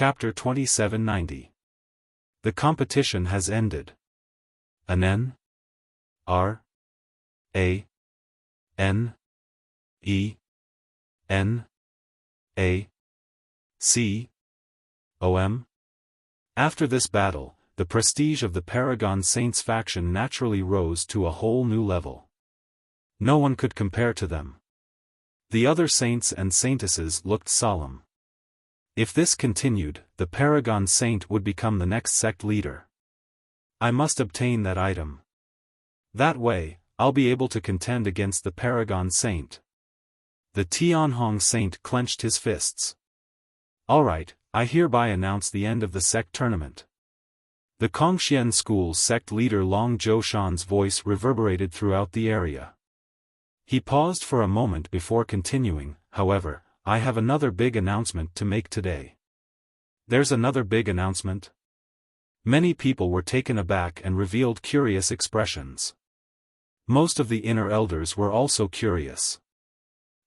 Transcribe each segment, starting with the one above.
Chapter 2790. The competition has ended. An N? R? A? N? E? N? A? C? O M? After this battle, the prestige of the Paragon Saints faction naturally rose to a whole new level. No one could compare to them. The other saints and saintesses looked solemn. If this continued, the Paragon Saint would become the next sect leader. I must obtain that item. That way, I'll be able to contend against the Paragon Saint. The Tianhong Saint clenched his fists. Alright, I hereby announce the end of the sect tournament. The Kongxian School's sect leader Long Zhoushan's voice reverberated throughout the area. He paused for a moment before continuing, however, I have another big announcement to make today. There's another big announcement? Many people were taken aback and revealed curious expressions. Most of the inner elders were also curious.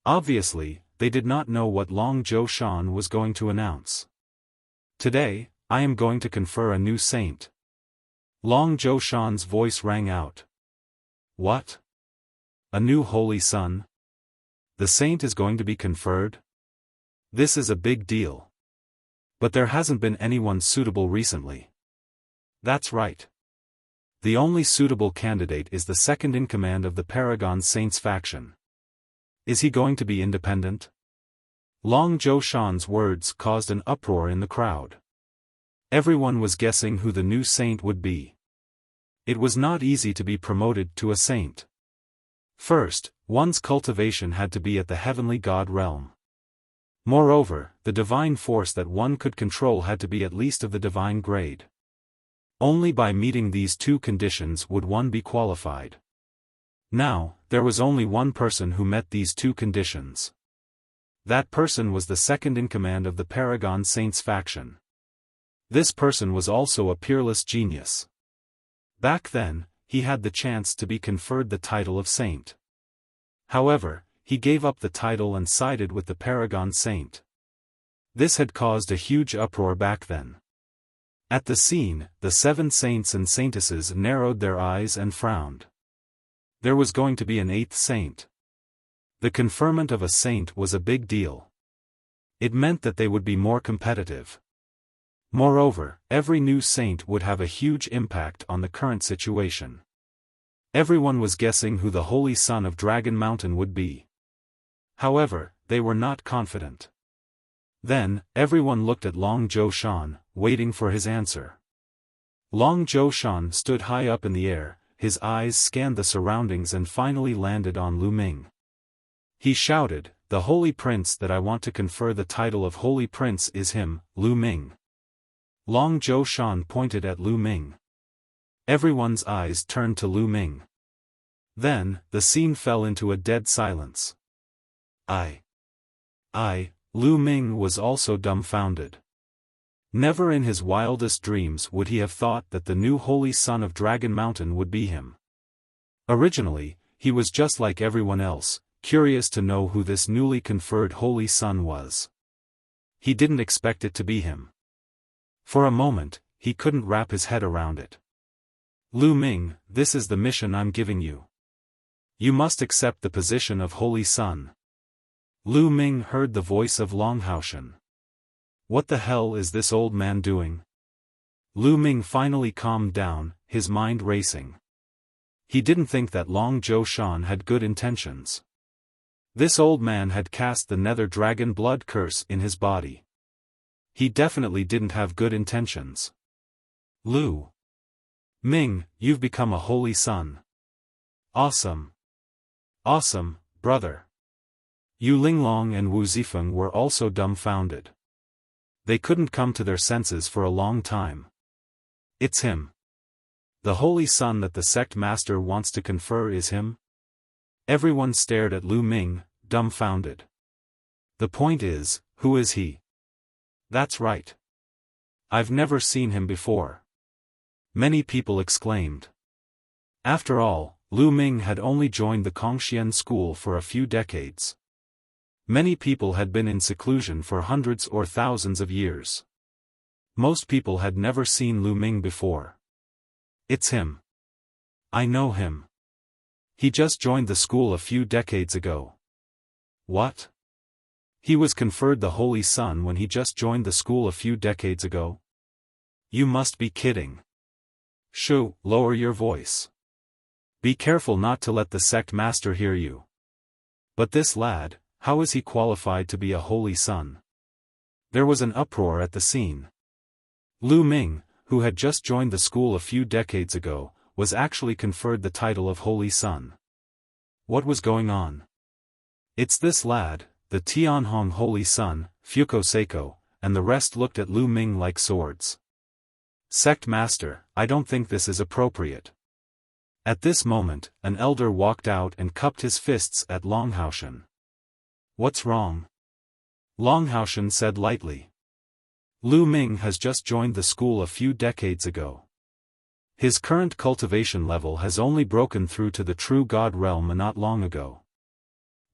Obviously, they did not know what Long Zhoushan was going to announce. Today, I am going to confer a new saint. Long Zhoushan's voice rang out. What? A new holy son? The saint is going to be conferred? This is a big deal. But there hasn't been anyone suitable recently. That's right. The only suitable candidate is the second-in-command of the Paragon Saints faction. Is he going to be independent? Long Zhoushan's words caused an uproar in the crowd. Everyone was guessing who the new saint would be. It was not easy to be promoted to a saint. First, one's cultivation had to be at the heavenly god realm. Moreover, the divine force that one could control had to be at least of the divine grade. Only by meeting these two conditions would one be qualified. Now, there was only one person who met these two conditions. That person was the second-in-command of the Paragon Saints faction. This person was also a peerless genius. Back then, he had the chance to be conferred the title of saint. However, he gave up the title and sided with the Paragon Saint. This had caused a huge uproar back then. At the scene, the 7 saints and saintesses narrowed their eyes and frowned. There was going to be an 8th saint. The conferment of a saint was a big deal. It meant that they would be more competitive. Moreover, every new saint would have a huge impact on the current situation. Everyone was guessing who the Holy Son of Dragon Mountain would be. However, they were not confident. Then, everyone looked at Long Zhoushan, waiting for his answer. Long Zhoushan stood high up in the air, his eyes scanned the surroundings and finally landed on Lu Ming. He shouted, "The Holy Prince that I want to confer the title of Holy Prince is him, Lu Ming." Long Zhoushan pointed at Lu Ming. Everyone's eyes turned to Lu Ming. Then, the scene fell into a dead silence. Lu Ming was also dumbfounded. Never in his wildest dreams would he have thought that the new Holy Son of Dragon Mountain would be him. Originally, he was just like everyone else, curious to know who this newly conferred Holy Son was. He didn't expect it to be him. For a moment, he couldn't wrap his head around it. Lu Ming, this is the mission I'm giving you. You must accept the position of Holy Son. Lu Ming heard the voice of Long Zhoushan. What the hell is this old man doing? Lu Ming finally calmed down, his mind racing. He didn't think that Long Zhoushan had good intentions. This old man had cast the nether dragon blood curse in his body. He definitely didn't have good intentions. Lu Ming, you've become a holy son. Awesome. Awesome, brother. Yu Linglong and Wu Zifeng were also dumbfounded. They couldn't come to their senses for a long time. It's him. The holy son that the sect master wants to confer is him? Everyone stared at Lu Ming, dumbfounded. The point is, who is he? That's right. I've never seen him before. Many people exclaimed. After all, Lu Ming had only joined the Kongxian school for a few decades. Many people had been in seclusion for hundreds or thousands of years. Most people had never seen Lu Ming before. It's him. I know him. He just joined the school a few decades ago. What? He was conferred the Holy Sun when he just joined the school a few decades ago? You must be kidding. Shoo, lower your voice. Be careful not to let the sect master hear you. But this lad, how is he qualified to be a Holy Sun? There was an uproar at the scene. Lu Ming, who had just joined the school a few decades ago, was actually conferred the title of Holy Sun. What was going on? It's this lad, the Tianhong Holy Sun, Fuko Seiko, and the rest looked at Lu Ming like swords. Sect Master, I don't think this is appropriate. At this moment, an elder walked out and cupped his fists at Longhaoshan. What's wrong? Longhaoshan said lightly. Lu Ming has just joined the school a few decades ago. His current cultivation level has only broken through to the true God realm not long ago.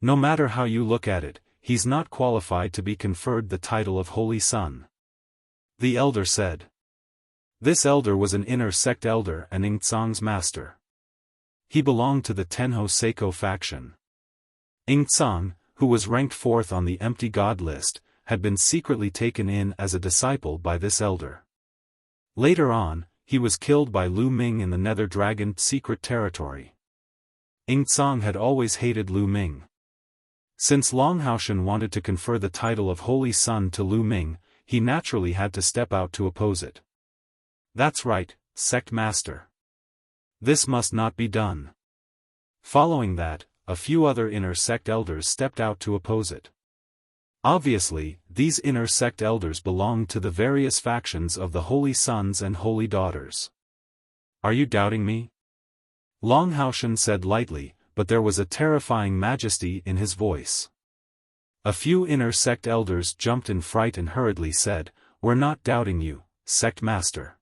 No matter how you look at it, he's not qualified to be conferred the title of Holy Sun. The elder said. This elder was an inner sect elder and Ingtsang's master. He belonged to the Tenho Seiko faction. Ingtsang, who was ranked 4th on the empty god list, had been secretly taken in as a disciple by this elder. Later on, he was killed by Lu Ming in the Nether Dragon secret territory. Ingtsang had always hated Lu Ming. Since Longhaoshan wanted to confer the title of Holy Sun to Lu Ming, he naturally had to step out to oppose it. That's right, Sect Master. This must not be done. Following that, a few other inner sect elders stepped out to oppose it. Obviously, these inner sect elders belonged to the various factions of the Holy Sons and Holy Daughters. Are you doubting me? Longhaoshan said lightly, but there was a terrifying majesty in his voice. A few inner sect elders jumped in fright and hurriedly said, "We're not doubting you, Sect Master.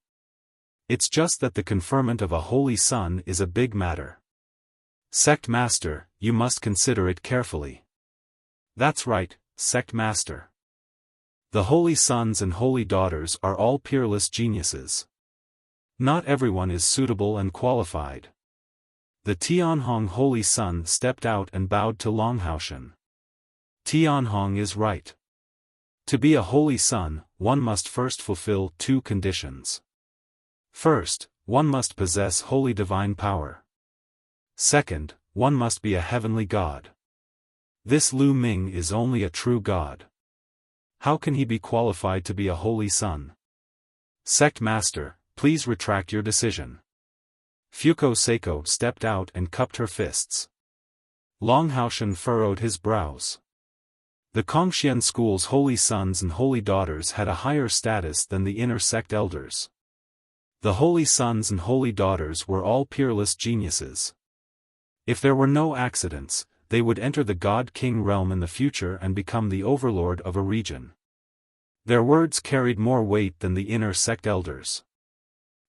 It's just that the conferment of a Holy Sun is a big matter. Sect Master, you must consider it carefully." That's right, Sect Master. The Holy Sons and Holy Daughters are all peerless geniuses. Not everyone is suitable and qualified. The Tianhong Holy Sun stepped out and bowed to Longhaoshan. Tianhong is right. To be a Holy Sun, one must first fulfill 2 conditions. First, one must possess holy divine power. Second, one must be a heavenly god. This Lu Ming is only a true god. How can he be qualified to be a Holy Sun? Sect Master, please retract your decision. Fuko Seiko stepped out and cupped her fists. Longhaoshan furrowed his brows. The Kongxian school's Holy Sons and Holy Daughters had a higher status than the inner sect elders. The Holy Sons and Holy Daughters were all peerless geniuses. If there were no accidents, they would enter the God-King realm in the future and become the overlord of a region. Their words carried more weight than the inner sect elders.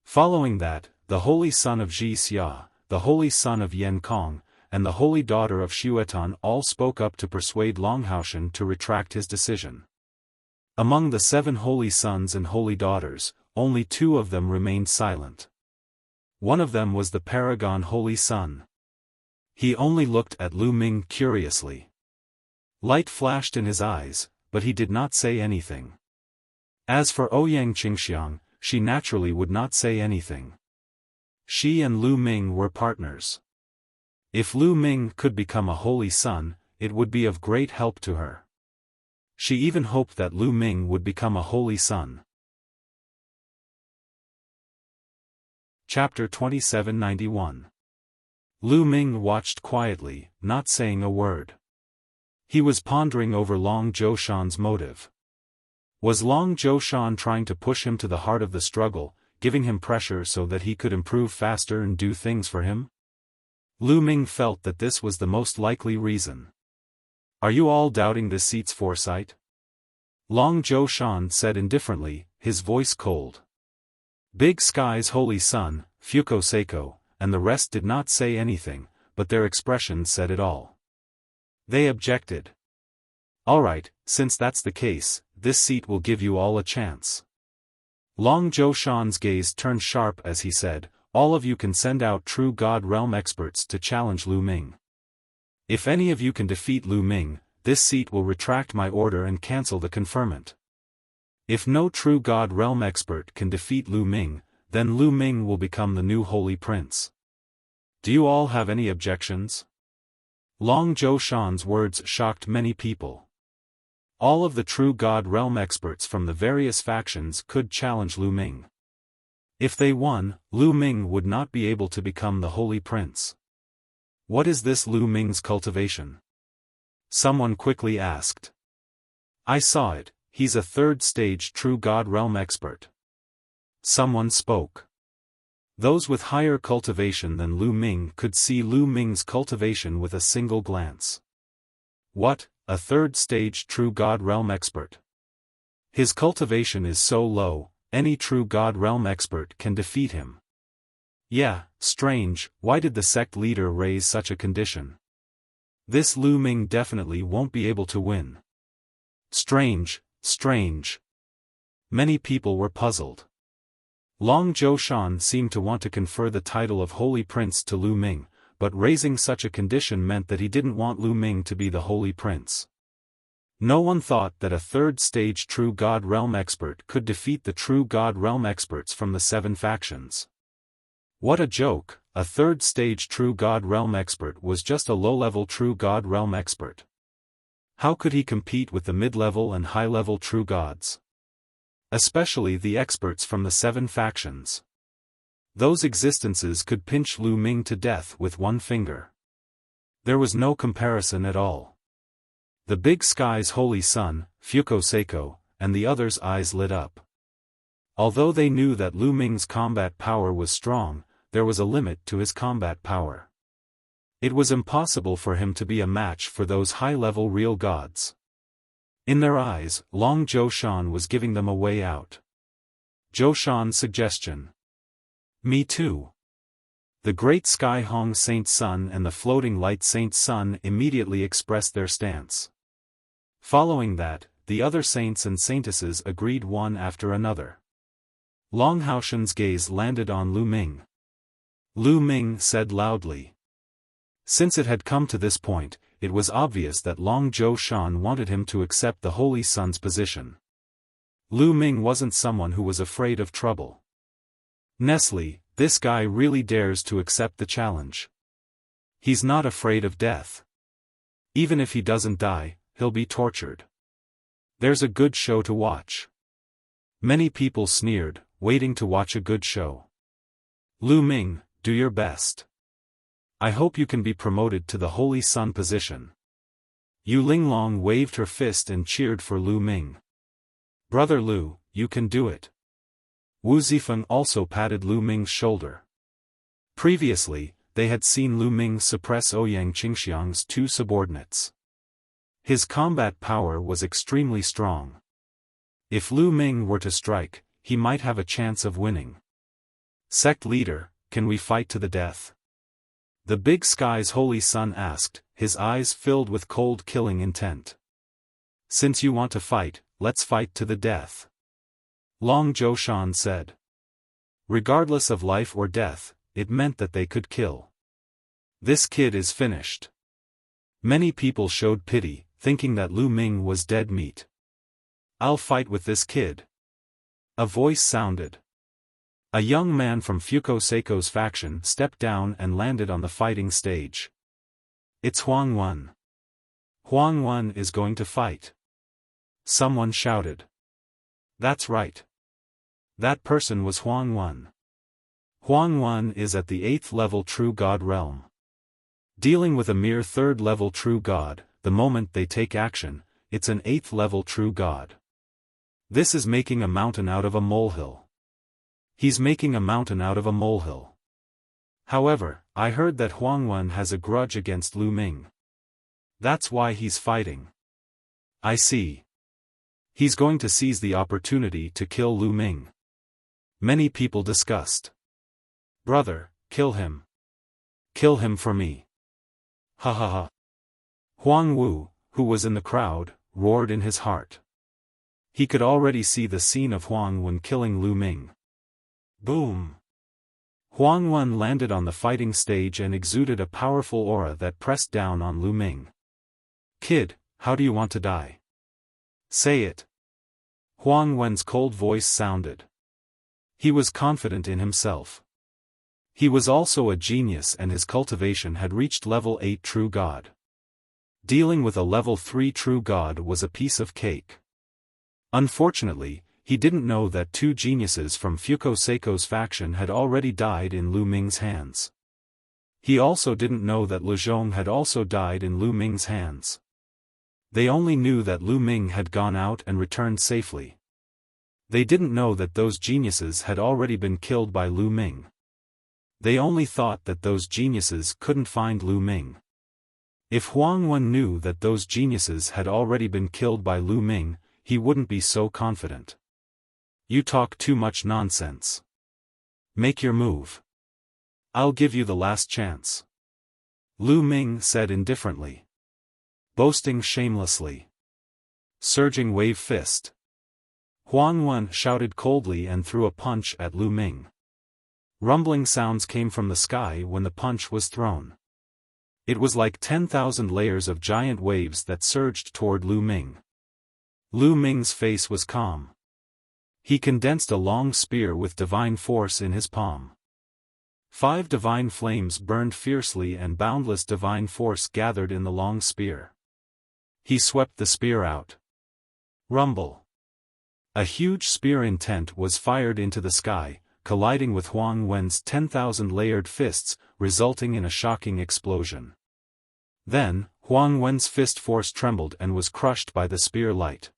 Following that, the Holy Son of Ji Xia, the Holy Son of Yan Kong, and the Holy Daughter of Xuetan all spoke up to persuade Longhaoshan to retract his decision. Among the 7 Holy Sons and Holy Daughters, only 2 of them remained silent. One of them was the Paragon Holy Sun. He only looked at Lu Ming curiously. Light flashed in his eyes, but he did not say anything. As for Ouyang Qingxiang, she naturally would not say anything. She and Lu Ming were partners. If Lu Ming could become a Holy Sun, it would be of great help to her. She even hoped that Lu Ming would become a Holy Sun. Chapter 2791. Lu Ming watched quietly, not saying a word. He was pondering over Long Zhoushan's motive. Was Long Zhoushan trying to push him to the heart of the struggle, giving him pressure so that he could improve faster and do things for him? Lu Ming felt that this was the most likely reason. Are you all doubting this seat's foresight? Long Zhoushan said indifferently, his voice cold. Big Sky's Holy Sun, Fuko Seiko, and the rest did not say anything, but their expressions said it all. They objected. Alright, since that's the case, this seat will give you all a chance. Long Zhoushan's gaze turned sharp as he said, all of you can send out true God realm experts to challenge Lu Ming. If any of you can defeat Lu Ming, this seat will retract my order and cancel the conferment. If no true God realm expert can defeat Lu Ming, then Lu Ming will become the new holy prince. Do you all have any objections? Long Zhoushan's words shocked many people. All of the true God realm experts from the various factions could challenge Lu Ming. If they won, Lu Ming would not be able to become the holy prince. What is this Lu Ming's cultivation? Someone quickly asked. I saw it, he's a third-stage true God realm expert. Someone spoke. Those with higher cultivation than Lu Ming could see Lu Ming's cultivation with a single glance. What, a third-stage true God realm expert? His cultivation is so low, any true God realm expert can defeat him. Yeah, strange, why did the sect leader raise such a condition? This Lu Ming definitely won't be able to win. Strange, strange. Many people were puzzled. Long Zhoushan seemed to want to confer the title of Holy Prince to Lu Ming, but raising such a condition meant that he didn't want Lu Ming to be the Holy Prince. No one thought that a third-stage true God realm expert could defeat the true God realm experts from the 7 factions. What a joke, a third-stage true God realm expert was just a low-level true God realm expert. How could he compete with the mid-level and high-level true gods? Especially the experts from the 7 factions. Those existences could pinch Lu Ming to death with one finger. There was no comparison at all. The Big Sky's holy son, Fuko, and the others' eyes lit up. Although they knew that Lu Ming's combat power was strong, there was a limit to his combat power. It was impossible for him to be a match for those high-level real gods. In their eyes, Long Zhoushan was giving them a way out. Zhoushan's suggestion. Me too. The Great Sky Hong Saint Sun and the Floating Light Saint Sun immediately expressed their stance. Following that, the other saints and saintesses agreed one after another. Long Haoshan's gaze landed on Lu Ming. Lu Ming said loudly. Since it had come to this point, it was obvious that Long Zhoushan wanted him to accept the Holy Sun's position. Lu Ming wasn't someone who was afraid of trouble. Nestle, this guy really dares to accept the challenge. He's not afraid of death. Even if he doesn't die, he'll be tortured. There's a good show to watch. Many people sneered, waiting to watch a good show. Lu Ming, do your best. I hope you can be promoted to the Holy Sun position. Yu Linglong waved her fist and cheered for Lu Ming. Brother Lu, you can do it. Wu Zifeng also patted Lu Ming's shoulder. Previously, they had seen Lu Ming suppress Ouyang Qingxiang's 2 subordinates. His combat power was extremely strong. If Lu Ming were to strike, he might have a chance of winning. Sect leader, can we fight to the death? The Big Sky's Holy Sun asked, his eyes filled with cold killing intent. Since you want to fight, let's fight to the death. Long Zhoushan said. Regardless of life or death, it meant that they could kill. This kid is finished. Many people showed pity, thinking that Lu Ming was dead meat. I'll fight with this kid. A voice sounded. A young man from Fuko faction stepped down and landed on the fighting stage. It's Huang Wen. Huang Wen is going to fight. Someone shouted. That's right. That person was Huang Wen. Huang Wen is at the 8th level True God realm. Dealing with a mere 3rd level True God, the moment they take action, it's an 8th level True God. This is making a mountain out of a molehill. He's making a mountain out of a molehill. However, I heard that Huang Wen has a grudge against Lu Ming. That's why he's fighting. I see. He's going to seize the opportunity to kill Lu Ming. Many people discussed. Brother, kill him. Kill him for me. Ha ha ha. Huang Wu, who was in the crowd, roared in his heart. He could already see the scene of Huang Wen killing Lu Ming. Boom! Huang Wen landed on the fighting stage and exuded a powerful aura that pressed down on Lu Ming. "Kid, how do you want to die? Say it." Huang Wen's cold voice sounded. He was confident in himself. He was also a genius and his cultivation had reached level 8 true god. Dealing with a level 3 true god was a piece of cake. Unfortunately, he didn't know that 2 geniuses from Fuko Seiko's faction had already died in Lu Ming's hands. He also didn't know that Lu Zhong had also died in Lu Ming's hands. They only knew that Lu Ming had gone out and returned safely. They didn't know that those geniuses had already been killed by Lu Ming. They only thought that those geniuses couldn't find Lu Ming. If Huang Wen knew that those geniuses had already been killed by Lu Ming, he wouldn't be so confident. "You talk too much nonsense. Make your move. I'll give you the last chance," Lu Ming said indifferently. Boasting shamelessly. Surging wave fist. Huang Wen shouted coldly and threw a punch at Lu Ming. Rumbling sounds came from the sky when the punch was thrown. It was like 10,000 layers of giant waves that surged toward Lu Ming. Lu Ming's face was calm. He condensed a long spear with divine force in his palm. 5 divine flames burned fiercely and boundless divine force gathered in the long spear. He swept the spear out. Rumble. A huge spear intent was fired into the sky, colliding with Huang Wen's 10,000 layered fists, resulting in a shocking explosion. Then, Huang Wen's fist force trembled and was crushed by the spear light.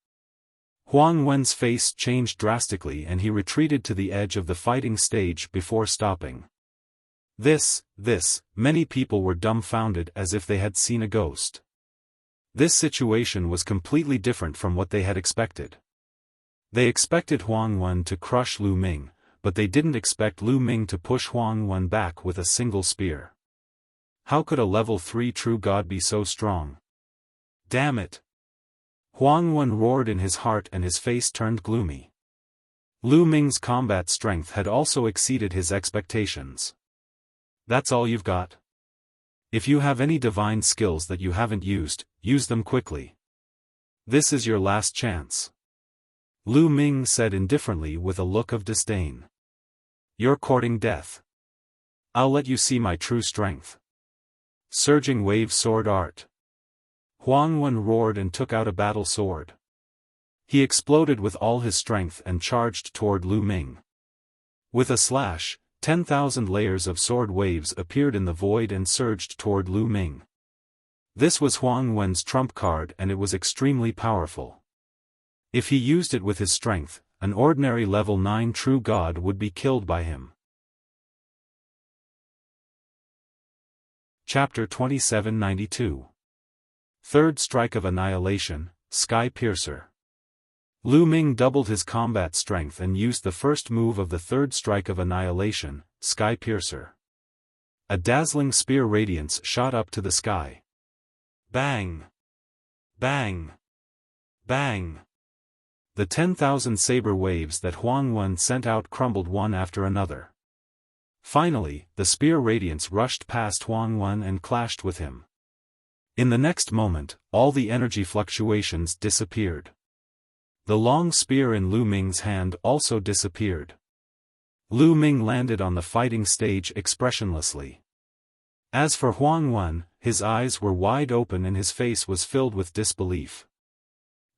Huang Wen's face changed drastically and he retreated to the edge of the fighting stage before stopping. Many people were dumbfounded as if they had seen a ghost. This situation was completely different from what they had expected. They expected Huang Wen to crush Lu Ming, but they didn't expect Lu Ming to push Huang Wen back with a single spear. How could a level 3 true god be so strong? Damn it! Huang Wen roared in his heart and his face turned gloomy. Lu Ming's combat strength had also exceeded his expectations. "That's all you've got? If you have any divine skills that you haven't used, use them quickly. This is your last chance," Lu Ming said indifferently with a look of disdain. "You're courting death. I'll let you see my true strength." Surging wave sword art. Huang Wen roared and took out a battle sword. He exploded with all his strength and charged toward Lu Ming. With a slash, 10,000 layers of sword waves appeared in the void and surged toward Lu Ming. This was Huang Wen's trump card and it was extremely powerful. If he used it with his strength, an ordinary level 9 true god would be killed by him. Chapter 2792. Third Strike of Annihilation, Sky Piercer. Lu Ming doubled his combat strength and used the first move of the Third Strike of Annihilation, Sky Piercer. A dazzling spear radiance shot up to the sky. Bang! Bang! Bang! The 10,000 saber waves that Huang Wen sent out crumbled one after another. Finally, the spear radiance rushed past Huang Wen and clashed with him. In the next moment, all the energy fluctuations disappeared. The long spear in Lu Ming's hand also disappeared. Lu Ming landed on the fighting stage expressionlessly. As for Huang Wen, his eyes were wide open and his face was filled with disbelief.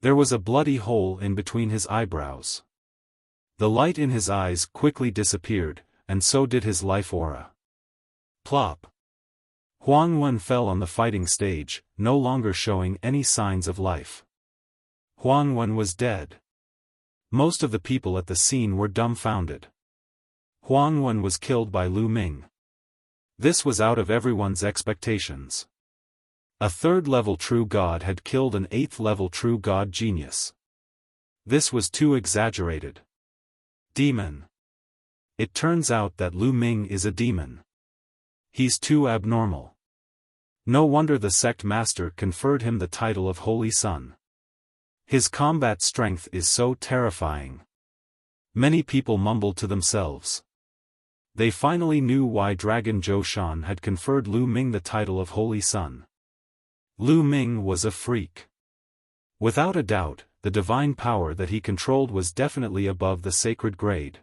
There was a bloody hole in between his eyebrows. The light in his eyes quickly disappeared, and so did his life aura. Plop! Huang Wen fell on the fighting stage, no longer showing any signs of life. Huang Wen was dead. Most of the people at the scene were dumbfounded. Huang Wen was killed by Lu Ming. This was out of everyone's expectations. A 3rd-level true god had killed an 8th-level true god genius. This was too exaggerated. Demon. It turns out that Lu Ming is a demon. He's too abnormal. No wonder the sect master conferred him the title of Holy Son. His combat strength is so terrifying. Many people mumbled to themselves. They finally knew why Dragon Xiaofan had conferred Lu Ming the title of Holy Son. Lu Ming was a freak. Without a doubt, the divine power that he controlled was definitely above the sacred grade.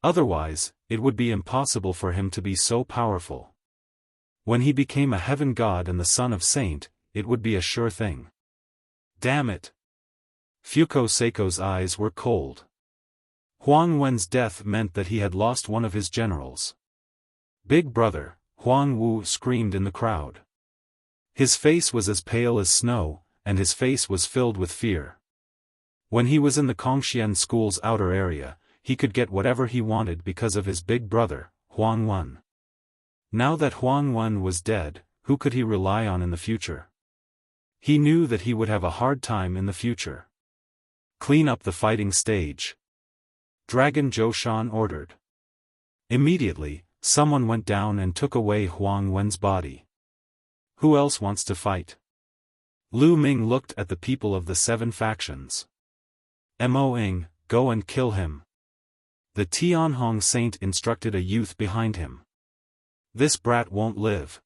Otherwise, it would be impossible for him to be so powerful. When he became a heaven god and the son of saint, it would be a sure thing. Damn it! Fuko Seiko's eyes were cold. Huang Wen's death meant that he had lost one of his generals. Big brother, Huang Wu screamed in the crowd. His face was as pale as snow, and his face was filled with fear. When he was in the Kongxian school's outer area, he could get whatever he wanted because of his big brother, Huang Wen. Now that Huang Wen was dead, who could he rely on in the future? He knew that he would have a hard time in the future. Clean up the fighting stage. Dragon Xiaofan ordered. Immediately, someone went down and took away Huang Wen's body. Who else wants to fight? Lu Ming looked at the people of the 7 factions. Mo, go and kill him. The Tianhong saint instructed a youth behind him. This brat won't live.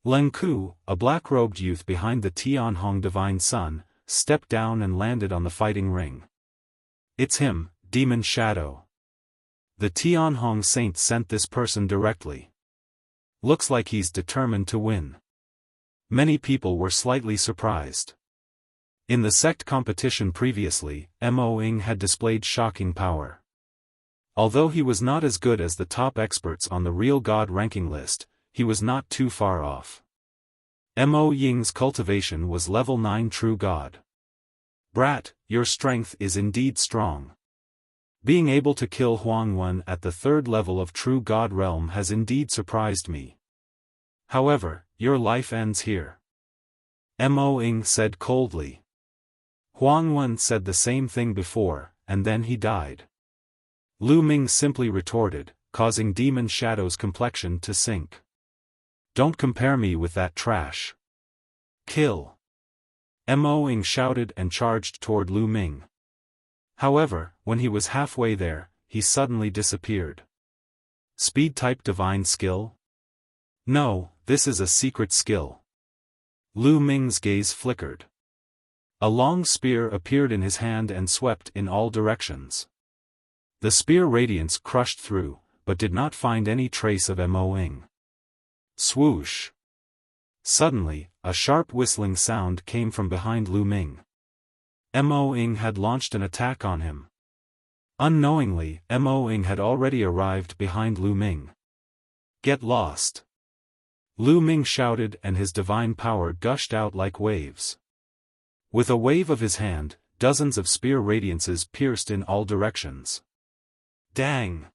Len Ku, a black-robed youth behind the Tianhong divine son, stepped down and landed on the fighting ring. It's him, Demon Shadow. The Tianhong saint sent this person directly. Looks like he's determined to win. Many people were slightly surprised. In the sect competition previously, Mo had displayed shocking power. Although he was not as good as the top experts on the real god ranking list, he was not too far off. Mo Ying's cultivation was level 9 true god. Brat, your strength is indeed strong. Being able to kill Huang Wen at the 3rd level of true god realm has indeed surprised me. However, your life ends here. Mo said coldly. Huang Wen said the same thing before, and then he died. Lu Ming simply retorted, causing Demon Shadow's complexion to sink. Don't compare me with that trash. Kill. Mo shouted and charged toward Lu Ming. However, when he was halfway there, he suddenly disappeared. Speed-type divine skill? No, this is a secret skill. Lu Ming's gaze flickered. A long spear appeared in his hand and swept in all directions. The spear radiance crushed through, but did not find any trace of Mo. Swoosh! Suddenly, a sharp whistling sound came from behind Lu Ming. Mo had launched an attack on him. Unknowingly, Mo had already arrived behind Lu Ming. Get lost! Lu Ming shouted and his divine power gushed out like waves. With a wave of his hand, dozens of spear radiances pierced in all directions. Dang!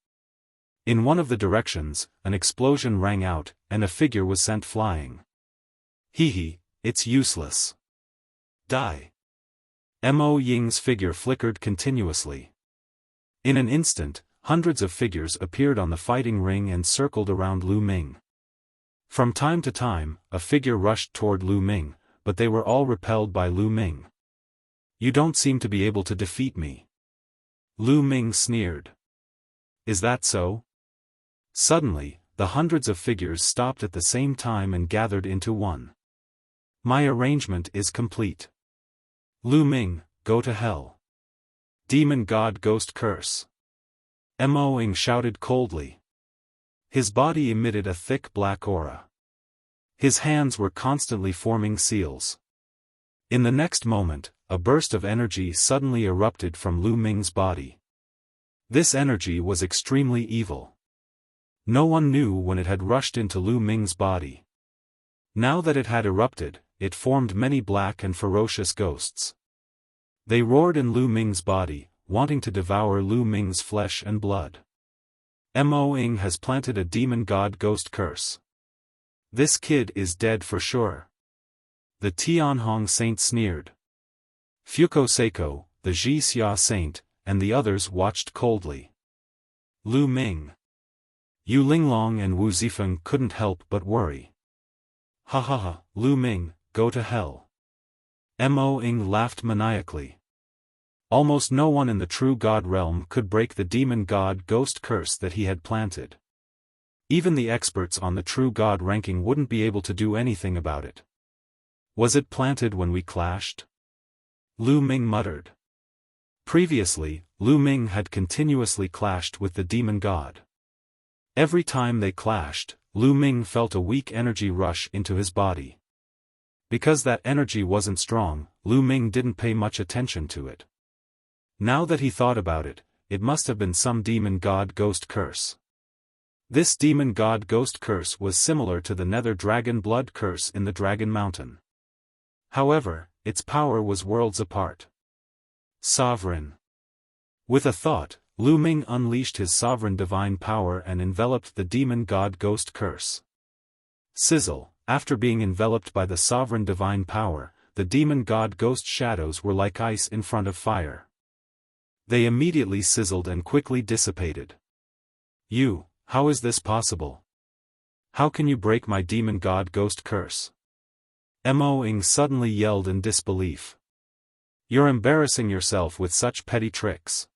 In one of the directions, an explosion rang out, and a figure was sent flying. Hee, it's useless. Die! Mo Ying's figure flickered continuously. In an instant, hundreds of figures appeared on the fighting ring and circled around Lu Ming. From time to time, a figure rushed toward Lu Ming, but they were all repelled by Lu Ming. You don't seem to be able to defeat me. Lu Ming sneered. Is that so? Suddenly, the hundreds of figures stopped at the same time and gathered into one. My arrangement is complete. Lu Ming, go to hell. Demon God Ghost Curse. Mo shouted coldly. His body emitted a thick black aura. His hands were constantly forming seals. In the next moment, a burst of energy suddenly erupted from Lu Ming's body. This energy was extremely evil. No one knew when it had rushed into Lu Ming's body. Now that it had erupted, it formed many black and ferocious ghosts. They roared in Lu Ming's body, wanting to devour Lu Ming's flesh and blood. Mo has planted a demon god ghost curse. This kid is dead for sure. The Tianhong saint sneered. Fuko Seiko, the Xia saint, and the others watched coldly. Lu Ming. Yu Linglong and Wu Zifeng couldn't help but worry. Ha ha ha, Lu Ming, go to hell. Mo Ying laughed maniacally. Almost no one in the true god realm could break the demon god ghost curse that he had planted. Even the experts on the true god ranking wouldn't be able to do anything about it. Was it planted when we clashed? Lu Ming muttered. Previously, Lu Ming had continuously clashed with the demon god. Every time they clashed, Lu Ming felt a weak energy rush into his body. Because that energy wasn't strong, Lu Ming didn't pay much attention to it. Now that he thought about it, it must have been some demon god ghost curse. This demon god ghost curse was similar to the nether dragon blood curse in the Dragon Mountain. However, its power was worlds apart. Sovereign. With a thought, Lu Ming unleashed his sovereign divine power and enveloped the demon god ghost curse. Sizzle. After being enveloped by the sovereign divine power, the demon god ghost shadows were like ice in front of fire. They immediately sizzled and quickly dissipated. How is this possible? How can you break my demon god ghost curse? Mo Ying suddenly yelled in disbelief. You're embarrassing yourself with such petty tricks.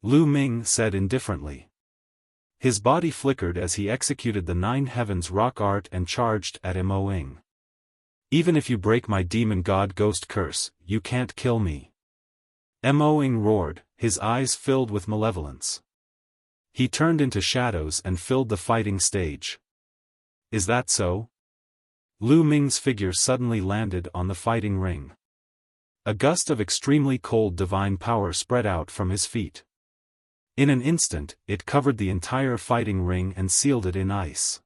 Lu Ming said indifferently. His body flickered as he executed the Nine Heavens rock art and charged at Mo Ying. Even if you break my demon god ghost curse, you can't kill me. Mo Ying roared, his eyes filled with malevolence. He turned into shadows and filled the fighting stage. Is that so? Lu Ming's figure suddenly landed on the fighting ring. A gust of extremely cold divine power spread out from his feet. In an instant, it covered the entire fighting ring and sealed it in ice.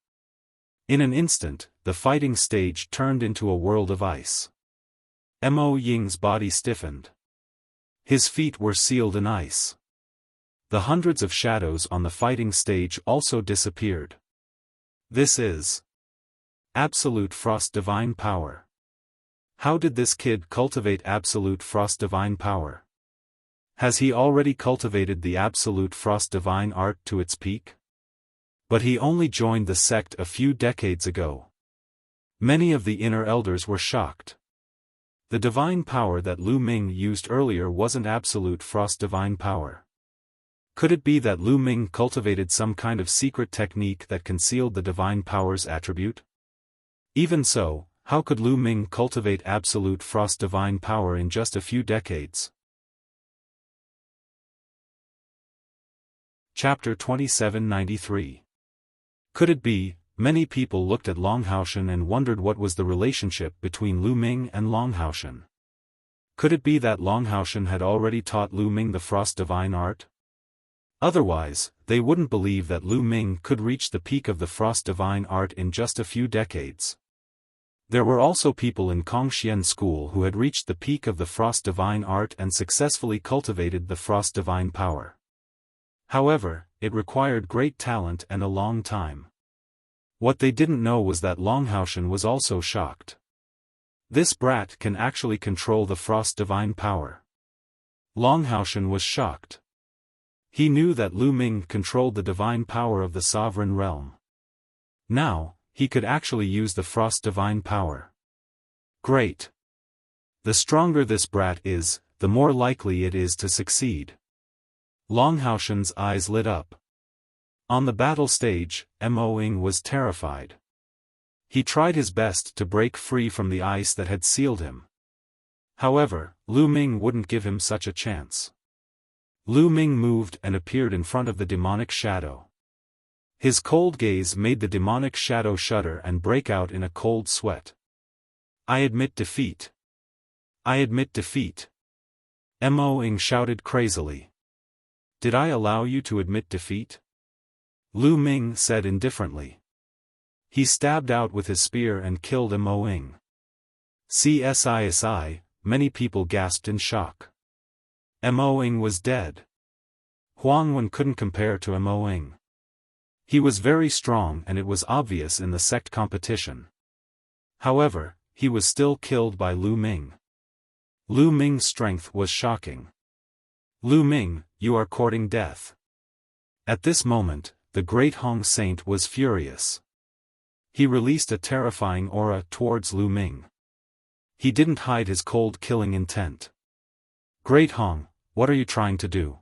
In an instant, the fighting stage turned into a world of ice. Mo Ying's body stiffened. His feet were sealed in ice. The hundreds of shadows on the fighting stage also disappeared. This is absolute frost divine power. How did this kid cultivate absolute frost divine power? Has he already cultivated the absolute frost divine art to its peak? But he only joined the sect a few decades ago. Many of the inner elders were shocked. The divine power that Lu Ming used earlier wasn't absolute frost divine power. Could it be that Lu Ming cultivated some kind of secret technique that concealed the divine power's attribute? Even so, how could Lu Ming cultivate absolute frost divine power in just a few decades? Chapter 2793. Could it be? Many people looked at Longhaoshan and wondered what was the relationship between Lu Ming and Longhaoshan. Could it be that Longhaoshan had already taught Lu Ming the frost divine art? Otherwise, they wouldn't believe that Lu Ming could reach the peak of the frost divine art in just a few decades. There were also people in Kongxian school who had reached the peak of the frost divine art and successfully cultivated the frost divine power. However, it required great talent and a long time. What they didn't know was that Longhaoshan was also shocked. This brat can actually control the frost divine power. Longhaoshan was shocked. He knew that Lu Ming controlled the divine power of the sovereign realm. Now, he could actually use the frost divine power. Great. The stronger this brat is, the more likely it is to succeed. Longhaoshan's eyes lit up. On the battle stage, Mo Ying was terrified. He tried his best to break free from the ice that had sealed him. However, Lu Ming wouldn't give him such a chance. Lu Ming moved and appeared in front of the demonic shadow. His cold gaze made the demonic shadow shudder and break out in a cold sweat. I admit defeat. I admit defeat. Mo Ying shouted crazily. Did I allow you to admit defeat? Lu Ming said indifferently. He stabbed out with his spear and killed Mo Ying. CSISI, many people gasped in shock. Mo Ying was dead. Huang Wen couldn't compare to Mo Ying. He was very strong and it was obvious in the sect competition. However, he was still killed by Lu Ming. Lu Ming's strength was shocking. Lu Ming, you are courting death. At this moment, the great Hong Saint was furious. He released a terrifying aura towards Lu Ming. He didn't hide his cold killing intent. Great Hong, what are you trying to do?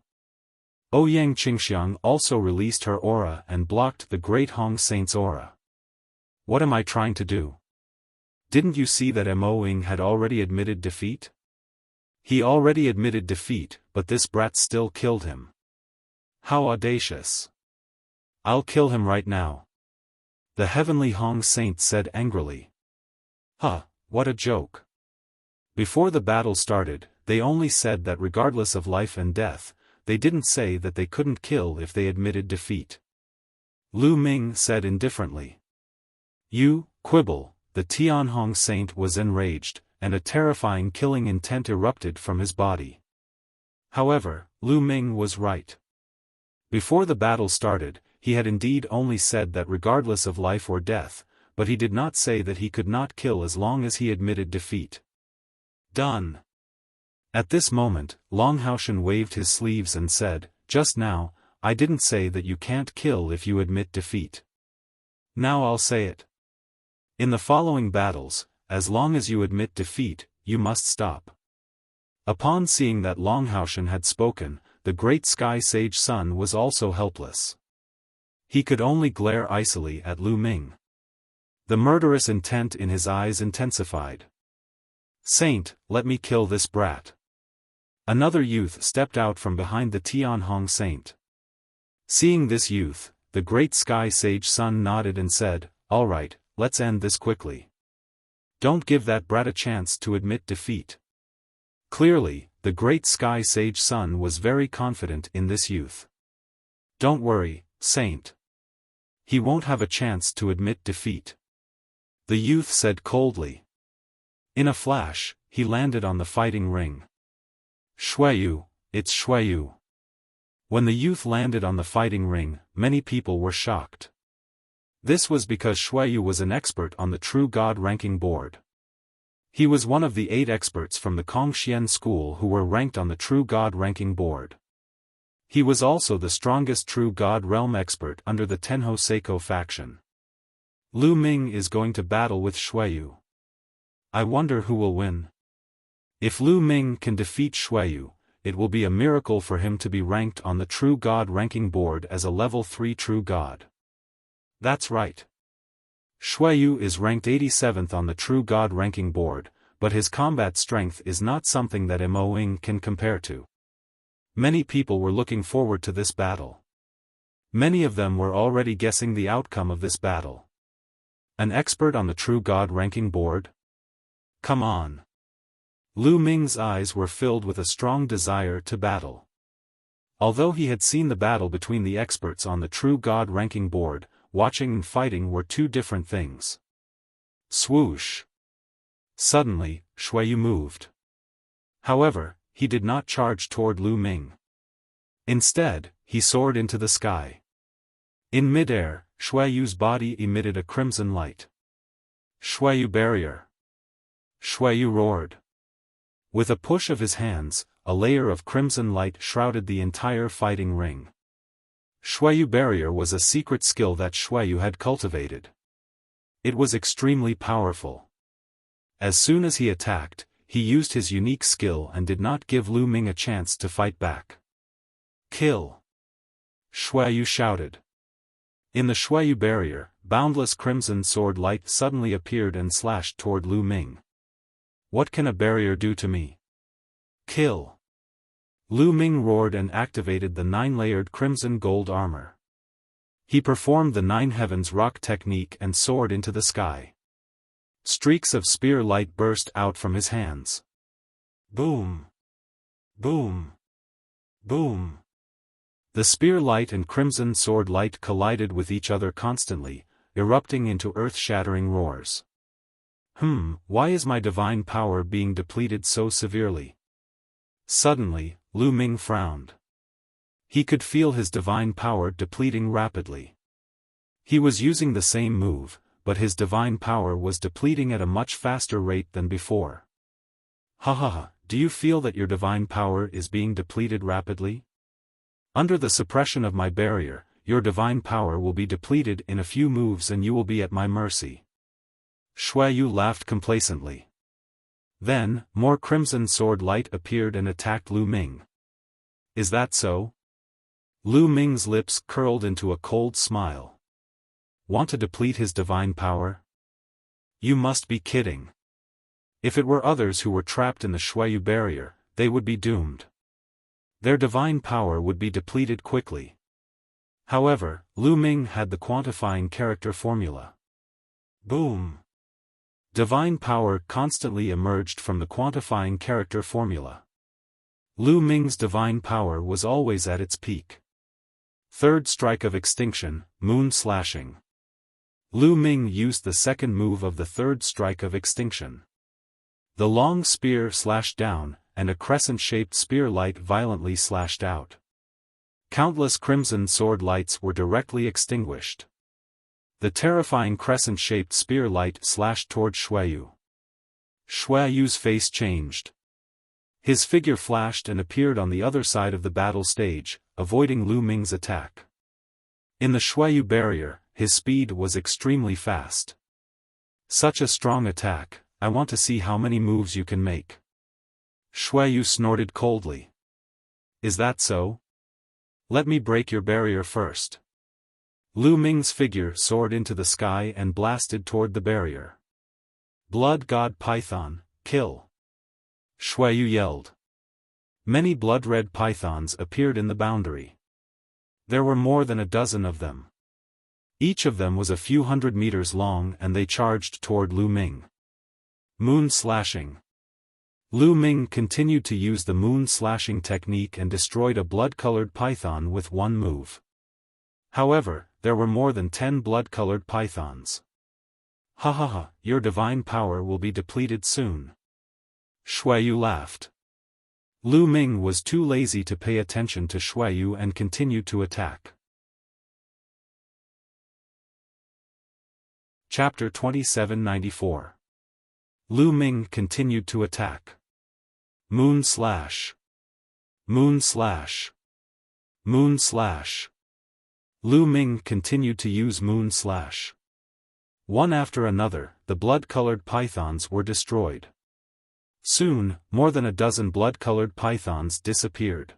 Ouyang Qingxiang also released her aura and blocked the Great Hong Saint's aura. What am I trying to do? Didn't you see that Moing had already admitted defeat? He already admitted defeat, but this brat still killed him. How audacious! I'll kill him right now. The Heavenly Hong Saint said angrily. Huh, what a joke. Before the battle started, they only said that regardless of life and death, they didn't say that they couldn't kill if they admitted defeat. Lu Ming said indifferently. You, quibble. The Tianhong Saint was enraged, and a terrifying killing intent erupted from his body. However, Lu Ming was right. Before the battle started, he had indeed only said that regardless of life or death, but he did not say that he could not kill as long as he admitted defeat. Done. At this moment, Long Haoshan waved his sleeves and said, just now, I didn't say that you can't kill if you admit defeat. Now I'll say it. In the following battles, as long as you admit defeat, you must stop. Upon seeing that Long Haoshan had spoken, the great Sky Sage Sun was also helpless. He could only glare icily at Lu Ming. The murderous intent in his eyes intensified. Saint, let me kill this brat. Another youth stepped out from behind the Tianhong Saint. Seeing this youth, the great Sky Sage Sun nodded and said, all right, let's end this quickly. Don't give that brat a chance to admit defeat. Clearly, the great Sky Sage Sun was very confident in this youth. Don't worry, Saint. He won't have a chance to admit defeat. The youth said coldly. In a flash, he landed on the fighting ring. Shuiyu, it's Shuiyu. When the youth landed on the fighting ring, many people were shocked. This was because Shuiyu was an expert on the True God ranking board. He was one of the 8 experts from the Kongxian school who were ranked on the True God ranking board. He was also the strongest True God realm expert under the Tenho Seiko faction. Lu Ming is going to battle with Shuiyu. I wonder who will win. If Lu Ming can defeat Shuiyu, it will be a miracle for him to be ranked on the True God ranking board as a level 3 True God. That's right. Shuiyu is ranked 87th on the True God ranking board, but his combat strength is not something that Moing can compare to. Many people were looking forward to this battle. Many of them were already guessing the outcome of this battle. An expert on the True God ranking board? Come on. Lu Ming's eyes were filled with a strong desire to battle. Although he had seen the battle between the experts on the True God ranking board, watching and fighting were two different things. Swoosh! Suddenly, Shuiyu moved. However, he did not charge toward Lu Ming. Instead, he soared into the sky. In midair, Shuiyu's body emitted a crimson light. Shuiyu barrier! Shuiyu roared. With a push of his hands, a layer of crimson light shrouded the entire fighting ring. Shuiyu barrier was a secret skill that Shuiyu had cultivated. It was extremely powerful. As soon as he attacked, he used his unique skill and did not give Lu Ming a chance to fight back. Kill! Shuiyu shouted. In the Shuiyu barrier, boundless crimson sword light suddenly appeared and slashed toward Lu Ming. What can a barrier do to me? Kill! Lu Ming roared and activated the 9-layered crimson gold armor. He performed the 9 heavens rock technique and soared into the sky. Streaks of spear light burst out from his hands. Boom! Boom! Boom! The spear light and crimson sword light collided with each other constantly, erupting into earth-shattering roars. Why is my divine power being depleted so severely? Suddenly, Lu Ming frowned. He could feel his divine power depleting rapidly. He was using the same move, but his divine power was depleting at a much faster rate than before. Do you feel that your divine power is being depleted rapidly? Under the suppression of my barrier, your divine power will be depleted in a few moves and you will be at my mercy. Shuiyu laughed complacently. Then, more crimson sword light appeared and attacked Lu Ming. Is that so? Lu Ming's lips curled into a cold smile. Want to deplete his divine power? You must be kidding. If it were others who were trapped in the Xueyu barrier, they would be doomed. Their divine power would be depleted quickly. However, Lu Ming had the quantifying character formula. Boom! Divine power constantly emerged from the quantifying character formula. Lu Ming's divine power was always at its peak. Third strike of extinction, moon slashing. Lu Ming used the second move of the third strike of extinction. The long spear slashed down, and a crescent-shaped spear light violently slashed out. Countless crimson sword lights were directly extinguished. The terrifying crescent-shaped spear light slashed toward Xueyu. Xueyu's face changed. His figure flashed and appeared on the other side of the battle stage, avoiding Lu Ming's attack. In the Xueyu barrier, his speed was extremely fast. Such a strong attack, I want to see how many moves you can make. Xueyu snorted coldly. Is that so? Let me break your barrier first. Lu Ming's figure soared into the sky and blasted toward the barrier. Blood God Python, kill! Xueyu yelled. Many blood-red pythons appeared in the boundary. There were more than a dozen of them. Each of them was a few hundred meters long and they charged toward Lu Ming. Moon slashing. Lu Ming continued to use the moon slashing technique and destroyed a blood-colored python with one move. However, there were more than 10 blood-colored pythons. Ha ha ha, your divine power will be depleted soon. Xueyu laughed. Lu Ming was too lazy to pay attention to Xueyu and continued to attack. Chapter 2794. Lu Ming continued to attack. Moon slash. Moon slash. Moon slash. Lu Ming continued to use moon slash. One after another, the blood-colored pythons were destroyed. Soon, more than a dozen blood-colored pythons disappeared.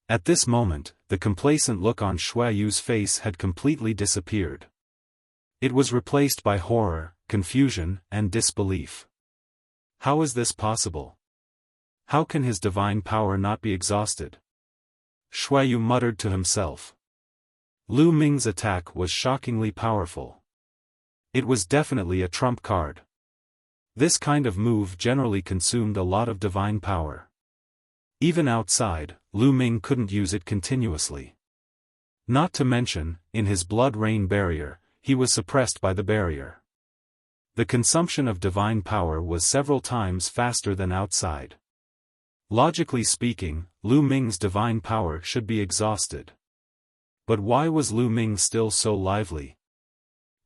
At this moment, the complacent look on Xueyu's face had completely disappeared. It was replaced by horror, confusion, and disbelief. How is this possible? How can his divine power not be exhausted? Xueyu muttered to himself. Lu Ming's attack was shockingly powerful. It was definitely a trump card. This kind of move generally consumed a lot of divine power. Even outside, Lu Ming couldn't use it continuously. Not to mention, in his blood rain barrier, he was suppressed by the barrier. The consumption of divine power was several times faster than outside. Logically speaking, Lu Ming's divine power should be exhausted. But why was Lu Ming still so lively?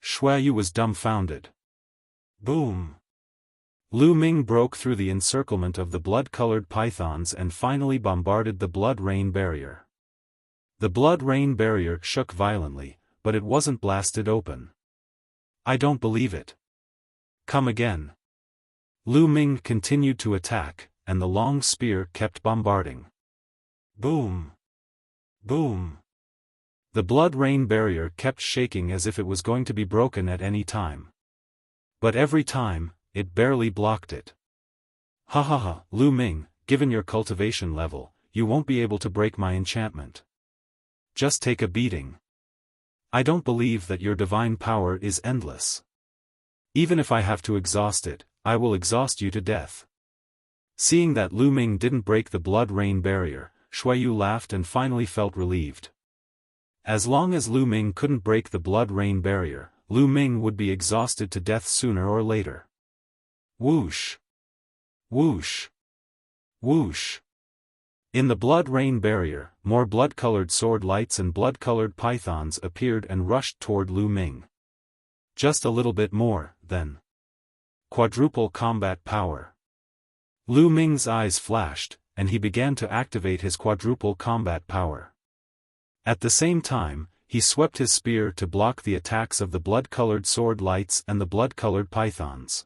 Xueyu was dumbfounded. Boom! Lu Ming broke through the encirclement of the blood-colored pythons and finally bombarded the blood rain barrier. The blood rain barrier shook violently, but it wasn't blasted open. I don't believe it. Come again. Lu Ming continued to attack, and the long spear kept bombarding. Boom! Boom! The blood rain barrier kept shaking as if it was going to be broken at any time. But every time, it barely blocked it. Ha ha ha, Lu Ming, given your cultivation level, you won't be able to break my enchantment. Just take a beating. I don't believe that your divine power is endless. Even if I have to exhaust it, I will exhaust you to death. Seeing that Lu Ming didn't break the blood rain barrier, Xueyu laughed and finally felt relieved. As long as Lu Ming couldn't break the blood rain barrier, Lu Ming would be exhausted to death sooner or later. Whoosh! Whoosh! Whoosh! In the blood rain barrier, more blood-colored sword lights and blood-colored pythons appeared and rushed toward Lu Ming. Just a little bit more, then. Quadruple combat power. Lu Ming's eyes flashed, and he began to activate his quadruple combat power. At the same time, he swept his spear to block the attacks of the blood-colored sword lights and the blood-colored pythons.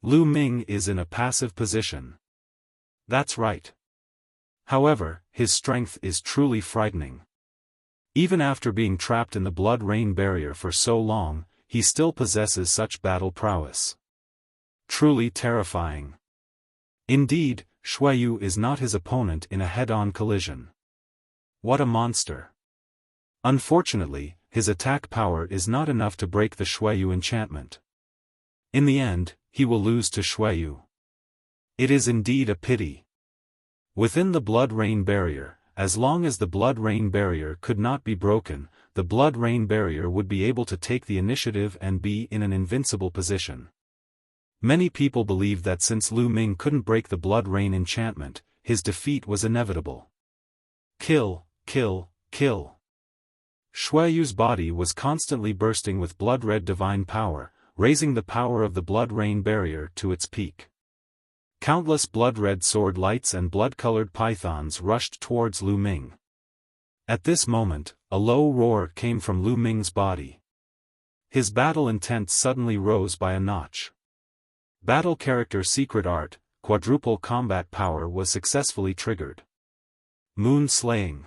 Lu Ming is in a passive position. That's right. However, his strength is truly frightening. Even after being trapped in the blood rain barrier for so long, he still possesses such battle prowess. Truly terrifying. Indeed, Xueyu is not his opponent in a head-on collision. What a monster. Unfortunately, his attack power is not enough to break the Xueyu enchantment. In the end, he will lose to Xueyu. It is indeed a pity. Within the blood rain barrier, as long as the blood rain barrier could not be broken, the blood rain barrier would be able to take the initiative and be in an invincible position. Many people believed that since Lu Ming couldn't break the blood rain enchantment, his defeat was inevitable. Kill, kill, kill. Xueyu's body was constantly bursting with blood-red divine power, raising the power of the blood rain barrier to its peak. Countless blood-red sword lights and blood-colored pythons rushed towards Lu Ming. At this moment, a low roar came from Lu Ming's body. His battle intent suddenly rose by a notch. Battle character secret art, quadruple combat power was successfully triggered. Moon slaying.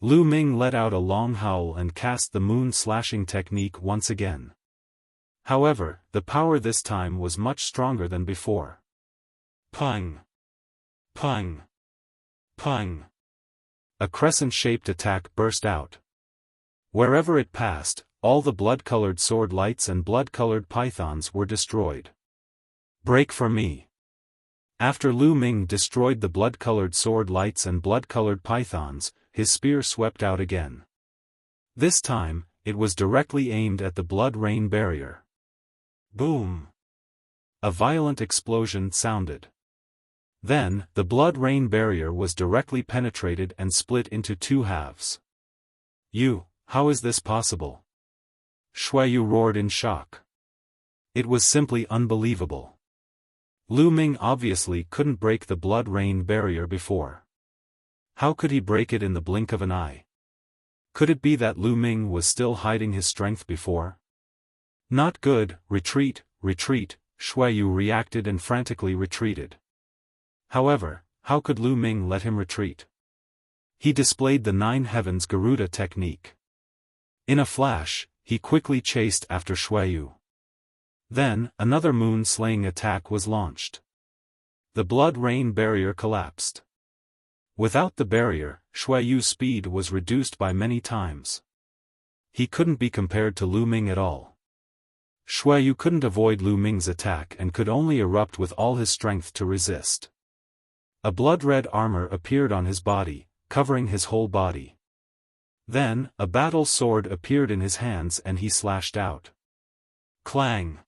Lu Ming let out a long howl and cast the moon slashing technique once again. However, the power this time was much stronger than before. Pung! Pung! Pung! A crescent-shaped attack burst out. Wherever it passed, all the blood-colored sword lights and blood-colored pythons were destroyed. Break for me! After Lu Ming destroyed the blood-colored sword lights and blood-colored pythons, his spear swept out again. This time, it was directly aimed at the blood rain barrier. Boom! A violent explosion sounded. Then, the blood rain barrier was directly penetrated and split into two halves. How is this possible? Xueyu roared in shock. It was simply unbelievable. Lu Ming obviously couldn't break the blood rain barrier before. How could he break it in the blink of an eye? Could it be that Lu Ming was still hiding his strength before? Not good, retreat, retreat, Xueyu reacted and frantically retreated. However, how could Lu Ming let him retreat? He displayed the Nine Heavens Garuda technique. In a flash, he quickly chased after Xueyu. Then, another moon-slaying attack was launched. The blood rain barrier collapsed. Without the barrier, Xueyu's speed was reduced by many times. He couldn't be compared to Lu Ming at all. Xueyu couldn't avoid Lu Ming's attack and could only erupt with all his strength to resist. A blood-red armor appeared on his body, covering his whole body. Then, a battle sword appeared in his hands and he slashed out. Clang!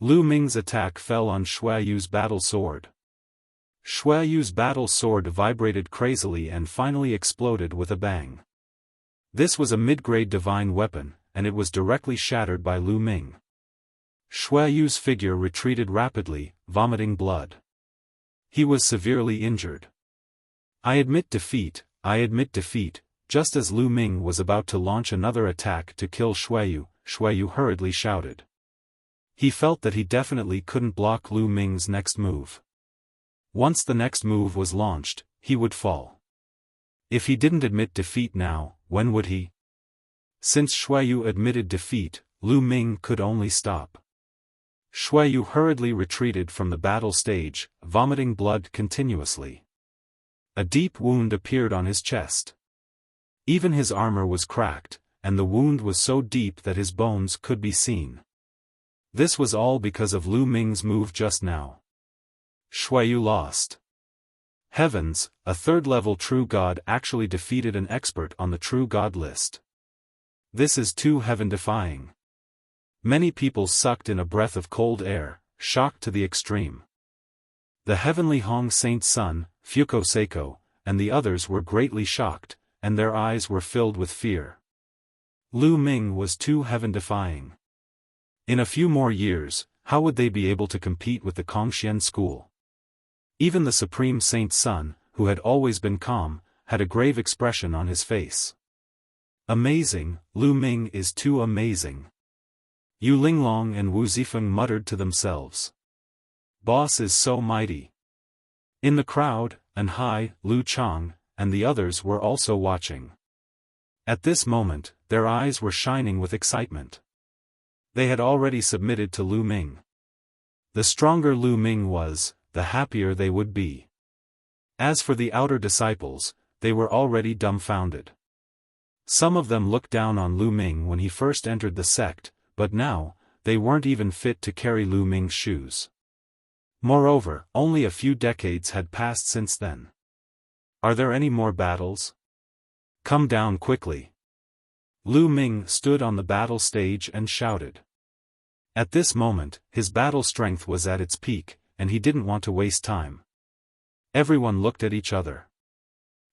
Lu Ming's attack fell on Xueyu's battle sword. Xueyu's battle sword vibrated crazily and finally exploded with a bang. This was a mid-grade divine weapon, and it was directly shattered by Lu Ming. Xueyu's figure retreated rapidly, vomiting blood. He was severely injured. I admit defeat, just as Lu Ming was about to launch another attack to kill Xueyu, Xueyu hurriedly shouted. He felt that he definitely couldn't block Lu Ming's next move. Once the next move was launched, he would fall. If he didn't admit defeat now, when would he? Since Xueyu admitted defeat, Lu Ming could only stop. Xueyu hurriedly retreated from the battle stage, vomiting blood continuously. A deep wound appeared on his chest. Even his armor was cracked, and the wound was so deep that his bones could be seen. This was all because of Lu Ming's move just now. Xueyu lost. Heavens, a third-level true god actually defeated an expert on the true god list. This is too heaven-defying. Many people sucked in a breath of cold air, shocked to the extreme. The heavenly Hong Saint Sun, Fuko Seiko, and the others were greatly shocked, and their eyes were filled with fear. Lu Ming was too heaven-defying. In a few more years, how would they be able to compete with the Kongxian school? Even the Supreme Saint Sun, who had always been calm, had a grave expression on his face. Amazing, Lu Ming is too amazing. Yu Linglong and Wu Zifeng muttered to themselves. Boss is so mighty. In the crowd, An Hai, Lu Chang, and the others were also watching. At this moment, their eyes were shining with excitement. They had already submitted to Lu Ming. The stronger Lu Ming was, the happier they would be. As for the outer disciples, they were already dumbfounded. Some of them looked down on Lu Ming when he first entered the sect, but now, they weren't even fit to carry Lu Ming's shoes. Moreover, only a few decades had passed since then. Are there any more battles? Come down quickly. Lu Ming stood on the battle stage and shouted. At this moment, his battle strength was at its peak, and he didn't want to waste time. Everyone looked at each other.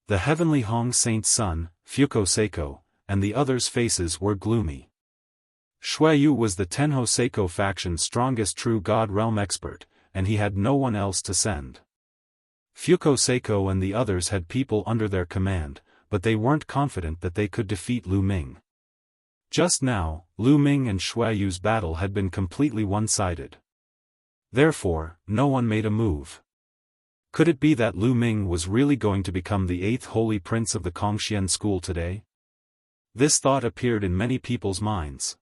The heavenly Hong Saint's son, Fuko Seiko, and the others' faces were gloomy. Xueyu was the Tenho Seiko faction's strongest true God realm expert, and he had no one else to send. Fuko Seiko and the others had people under their command, but they weren't confident that they could defeat Lu Ming. Just now, Lu Ming and Xueyu's battle had been completely one-sided. Therefore, no one made a move. Could it be that Lu Ming was really going to become the 8th holy prince of the Kongxian school today? This thought appeared in many people's minds.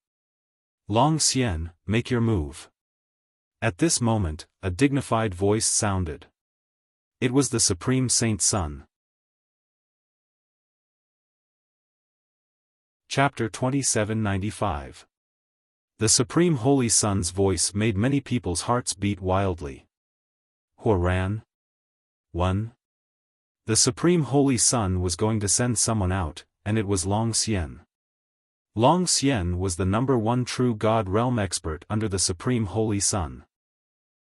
Long Xian, make your move. At this moment, a dignified voice sounded. It was the Supreme Saint's son. Chapter 2795. The Supreme Holy Son's voice made many people's hearts beat wildly. Huaran? 1. The Supreme Holy Son was going to send someone out, and it was Long Xian. Long Xian was the #1 true God realm expert under the Supreme Holy Son.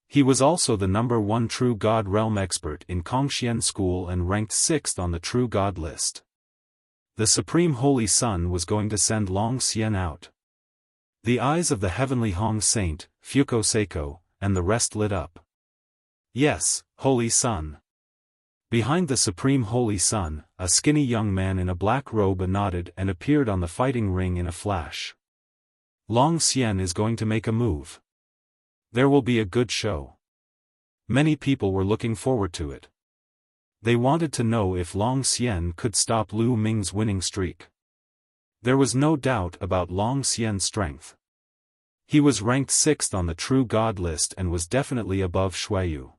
He was also the #1 true God realm expert in Kongxian school and ranked 6th on the true God list. The Supreme Holy Son was going to send Long Xian out. The eyes of the heavenly Hong Saint, Fuko Seiko, and the rest lit up. Yes, Holy Son. Behind the Supreme Holy Son, a skinny young man in a black robe nodded and appeared on the fighting ring in a flash. Long Xian is going to make a move. There will be a good show. Many people were looking forward to it. They wanted to know if Long Xian could stop Lu Ming's winning streak. There was no doubt about Long Xian's strength. He was ranked 6th on the true God list and was definitely above Xueyu.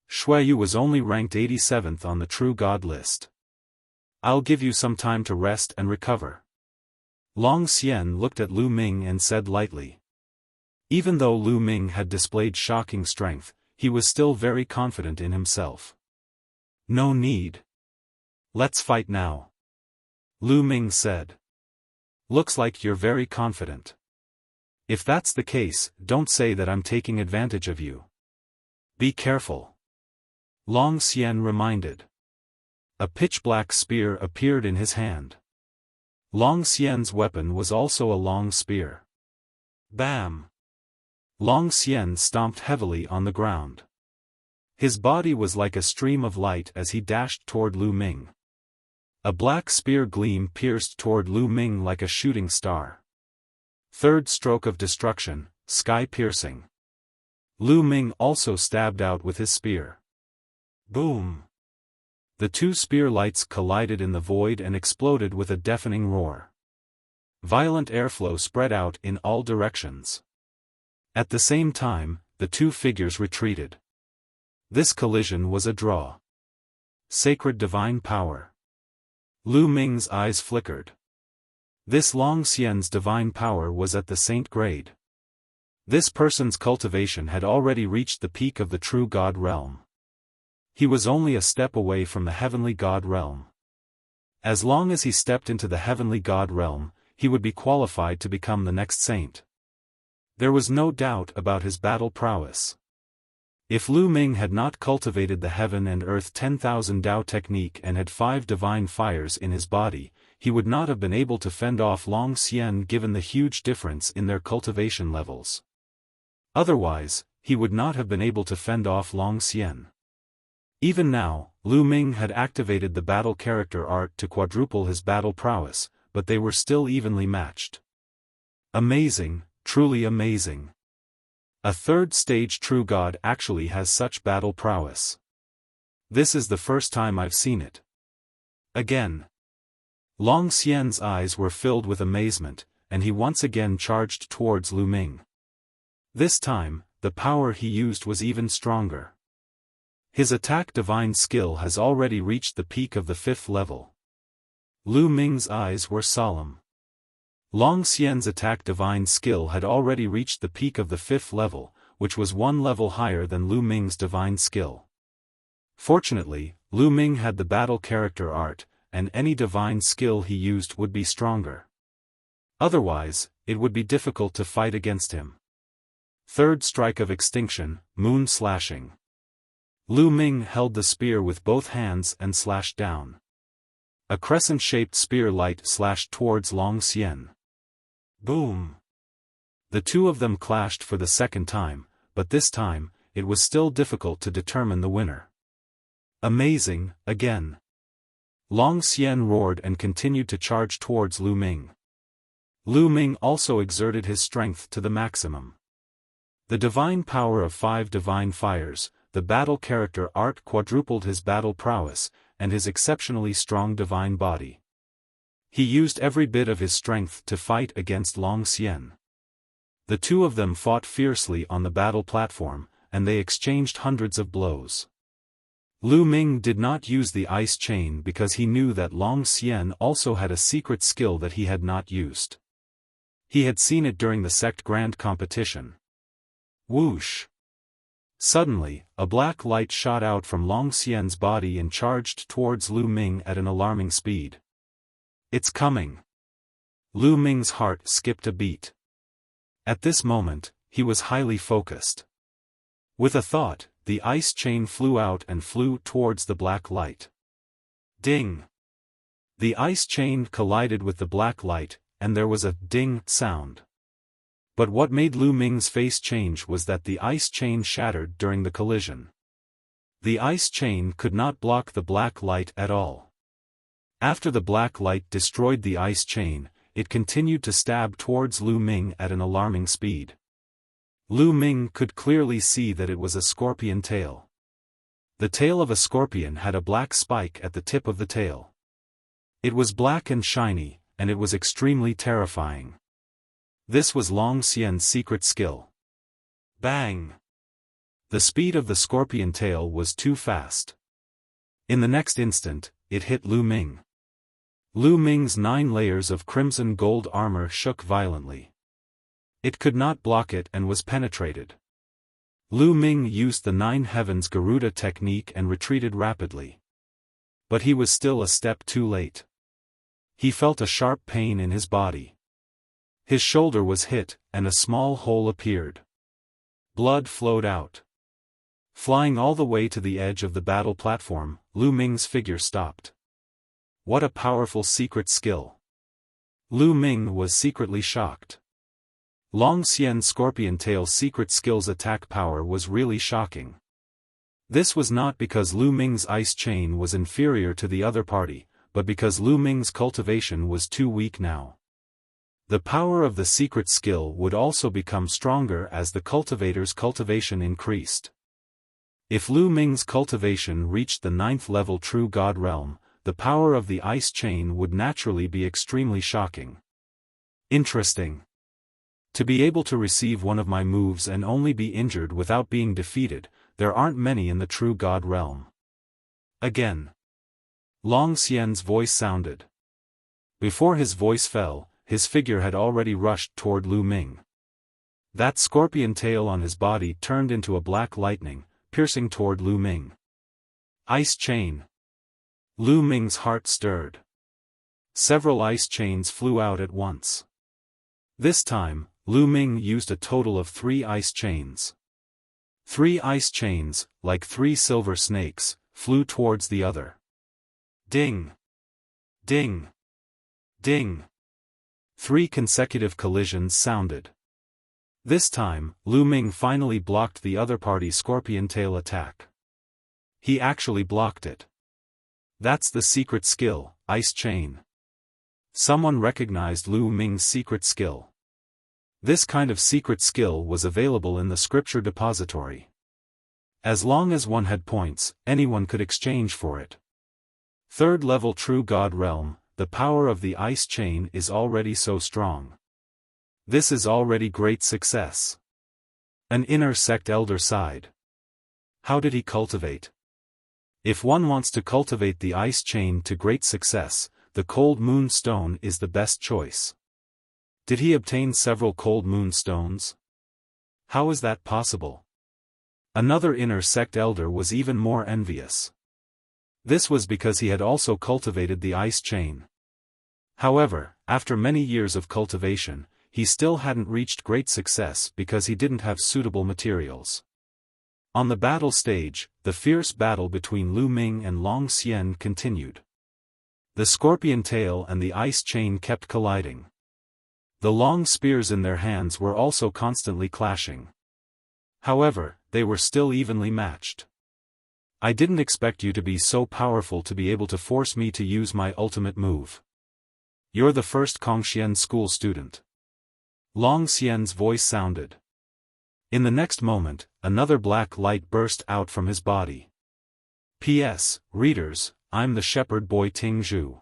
Xueyu was only ranked 87th on the true God list. I'll give you some time to rest and recover. Long Xian looked at Lu Ming and said lightly. Even though Lu Ming had displayed shocking strength, he was still very confident in himself. No need. Let's fight now. Lu Ming said. Looks like you're very confident. If that's the case, don't say that I'm taking advantage of you. Be careful. Long Xian reminded. A pitch-black spear appeared in his hand. Long Xian's weapon was also a long spear. Bam! Long Xian stomped heavily on the ground. His body was like a stream of light as he dashed toward Lu Ming. A black spear gleam pierced toward Lu Ming like a shooting star. Third stroke of destruction, sky-piercing. Lu Ming also stabbed out with his spear. Boom! The two spear lights collided in the void and exploded with a deafening roar. Violent airflow spread out in all directions. At the same time, the two figures retreated. This collision was a draw. Sacred divine power. Lu Ming's eyes flickered. This Long Xian's divine power was at the saint grade. This person's cultivation had already reached the peak of the true God realm. He was only a step away from the heavenly God realm. As long as he stepped into the heavenly God realm, he would be qualified to become the next saint. There was no doubt about his battle prowess. If Lu Ming had not cultivated the heaven and earth 10,000 Dao technique and had 5 divine fires in his body, he would not have been able to fend off Long Xian given the huge difference in their cultivation levels. Otherwise, he would not have been able to fend off Long Xian. Even now, Lu Ming had activated the battle character art to quadruple his battle prowess, but they were still evenly matched. Amazing, truly amazing. A third-stage true god actually has such battle prowess. This is the first time I've seen it. Again. Long Xian's eyes were filled with amazement, and he once again charged towards Lu Ming. This time, the power he used was even stronger. His attack divine skill has already reached the peak of the 5th level. Lu Ming's eyes were solemn. Long Xian's attack divine skill had already reached the peak of the 5th level, which was one level higher than Lu Ming's divine skill. Fortunately, Lu Ming had the battle character art, and any divine skill he used would be stronger. Otherwise, it would be difficult to fight against him. Third strike of extinction, moon slashing. Lu Ming held the spear with both hands and slashed down. A crescent-shaped spear light slashed towards Long Xian. Boom! The two of them clashed for the second time, but this time, it was still difficult to determine the winner. Amazing, again. Long Xian roared and continued to charge towards Lu Ming. Lu Ming also exerted his strength to the maximum. The divine power of 5 divine fires, the battle character art quadrupled his battle prowess, and his exceptionally strong divine body. He used every bit of his strength to fight against Long Xian. The two of them fought fiercely on the battle platform, and they exchanged hundreds of blows. Lu Ming did not use the ice chain because he knew that Long Xian also had a secret skill that he had not used. He had seen it during the Sect Grand competition. Whoosh! Suddenly, a black light shot out from Long Xian's body and charged towards Lu Ming at an alarming speed. It's coming! Lu Ming's heart skipped a beat. At this moment, he was highly focused. With a thought, the ice chain flew out and flew towards the black light. Ding! The ice chain collided with the black light, and there was a ding sound. But what made Lu Ming's face change was that the ice chain shattered during the collision. The ice chain could not block the black light at all. After the black light destroyed the ice chain, it continued to stab towards Lu Ming at an alarming speed. Lu Ming could clearly see that it was a scorpion tail. The tail of a scorpion had a black spike at the tip of the tail. It was black and shiny, and it was extremely terrifying. This was Long Xian's secret skill. Bang! The speed of the scorpion tail was too fast. In the next instant, it hit Lu Ming. Lu Ming's 9 layers of crimson gold armor shook violently. It could not block it and was penetrated. Lu Ming used the 9 Heavens Garuda technique and retreated rapidly. But he was still a step too late. He felt a sharp pain in his body. His shoulder was hit, and a small hole appeared. Blood flowed out. Flying all the way to the edge of the battle platform, Lu Ming's figure stopped. What a powerful secret skill! Lu Ming was secretly shocked. Long Xian's scorpion tail's secret skill's attack power was really shocking. This was not because Lu Ming's ice chain was inferior to the other party, but because Lu Ming's cultivation was too weak now. The power of the secret skill would also become stronger as the cultivator's cultivation increased. If Lu Ming's cultivation reached the 9th level True God realm, the power of the ice chain would naturally be extremely shocking. Interesting. To be able to receive one of my moves and only be injured without being defeated, there aren't many in the True God realm. Again. Long Xian's voice sounded. Before his voice fell, his figure had already rushed toward Lu Ming. That scorpion tail on his body turned into a black lightning, piercing toward Lu Ming. Ice chain. Lu Ming's heart stirred. Several ice chains flew out at once. This time, Lu Ming used a total of 3 ice chains. 3 ice chains, like 3 silver snakes, flew towards the other. Ding! Ding! Ding! 3 consecutive collisions sounded. This time, Lu Ming finally blocked the other party's scorpion tail attack. He actually blocked it. That's the secret skill, Ice Chain. Someone recognized Lu Ming's secret skill. This kind of secret skill was available in the scripture depository. As long as one had points, anyone could exchange for it. Third level True God Realm, the power of the ice chain is already so strong. This is already great success. An inner sect elder sighed. How did he cultivate? If one wants to cultivate the ice chain to great success, the cold moon stone is the best choice. Did he obtain several cold moon stones? How is that possible? Another inner sect elder was even more envious. This was because he had also cultivated the ice chain. However, after many years of cultivation, he still hadn't reached great success because he didn't have suitable materials. On the battle stage, the fierce battle between Lu Ming and Long Xian continued. The scorpion tail and the ice chain kept colliding. The long spears in their hands were also constantly clashing. However, they were still evenly matched. I didn't expect you to be so powerful to be able to force me to use my ultimate move. You're the first Kongxian school student. Long Xian's voice sounded. In the next moment, another black light burst out from his body. P.S. Readers, I'm the shepherd boy Ting Zhu.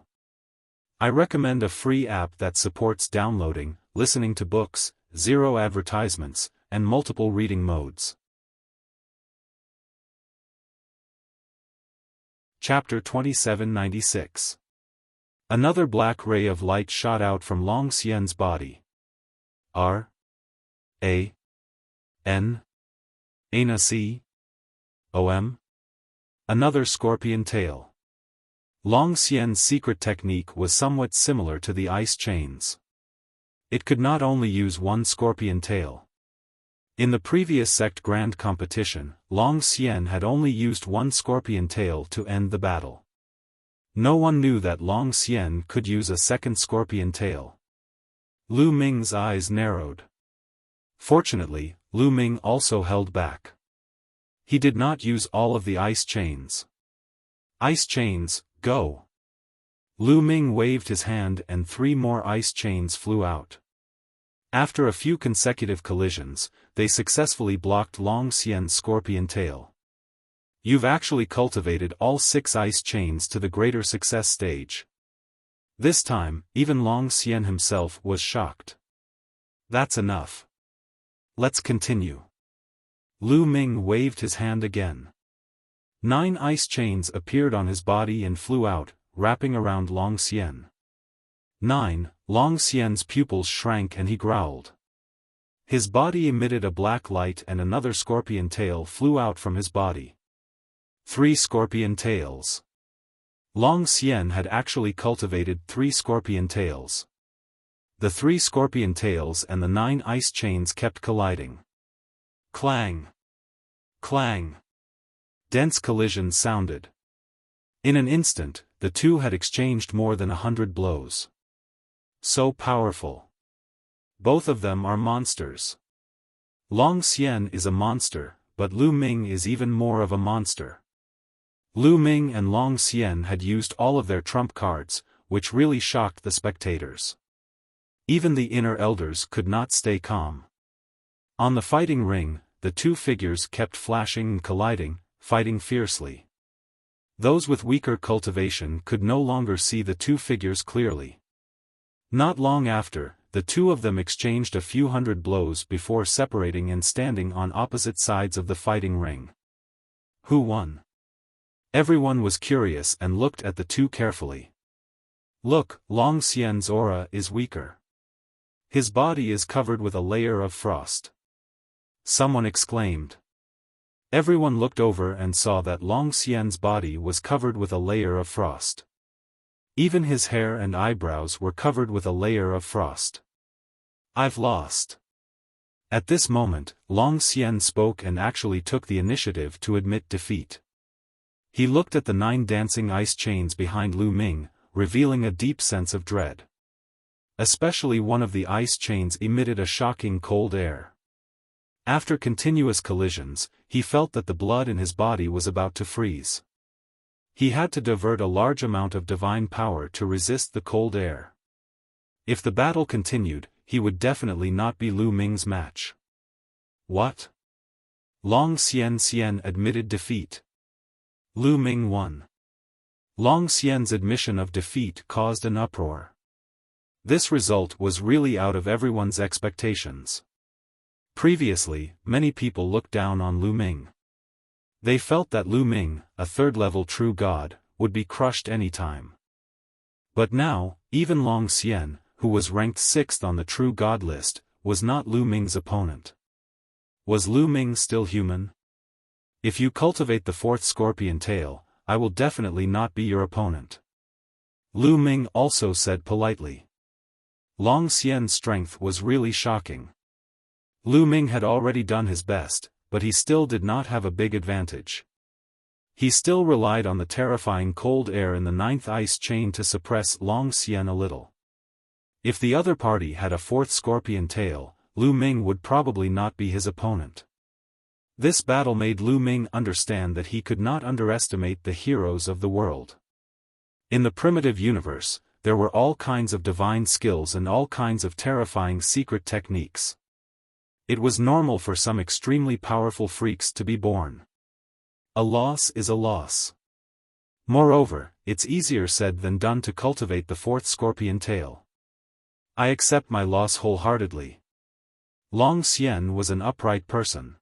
I recommend a free app that supports downloading, listening to books, zero advertisements, and multiple reading modes. Chapter 2796. Another black ray of light shot out from Long Xian's body. R. A. N. Ana C. O. M. Another scorpion tail. Long Xian's secret technique was somewhat similar to the ice chains. It could not only use one scorpion tail. In the previous sect grand competition, Long Xian had only used one scorpion tail to end the battle. No one knew that Long Xian could use a second scorpion tail. Lu Ming's eyes narrowed. Fortunately, Lu Ming also held back. He did not use all of the ice chains. Ice chains, go! Lu Ming waved his hand and 3 more ice chains flew out. After a few consecutive collisions, they successfully blocked Long Xian's scorpion tail. You've actually cultivated all 6 ice chains to the greater success stage. This time, even Long Xian himself was shocked. That's enough. Let's continue. Lu Ming waved his hand again. 9 ice chains appeared on his body and flew out, wrapping around Long Xian. 9. Long Xian's pupils shrank and he growled. His body emitted a black light and another scorpion tail flew out from his body. 3 scorpion tails. Long Xian had actually cultivated 3 scorpion tails. The 3 scorpion tails and the 9 ice chains kept colliding. Clang! Clang! Dense collisions sounded. In an instant, the two had exchanged more than 100 blows. So powerful. Both of them are monsters. Long Xian is a monster, but Lu Ming is even more of a monster. Lu Ming and Long Xian had used all of their trump cards, which really shocked the spectators. Even the inner elders could not stay calm. On the fighting ring, the two figures kept flashing and colliding, fighting fiercely. Those with weaker cultivation could no longer see the two figures clearly. Not long after, the two of them exchanged a few hundred blows before separating and standing on opposite sides of the fighting ring. Who won? Everyone was curious and looked at the two carefully. Look, Long Xian's aura is weaker. His body is covered with a layer of frost. Someone exclaimed. Everyone looked over and saw that Long Xian's body was covered with a layer of frost. Even his hair and eyebrows were covered with a layer of frost. I've lost. At this moment, Long Xian spoke and actually took the initiative to admit defeat. He looked at the 9 dancing ice chains behind Lu Ming, revealing a deep sense of dread. Especially one of the ice chains emitted a shocking cold air. After continuous collisions, he felt that the blood in his body was about to freeze. He had to divert a large amount of divine power to resist the cold air. If the battle continued, he would definitely not be Lu Ming's match. What? Long Xian admitted defeat. Lu Ming won. Long Xian's admission of defeat caused an uproar. This result was really out of everyone's expectations. Previously, many people looked down on Lu Ming. They felt that Lu Ming, a third-level true god, would be crushed any time. But now, even Long Xian, who was ranked 6th on the true god list, was not Lu Ming's opponent. Was Lu Ming still human? If you cultivate the 4th scorpion tail, I will definitely not be your opponent. Lu Ming also said politely. Long Xian's strength was really shocking. Lu Ming had already done his best, but he still did not have a big advantage. He still relied on the terrifying cold air in the 9th ice chain to suppress Long Xian a little. If the other party had a 4th scorpion tail, Lu Ming would probably not be his opponent. This battle made Lu Ming understand that he could not underestimate the heroes of the world. In the primitive universe, there were all kinds of divine skills and all kinds of terrifying secret techniques. It was normal for some extremely powerful freaks to be born. A loss is a loss. Moreover, it's easier said than done to cultivate the 4th scorpion tail. I accept my loss wholeheartedly. Long Xian was an upright person.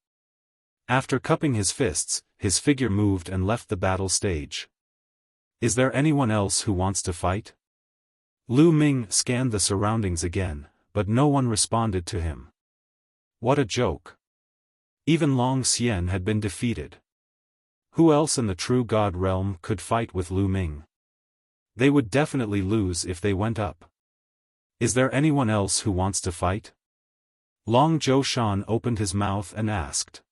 After cupping his fists, his figure moved and left the battle stage. Is there anyone else who wants to fight? Lu Ming scanned the surroundings again, but no one responded to him. What a joke. Even Long Xian had been defeated. Who else in the true god realm could fight with Lu Ming? They would definitely lose if they went up. Is there anyone else who wants to fight? Long Xiaofan opened his mouth and asked.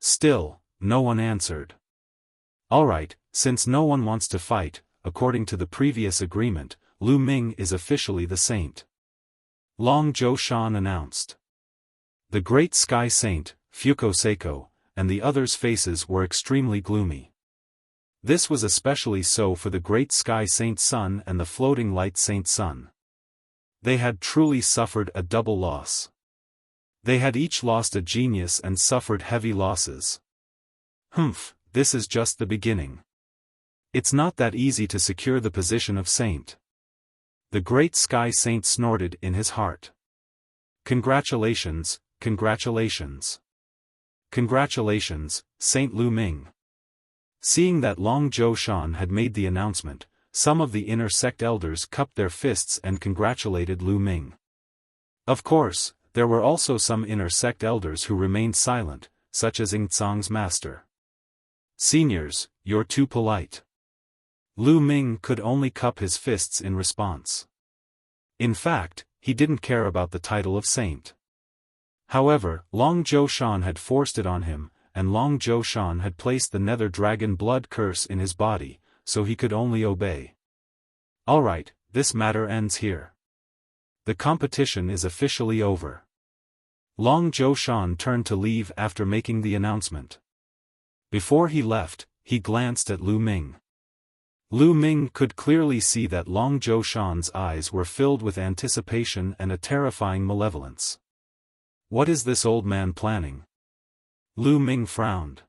Still, no one answered. Alright, since no one wants to fight, according to the previous agreement, Lu Ming is officially the saint. Long Xiaofan announced. The great sky saint, Fuko Seiko, and the others' faces were extremely gloomy. This was especially so for the great sky saint Sun and the floating light saint Sun. They had truly suffered a double loss. They had each lost a genius and suffered heavy losses. This is just the beginning. It's not that easy to secure the position of saint. The great sky saint snorted in his heart. Congratulations, congratulations. Congratulations, Saint Lu Ming. Seeing that Long Xiaofan had made the announcement, some of the inner sect elders cupped their fists and congratulated Lu Ming. Of course, there were also some inner sect elders who remained silent, such as Yingzang's master. Seniors, you're too polite. Lu Ming could only cup his fists in response. In fact, he didn't care about the title of saint. However, Long Xiaofan had forced it on him, and Long Xiaofan had placed the nether dragon blood curse in his body, so he could only obey. Alright, this matter ends here. The competition is officially over. Long Xiaofan turned to leave after making the announcement. Before he left, he glanced at Lu Ming. Lu Ming could clearly see that Long Xiaofan's eyes were filled with anticipation and a terrifying malevolence. What is this old man planning? Lu Ming frowned.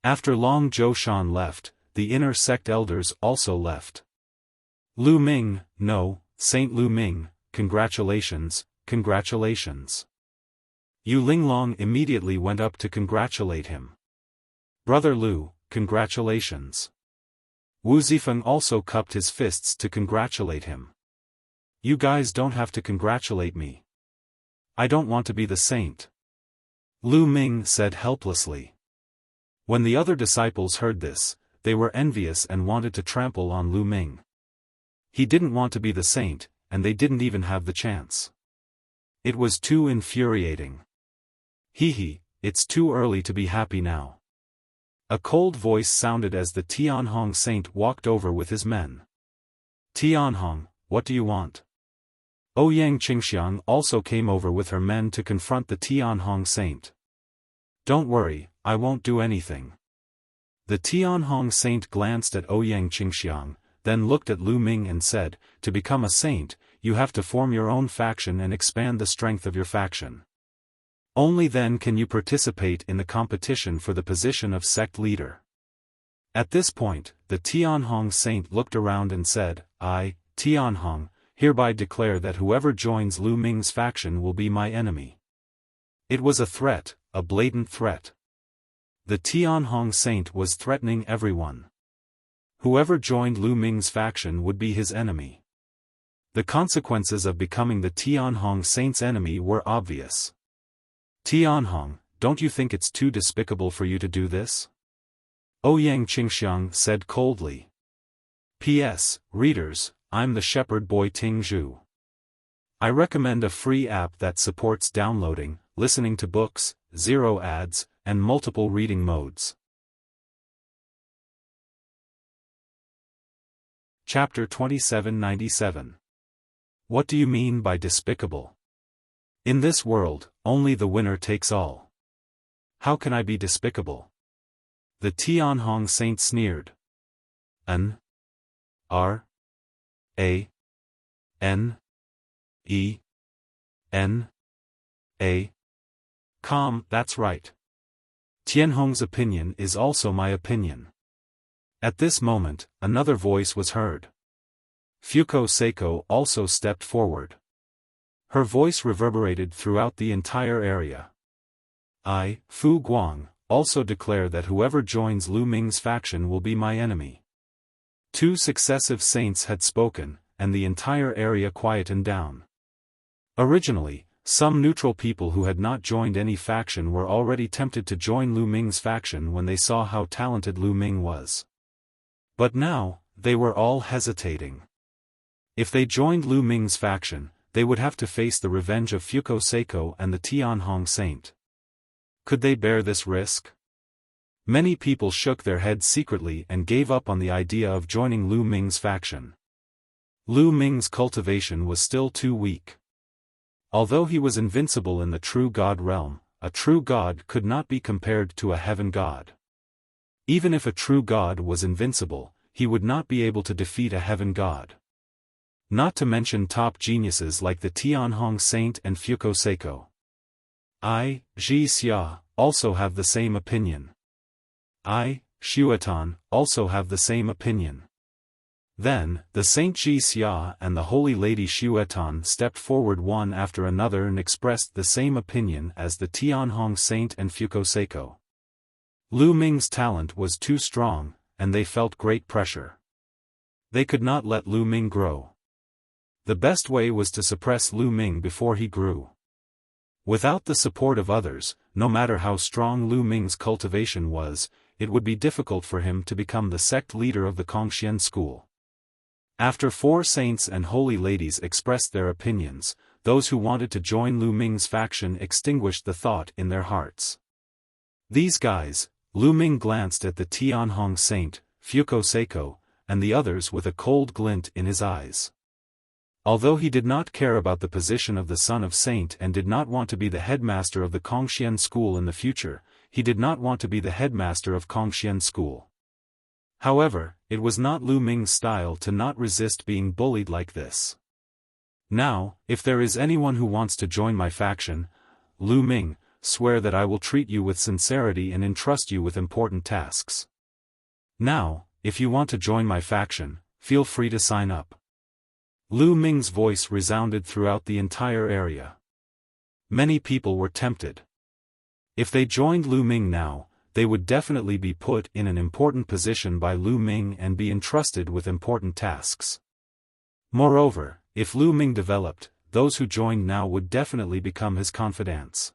After Long Xiaofan left, the inner sect elders also left. Lu Ming, no, Saint Lu Ming, congratulations, congratulations. Yu Linglong immediately went up to congratulate him. Brother Lu, congratulations. Wu Zifeng also cupped his fists to congratulate him. You guys don't have to congratulate me. I don't want to be the saint. Lu Ming said helplessly. When the other disciples heard this, they were envious and wanted to trample on Lu Ming. He didn't want to be the saint, and they didn't even have the chance. It was too infuriating. It's too early to be happy now. A cold voice sounded as the Tianhong saint walked over with his men. Tianhong, what do you want? Ouyang Qingxiang also came over with her men to confront the Tianhong saint. Don't worry, I won't do anything. The Tianhong saint glanced at Ouyang Qingxiang, then looked at Lu Ming and said, to become a saint, you have to form your own faction and expand the strength of your faction. Only then can you participate in the competition for the position of sect leader. At this point, the Tianhong saint looked around and said, I, Tianhong, hereby declare that whoever joins Lu Ming's faction will be my enemy. It was a threat, a blatant threat. The Tianhong saint was threatening everyone. Whoever joined Lu Ming's faction would be his enemy. The consequences of becoming the Tianhong saint's enemy were obvious. Tianhong, don't you think it's too despicable for you to do this? Ouyang Qingxiang said coldly. P.S. Readers, I'm the shepherd boy Ting Zhu. I recommend a free app that supports downloading, listening to books, zero ads, and multiple reading modes. Chapter 2797. What do you mean by despicable? In this world, only the winner takes all. How can I be despicable? The Tianhong saint sneered. N R A N E N A Calm, that's right. Tianhong's opinion is also my opinion. At this moment, another voice was heard. Fuko Seiko also stepped forward. Her voice reverberated throughout the entire area. I, Fu Guang, also declare that whoever joins Lu Ming's faction will be my enemy. Two successive saints had spoken, and the entire area quietened down. Originally, some neutral people who had not joined any faction were already tempted to join Lu Ming's faction when they saw how talented Lu Ming was. But now, they were all hesitating. If they joined Lu Ming's faction, they would have to face the revenge of Fuko Seiko and the Tianhong saint. Could they bear this risk? Many people shook their heads secretly and gave up on the idea of joining Lu Ming's faction. Lu Ming's cultivation was still too weak. Although he was invincible in the true god realm, a true god could not be compared to a heaven god. Even if a true god was invincible, he would not be able to defeat a heaven god. Not to mention top geniuses like the Tianhong saint and Fuko Seiko. I, Ji Xia, also have the same opinion. I, Xiaofan, also have the same opinion. Then, the Saint Ji Xia and the Holy Lady Xiaofan stepped forward one after another and expressed the same opinion as the Tianhong saint and Fuko Seiko. Lu Ming's talent was too strong, and they felt great pressure. They could not let Lu Ming grow. The best way was to suppress Lu Ming before he grew. Without the support of others, no matter how strong Lu Ming's cultivation was, it would be difficult for him to become the sect leader of the Kongxian school. After 4 saints and holy ladies expressed their opinions, those who wanted to join Lu Ming's faction extinguished the thought in their hearts. These guys, Lu Ming glanced at the Tianhong saint, Fuko Seiko, and the others with a cold glint in his eyes. Although he did not care about the position of the son of saint and did not want to be the headmaster of the Kongxian school in the future, he did not want to be the headmaster of Kongxian school. However, it was not Lu Ming's style to not resist being bullied like this. Now, if there is anyone who wants to join my faction, Lu Ming, swear that I will treat you with sincerity and entrust you with important tasks. Now, if you want to join my faction, feel free to sign up. Lu Ming's voice resounded throughout the entire area. Many people were tempted. If they joined Lu Ming now, they would definitely be put in an important position by Lu Ming and be entrusted with important tasks. Moreover, if Lu Ming developed, those who joined now would definitely become his confidants.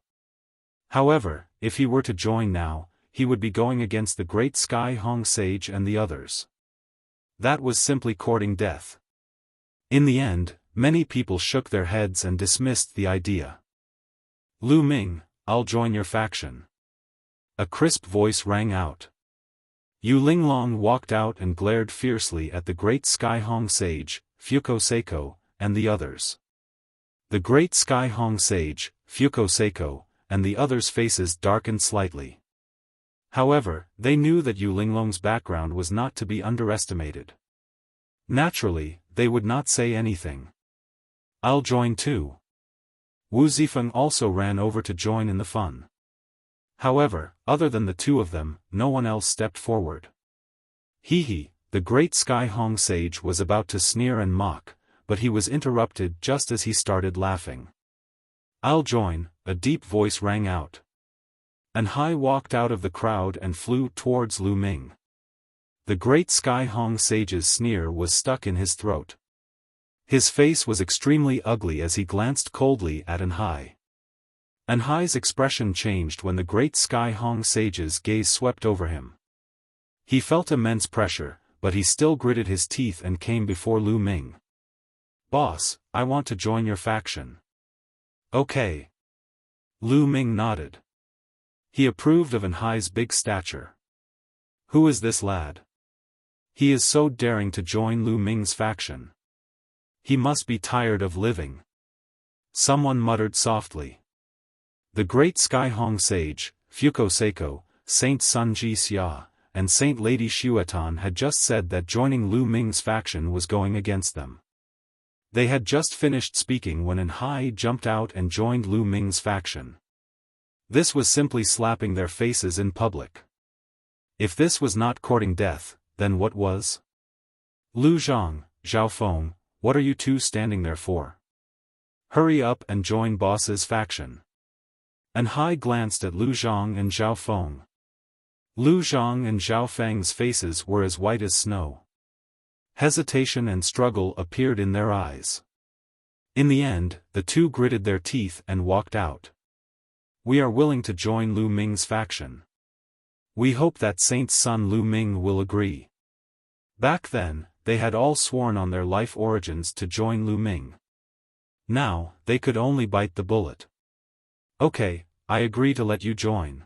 However, if he were to join now, he would be going against the great Sky Hong Sage and the others. That was simply courting death. In the end, many people shook their heads and dismissed the idea. Lu Ming, I'll join your faction. A crisp voice rang out. Yu Linglong walked out and glared fiercely at the great Sky Hong Sage, Fuko Seiko, and the others. The great Sky Hong Sage, Fuko Seiko, and the others' faces darkened slightly. However, they knew that Yu Linglong's background was not to be underestimated. Naturally, they would not say anything. I'll join too. Wu Zifeng also ran over to join in the fun. However, other than the two of them, no one else stepped forward. He, the great Sky Hong sage was about to sneer and mock, but he was interrupted just as he started laughing. I'll join, a deep voice rang out. And Hai walked out of the crowd and flew towards Lu Ming. The great Sky Hong sage's sneer was stuck in his throat. His face was extremely ugly as he glanced coldly at An Hai. An Hai's expression changed when the great Sky Hong sage's gaze swept over him. He felt immense pressure, but he still gritted his teeth and came before Lu Ming. Boss, I want to join your faction. Okay. Lu Ming nodded. He approved of An Hai's big stature. Who is this lad? He is so daring to join Lu Ming's faction. He must be tired of living. Someone muttered softly. The great Sky Hong sage, Fuko Seiko, Saint Sun Ji Xia, and Saint Lady Xiaofan had just said that joining Lu Ming's faction was going against them. They had just finished speaking when An Hai jumped out and joined Lu Ming's faction. This was simply slapping their faces in public. If this was not courting death, then what was? Lu Zhang, Xiaofan, what are you two standing there for? Hurry up and join boss's faction. An Hai glanced at Lu Zhang and Xiaofan. Lu Zhang and Xiaofang's faces were as white as snow. Hesitation and struggle appeared in their eyes. In the end, the two gritted their teeth and walked out. We are willing to join Lu Ming's faction. We hope that Saint's son Lu Ming will agree. Back then, they had all sworn on their life origins to join Lu Ming. Now, they could only bite the bullet. Okay, I agree to let you join.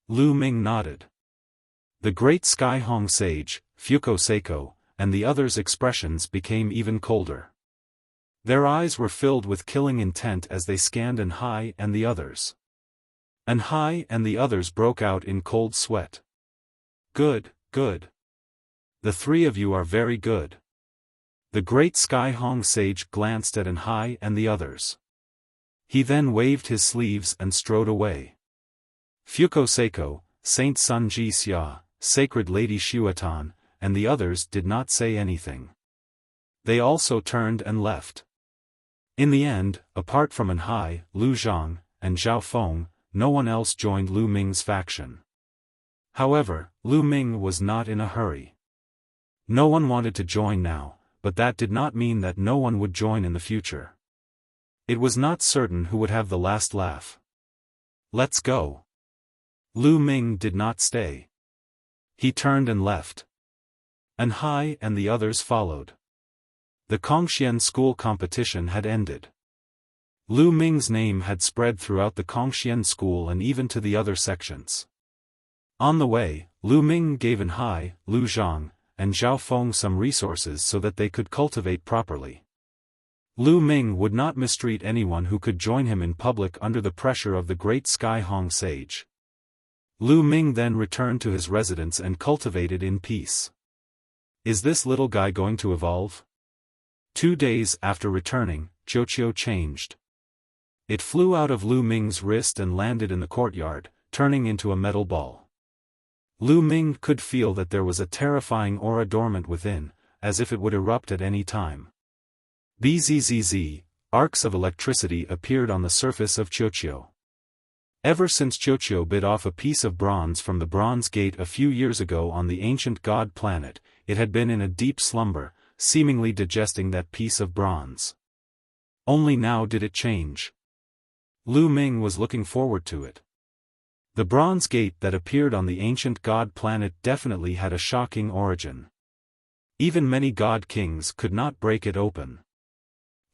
Lu Ming nodded. The great Sky Hong sage, Fuko Seiko, and the others' expressions became even colder. Their eyes were filled with killing intent as they scanned An Hai and the others. An Hai and the others broke out in cold sweat. Good, good. The three of you are very good. The great Sky Hong sage glanced at An Hai and the others. He then waved his sleeves and strode away. Fuko Seiko, Saint Sun Ji Xia, Sacred Lady Xiaofan, and the others did not say anything. They also turned and left. In the end, apart from An Hai, Lu Zhang, and Xiaofan, no one else joined Lu Ming's faction. However, Lu Ming was not in a hurry. No one wanted to join now, but that did not mean that no one would join in the future. It was not certain who would have the last laugh. Let's go. Lu Ming did not stay. He turned and left. An Hai and the others followed. The Kongxian school competition had ended. Lu Ming's name had spread throughout the Kongxian school and even to the other sections. On the way, Lu Ming gave An Hai, Lu Zhang, and Xiaofang some resources so that they could cultivate properly. Lu Ming would not mistreat anyone who could join him in public under the pressure of the great Sky Hong sage. Lu Ming then returned to his residence and cultivated in peace. Is this little guy going to evolve? 2 days after returning, Qiuqiu changed. It flew out of Lu Ming's wrist and landed in the courtyard, turning into a metal ball. Lu Ming could feel that there was a terrifying aura dormant within, as if it would erupt at any time. Bzzz, arcs of electricity appeared on the surface of Qiuqiu. Ever since Qiuqiu bit off a piece of bronze from the Bronze Gate a few years ago on the ancient god planet, it had been in a deep slumber, seemingly digesting that piece of bronze. Only now did it change. Lu Ming was looking forward to it. The Bronze Gate that appeared on the ancient god planet definitely had a shocking origin. Even many god kings could not break it open.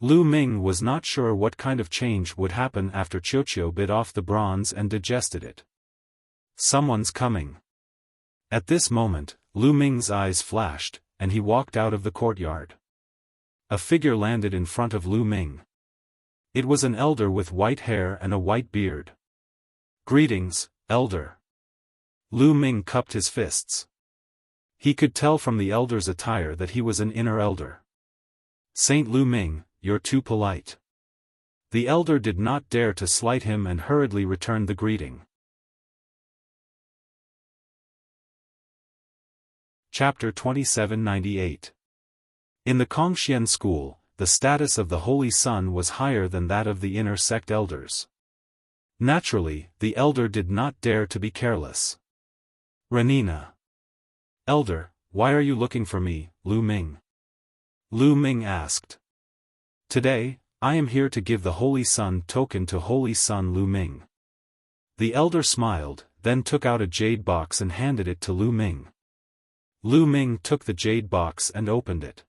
Lu Ming was not sure what kind of change would happen after Qiuqiu bit off the bronze and digested it. Someone's coming. At this moment, Lu Ming's eyes flashed, and he walked out of the courtyard. A figure landed in front of Lu Ming. It was an elder with white hair and a white beard. Greetings, elder. Lu Ming cupped his fists. He could tell from the elder's attire that he was an inner elder. Saint Lu Ming, you're too polite." The elder did not dare to slight him and hurriedly returned the greeting. Chapter 2798. In the Kongxian school, the status of the Holy Son was higher than that of the inner sect elders. Naturally, the elder did not dare to be careless. "Renina." "Elder, why are you looking for me, Lu Ming?" Lu Ming asked. "Today, I am here to give the Holy Son token to Holy Son Lu Ming." The elder smiled, then took out a jade box and handed it to Lu Ming. Lu Ming took the jade box and opened it.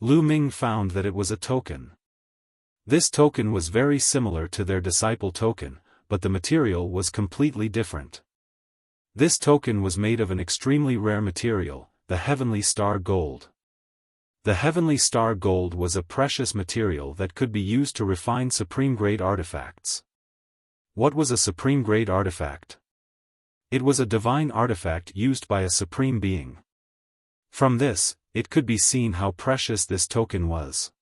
Lu Ming found that it was a token. This token was very similar to their disciple token, but the material was completely different. This token was made of an extremely rare material, the heavenly star gold. The heavenly star gold was a precious material that could be used to refine supreme-grade artifacts. What was a supreme-grade artifact? It was a divine artifact used by a supreme being. From this, it could be seen how precious this token was.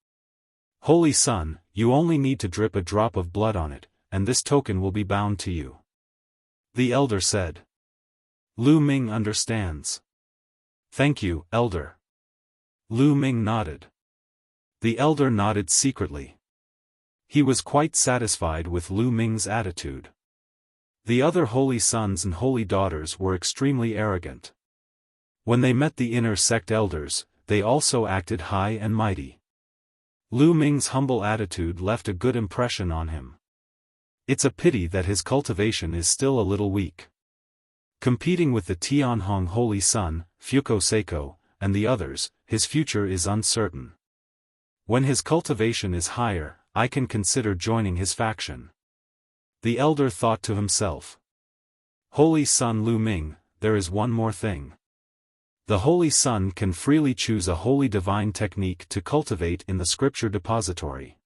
"Holy Son, you only need to drip a drop of blood on it, and this token will be bound to you," the elder said. Lu Ming understands. "Thank you, elder." Lu Ming nodded. The elder nodded secretly. He was quite satisfied with Lu Ming's attitude. The other holy sons and holy daughters were extremely arrogant. When they met the inner sect elders, they also acted high and mighty. Lu Ming's humble attitude left a good impression on him. It's a pity that his cultivation is still a little weak. Competing with the Tianhong Holy Son, Fuko Seiko, and the others, his future is uncertain. When his cultivation is higher, I can consider joining his faction. The elder thought to himself. Holy Son Lu Ming, there is one more thing. The Holy Son can freely choose a holy divine technique to cultivate in the scripture depository.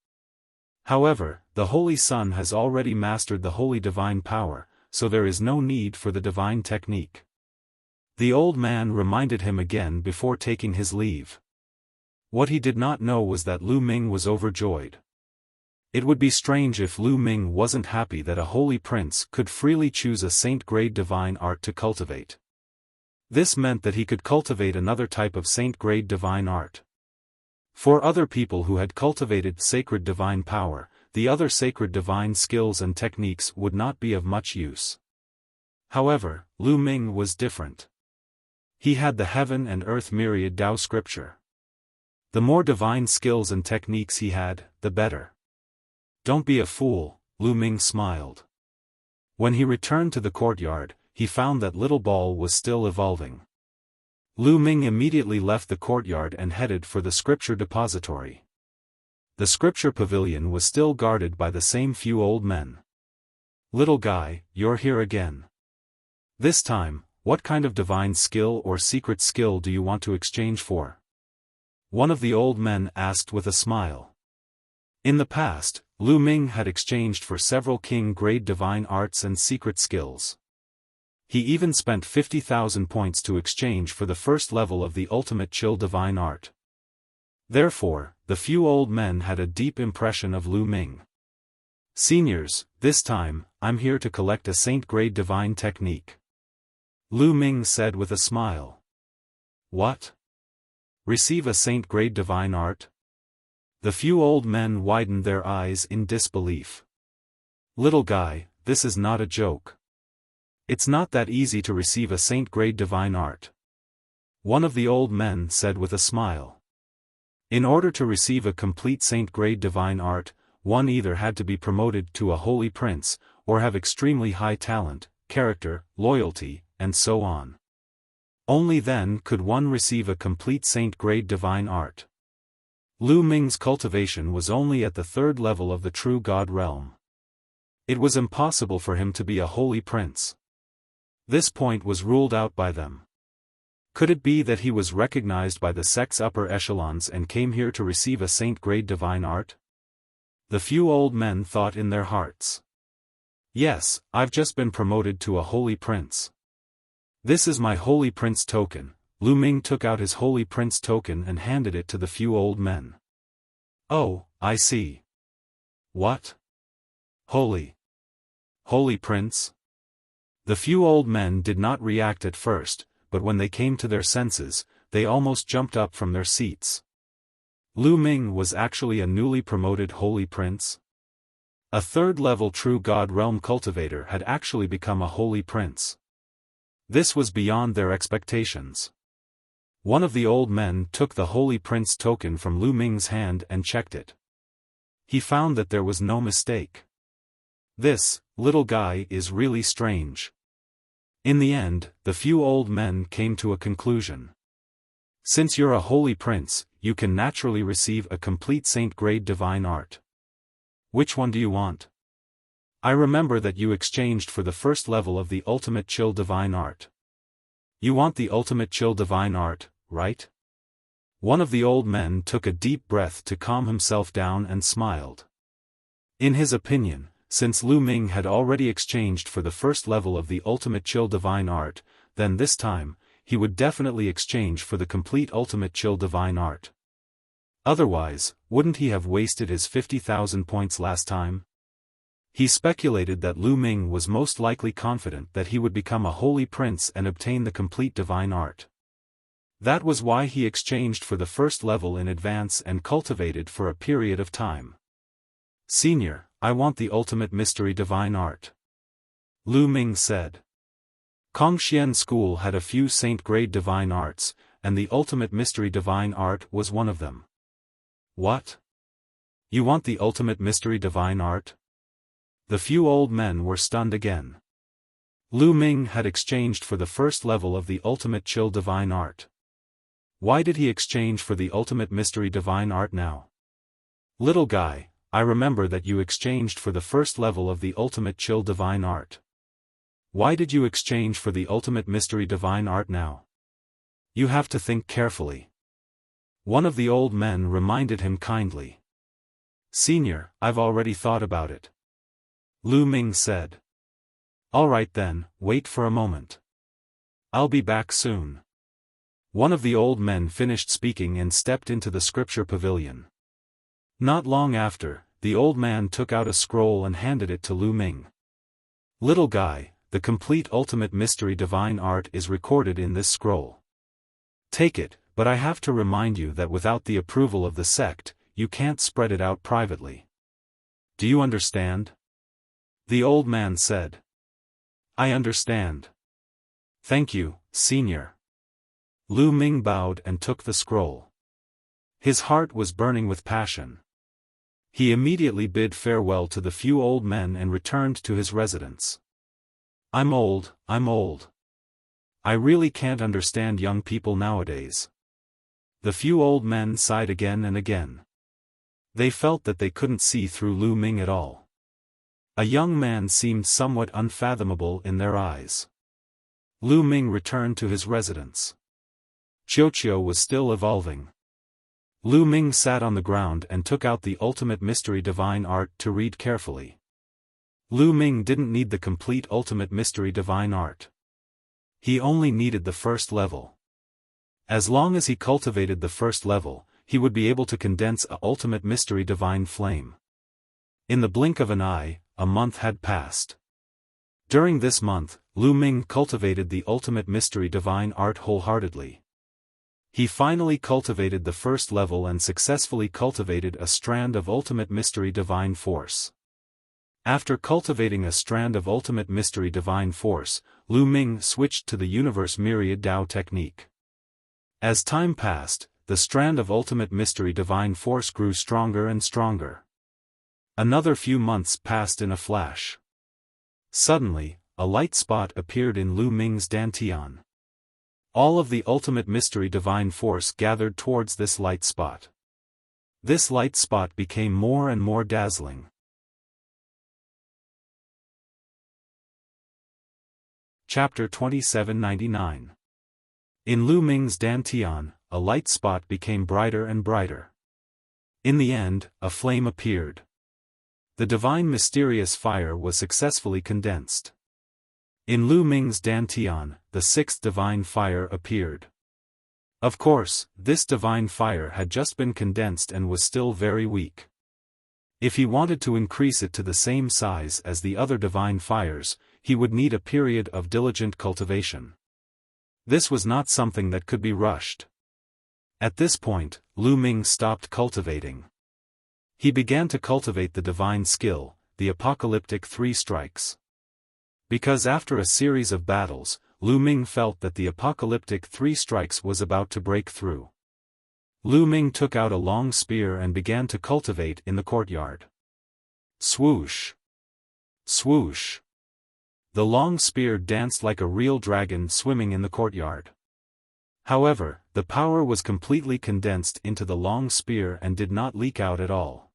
However, the Holy Son has already mastered the holy divine power, so there is no need for the divine technique. The old man reminded him again before taking his leave. What he did not know was that Lu Ming was overjoyed. It would be strange if Lu Ming wasn't happy that a holy prince could freely choose a saint-grade divine art to cultivate. This meant that he could cultivate another type of saint-grade divine art. For other people who had cultivated sacred divine power, the other sacred divine skills and techniques would not be of much use. However, Lu Ming was different. He had the heaven and earth myriad Tao scripture. The more divine skills and techniques he had, the better. "Don't be a fool," Lu Ming smiled. When he returned to the courtyard, he found that Little Ball was still evolving. Lu Ming immediately left the courtyard and headed for the scripture depository. The scripture pavilion was still guarded by the same few old men. "Little guy, you're here again. This time, what kind of divine skill or secret skill do you want to exchange for?" one of the old men asked with a smile. In the past, Lu Ming had exchanged for several king-grade divine arts and secret skills. He even spent 50,000 points to exchange for the first level of the ultimate chill divine art. Therefore, the few old men had a deep impression of Lu Ming. "Seniors, this time, I'm here to collect a saint-grade divine technique," Lu Ming said with a smile. "What? Receive a saint-grade divine art?" The few old men widened their eyes in disbelief. "Little guy, this is not a joke. It's not that easy to receive a saint-grade divine art," one of the old men said with a smile. In order to receive a complete saint-grade divine art, one either had to be promoted to a holy prince, or have extremely high talent, character, loyalty, and so on. Only then could one receive a complete saint-grade divine art. Lu Ming's cultivation was only at the third level of the true God realm. It was impossible for him to be a holy prince. This point was ruled out by them. Could it be that he was recognized by the sect's upper echelons and came here to receive a saint-grade divine art? The few old men thought in their hearts. "Yes, I've just been promoted to a holy prince. This is my holy prince token." Lu Ming took out his holy prince token and handed it to the few old men. Oh, I see. What? Holy. Holy Prince? The few old men did not react at first, but when they came to their senses, they almost jumped up from their seats. Lu Ming was actually a newly promoted Holy Prince? A third-level True God Realm cultivator had actually become a Holy Prince. This was beyond their expectations. One of the old men took the Holy Prince token from Lu Ming's hand and checked it. He found that there was no mistake. This, little guy, is really strange. In the end, the few old men came to a conclusion. Since you're a Holy Prince, you can naturally receive a complete Saint-grade divine art. Which one do you want? I remember that you exchanged for the first level of the ultimate chill divine art. You want the ultimate chill divine art, right? One of the old men took a deep breath to calm himself down and smiled. In his opinion, since Lu Ming had already exchanged for the first level of the ultimate chill divine art, then this time, he would definitely exchange for the complete ultimate chill divine art. Otherwise, wouldn't he have wasted his 50,000 points last time? He speculated that Lu Ming was most likely confident that he would become a Holy Prince and obtain the complete divine art. That was why he exchanged for the first level in advance and cultivated for a period of time. Senior, I want the ultimate mystery divine art. Lu Ming said. Kongxian School had a few Saint-grade divine arts, and the ultimate mystery divine art was one of them. What? You want the ultimate mystery divine art? The few old men were stunned again. Lu Ming had exchanged for the first level of the ultimate chill divine art. Why did he exchange for the ultimate mystery divine art now? Little guy, I remember that you exchanged for the first level of the ultimate chill divine art. Why did you exchange for the ultimate mystery divine art now? You have to think carefully. One of the old men reminded him kindly. Senior, I've already thought about it. Lu Ming said. All right then, wait for a moment. I'll be back soon. One of the old men finished speaking and stepped into the scripture pavilion. Not long after, the old man took out a scroll and handed it to Lu Ming. Little guy, the complete ultimate mystery divine art is recorded in this scroll. Take it, but I have to remind you that without the approval of the sect, you can't spread it out privately. Do you understand? The old man said. I understand. Thank you, Senior. Lu Ming bowed and took the scroll. His heart was burning with passion. He immediately bid farewell to the few old men and returned to his residence. I'm old. I really can't understand young people nowadays. The few old men sighed again and again. They felt that they couldn't see through Lu Ming at all. A young man seemed somewhat unfathomable in their eyes. Lu Ming returned to his residence. Qiuqiu was still evolving. Lu Ming sat on the ground and took out the ultimate mystery divine art to read carefully. Lu Ming didn't need the complete ultimate mystery divine art. He only needed the first level. As long as he cultivated the first level, he would be able to condense a ultimate mystery divine flame. In the blink of an eye, a month had passed. During this month, Lu Ming cultivated the ultimate mystery divine art wholeheartedly. He finally cultivated the first level and successfully cultivated a strand of ultimate mystery divine force. After cultivating a strand of ultimate mystery divine force, Lu Ming switched to the universe myriad Dao technique. As time passed, the strand of ultimate mystery divine force grew stronger and stronger. Another few months passed in a flash. Suddenly, a light spot appeared in Lu Ming's dantian. All of the ultimate mystery divine force gathered towards this light spot. This light spot became more and more dazzling. Chapter 2799. In Lu Ming's dantian, a light spot became brighter and brighter. In the end, a flame appeared. The divine mysterious fire was successfully condensed. In Lu Ming's dantian, the sixth divine fire appeared. Of course, this divine fire had just been condensed and was still very weak. If he wanted to increase it to the same size as the other divine fires, he would need a period of diligent cultivation. This was not something that could be rushed. At this point, Lu Ming stopped cultivating. He began to cultivate the divine skill, the apocalyptic 3 strikes. Because after a series of battles, Lu Ming felt that the apocalyptic 3 strikes was about to break through. Lu Ming took out a long spear and began to cultivate in the courtyard. Swoosh! Swoosh! The long spear danced like a real dragon swimming in the courtyard. However, the power was completely condensed into the long spear and did not leak out at all.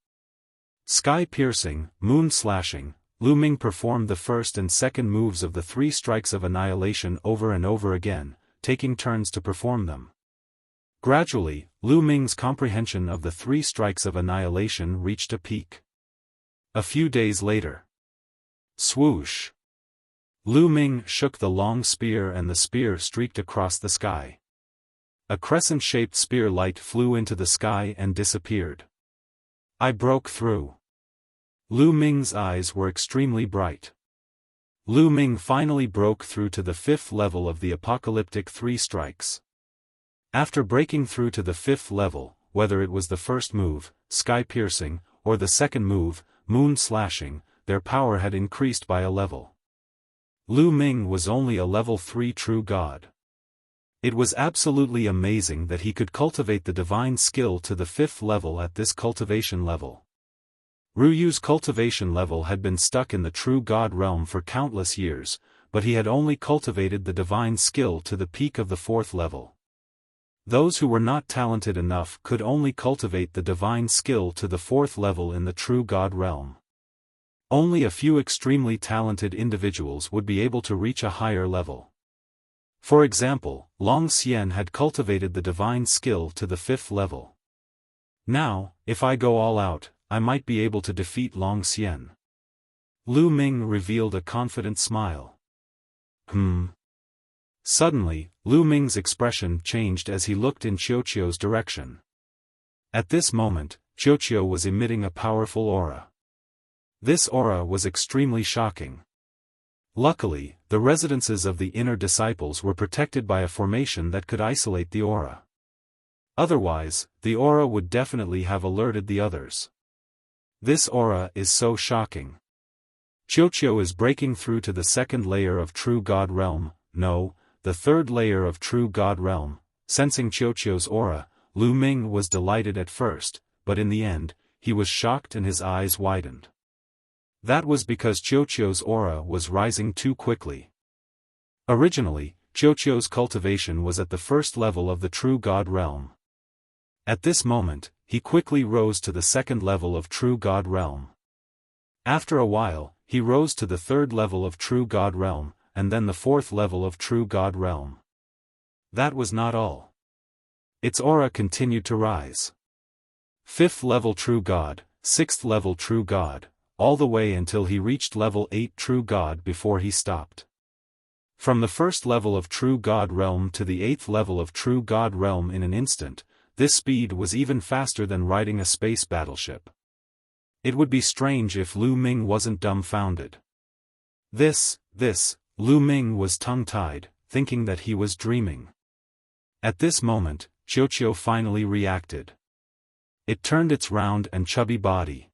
Sky-piercing, moon-slashing, Lu Ming performed the first and second moves of the 3 strikes of annihilation over and over again, taking turns to perform them. Gradually, Lu Ming's comprehension of the 3 strikes of annihilation reached a peak. A few days later. Swoosh! Lu Ming shook the long spear and the spear streaked across the sky. A crescent-shaped spear light flew into the sky and disappeared. I broke through. Lu Ming's eyes were extremely bright. Lu Ming finally broke through to the 5th level of the apocalyptic 3 strikes. After breaking through to the 5th level, whether it was the first move, sky-piercing, or the second move, moon-slashing, their power had increased by a level. Lu Ming was only a level 3 true god. It was absolutely amazing that he could cultivate the divine skill to the 5th level at this cultivation level. Ruyu's cultivation level had been stuck in the true god realm for countless years, but he had only cultivated the divine skill to the peak of the 4th level. Those who were not talented enough could only cultivate the divine skill to the 4th level in the true god realm. Only a few extremely talented individuals would be able to reach a higher level. For example, Long Xian had cultivated the divine skill to the 5th level. Now, if I go all out, I might be able to defeat Long Xian. Lu Ming revealed a confident smile. Suddenly, Lu Ming's expression changed as he looked in Qiuqiu's direction. At this moment, Qiuqiu was emitting a powerful aura. This aura was extremely shocking. Luckily, the residences of the inner disciples were protected by a formation that could isolate the aura. Otherwise, the aura would definitely have alerted the others. This aura is so shocking. Qiuqiu is breaking through to the 2nd layer of True God Realm, no, the 3rd layer of True God Realm. Sensing Qiuqiu's aura, Lu Ming was delighted at first, but in the end, he was shocked and his eyes widened. That was because Qiuqiu's aura was rising too quickly. Originally, Qiuqiu's cultivation was at the 1st level of the True God Realm. At this moment, he quickly rose to the 2nd level of True God Realm. After a while, he rose to the 3rd level of True God Realm, and then the 4th level of True God Realm. That was not all. Its aura continued to rise. 5th level True God, 6th level True God, all the way until he reached level 8 True God before he stopped. From the 1st level of True God Realm to the 8th level of True God Realm in an instant, this speed was even faster than riding a space battleship. It would be strange if Lu Ming wasn't dumbfounded. Lu Ming was tongue-tied, thinking that he was dreaming. At this moment, Qiuqiu finally reacted. It turned its round and chubby body.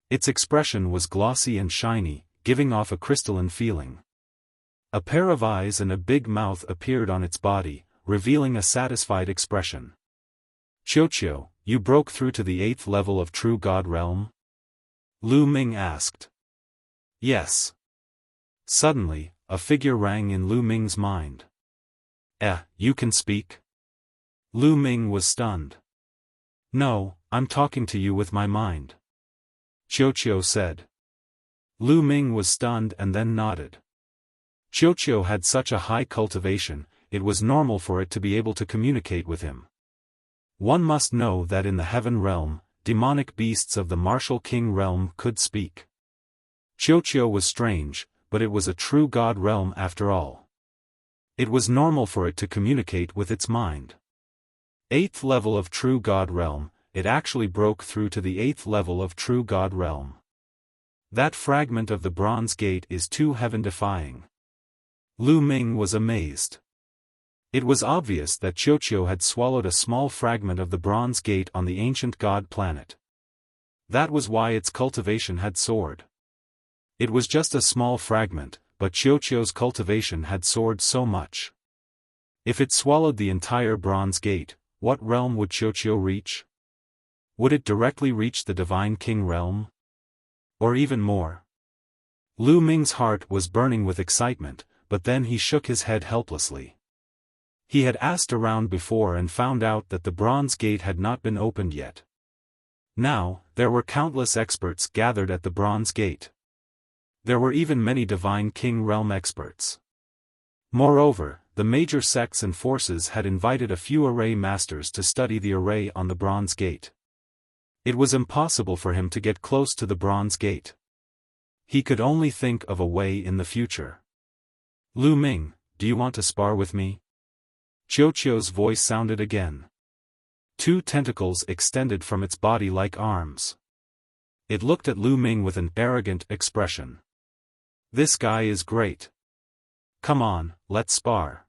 Its expression was glossy and shiny, giving off a crystalline feeling. A pair of eyes and a big mouth appeared on its body, revealing a satisfied expression. Qiuqiu, you broke through to the 8th level of True God Realm? Lu Ming asked. Yes. Suddenly, a figure rang in Lu Ming's mind. You can speak? Lu Ming was stunned. No, I'm talking to you with my mind. Qiuqiu said. Lu Ming was stunned and then nodded. Qiuqiu had such a high cultivation, it was normal for it to be able to communicate with him. One must know that in the heaven realm, demonic beasts of the martial king realm could speak. Qiuqiu was strange, but it was a true god realm after all. It was normal for it to communicate with its mind. 8th level of True God Realm. It actually broke through to the 8th level of True God Realm. That fragment of the Bronze Gate is too heaven-defying. Lu Ming was amazed. It was obvious that Qiuqiu had swallowed a small fragment of the Bronze Gate on the ancient god planet. That was why its cultivation had soared. It was just a small fragment, but Qiuqiu's cultivation had soared so much. If it swallowed the entire Bronze Gate, what realm would Qiuqiu reach? Would it directly reach the Divine King realm? Or even more? Lu Ming's heart was burning with excitement, but then he shook his head helplessly. He had asked around before and found out that the Bronze Gate had not been opened yet. Now, there were countless experts gathered at the Bronze Gate. There were even many Divine King realm experts. Moreover, the major sects and forces had invited a few array masters to study the array on the Bronze Gate. It was impossible for him to get close to the Bronze Gate. He could only think of a way in the future. Lu Ming, do you want to spar with me? Qiuqiu's voice sounded again. 2 tentacles extended from its body like arms. It looked at Lu Ming with an arrogant expression. This guy is great. Come on, let's spar.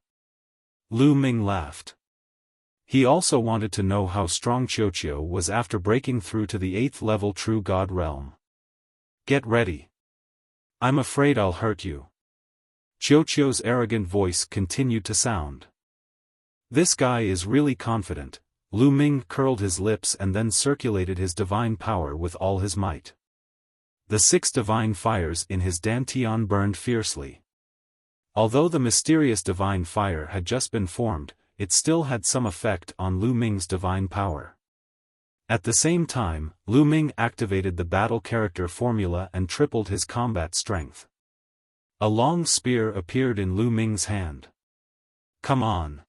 Lu Ming laughed. He also wanted to know how strong Qiuqiu was after breaking through to the 8th level True God Realm. Get ready. I'm afraid I'll hurt you. Qiuqiu's arrogant voice continued to sound. This guy is really confident. Lu Ming curled his lips and then circulated his divine power with all his might. The 6 divine fires in his dantian burned fiercely. Although the mysterious divine fire had just been formed, it still had some effect on Lu Ming's divine power. At the same time, Lu Ming activated the battle character formula and tripled his combat strength. A long spear appeared in Lu Ming's hand. Come on.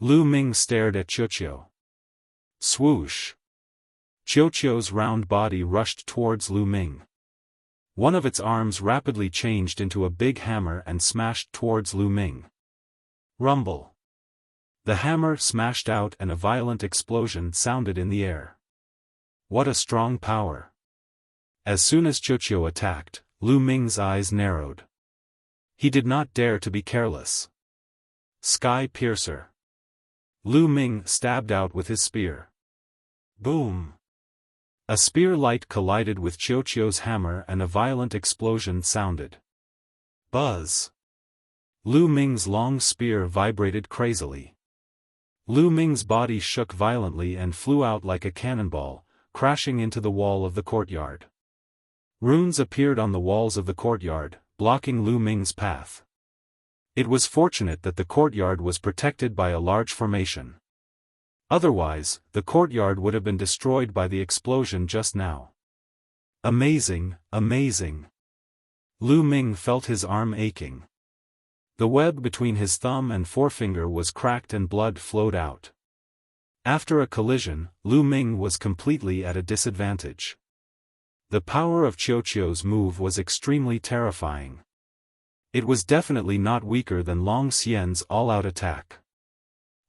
Lu Ming stared at Qiuqiu. Swoosh. Qiuqiu's round body rushed towards Lu Ming. One of its arms rapidly changed into a big hammer and smashed towards Lu Ming. Rumble. The hammer smashed out and a violent explosion sounded in the air. What a strong power. As soon as Qiuqiu attacked, Lu Ming's eyes narrowed. He did not dare to be careless. Sky Piercer. Lu Ming stabbed out with his spear. Boom. A spear light collided with Qiuqiu's hammer and a violent explosion sounded. Buzz. Lu Ming's long spear vibrated crazily. Lu Ming's body shook violently and flew out like a cannonball, crashing into the wall of the courtyard. Runes appeared on the walls of the courtyard, blocking Lu Ming's path. It was fortunate that the courtyard was protected by a large formation. Otherwise, the courtyard would have been destroyed by the explosion just now. Amazing, amazing. Lu Ming felt his arm aching. The web between his thumb and forefinger was cracked and blood flowed out. After a collision, Lu Ming was completely at a disadvantage. The power of Qiuqiu's move was extremely terrifying. It was definitely not weaker than Long Xian's all-out attack.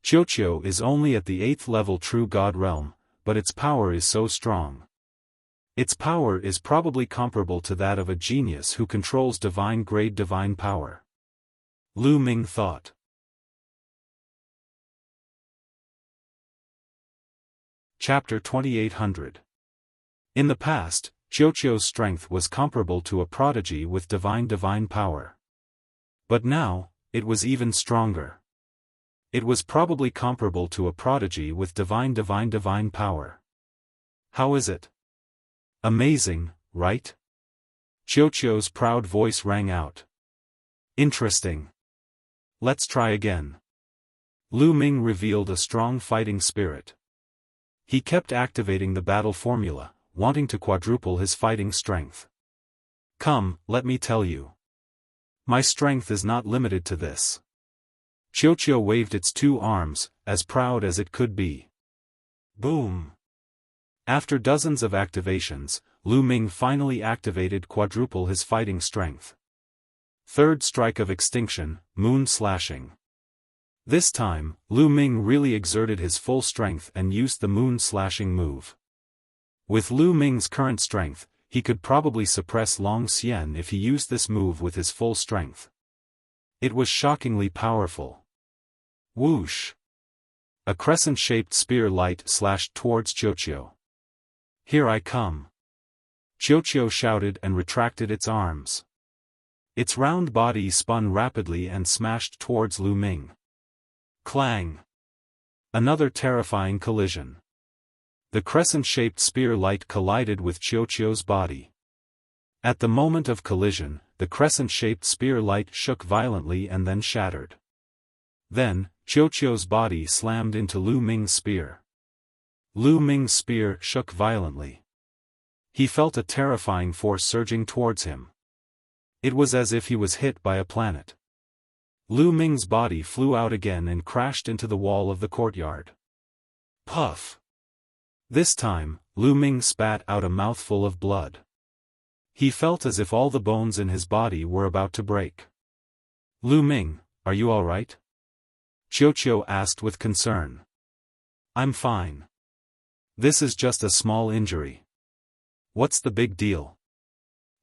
Qiuqiu is only at the 8th level True God Realm, but its power is so strong. Its power is probably comparable to that of a genius who controls divine-grade divine power. Lu Ming thought. Chapter 2800. In the past, Qiuqiu's strength was comparable to a prodigy with divine power. But now, it was even stronger. It was probably comparable to a prodigy with divine power. How is it? Amazing, right? Qiuqiu's proud voice rang out. Interesting. Let's try again. Lu Ming revealed a strong fighting spirit. He kept activating the battle formula, wanting to quadruple his fighting strength. Come, let me tell you. My strength is not limited to this. Qiuqiu waved its 2 arms, as proud as it could be. Boom. After dozens of activations, Lu Ming finally activated quadruple his fighting strength. Third strike of extinction, moon slashing. This time, Lu Ming really exerted his full strength and used the moon-slashing move. With Lu Ming's current strength, he could probably suppress Long Xian if he used this move with his full strength. It was shockingly powerful. Whoosh! A crescent-shaped spear light slashed towards Qiuqiu. "Here I come!" Qiuqiu shouted and retracted its arms. Its round body spun rapidly and smashed towards Lu Ming. Clang! Another terrifying collision. The crescent-shaped spear light collided with Qiuqiu's body. At the moment of collision, the crescent-shaped spear light shook violently and then shattered. Then, Qiuqiu's body slammed into Lu Ming's spear. Lu Ming's spear shook violently. He felt a terrifying force surging towards him. It was as if he was hit by a planet. Lu Ming's body flew out again and crashed into the wall of the courtyard. Puff! This time, Lu Ming spat out a mouthful of blood. He felt as if all the bones in his body were about to break. "Lu Ming, are you all right?" Qiuqiu asked with concern. "I'm fine. This is just a small injury. What's the big deal?"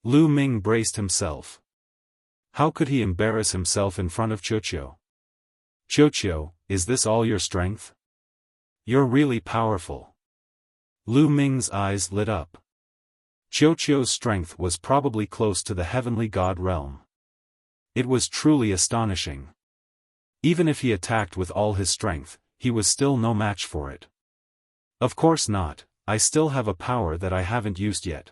Lu Ming braced himself. How could he embarrass himself in front of Qiuqiu? "Qiuqiu, is this all your strength? You're really powerful." Lu Ming's eyes lit up. Qiuqiu's strength was probably close to the heavenly god realm. It was truly astonishing. Even if he attacked with all his strength, he was still no match for it. "Of course not, I still have a power that I haven't used yet,"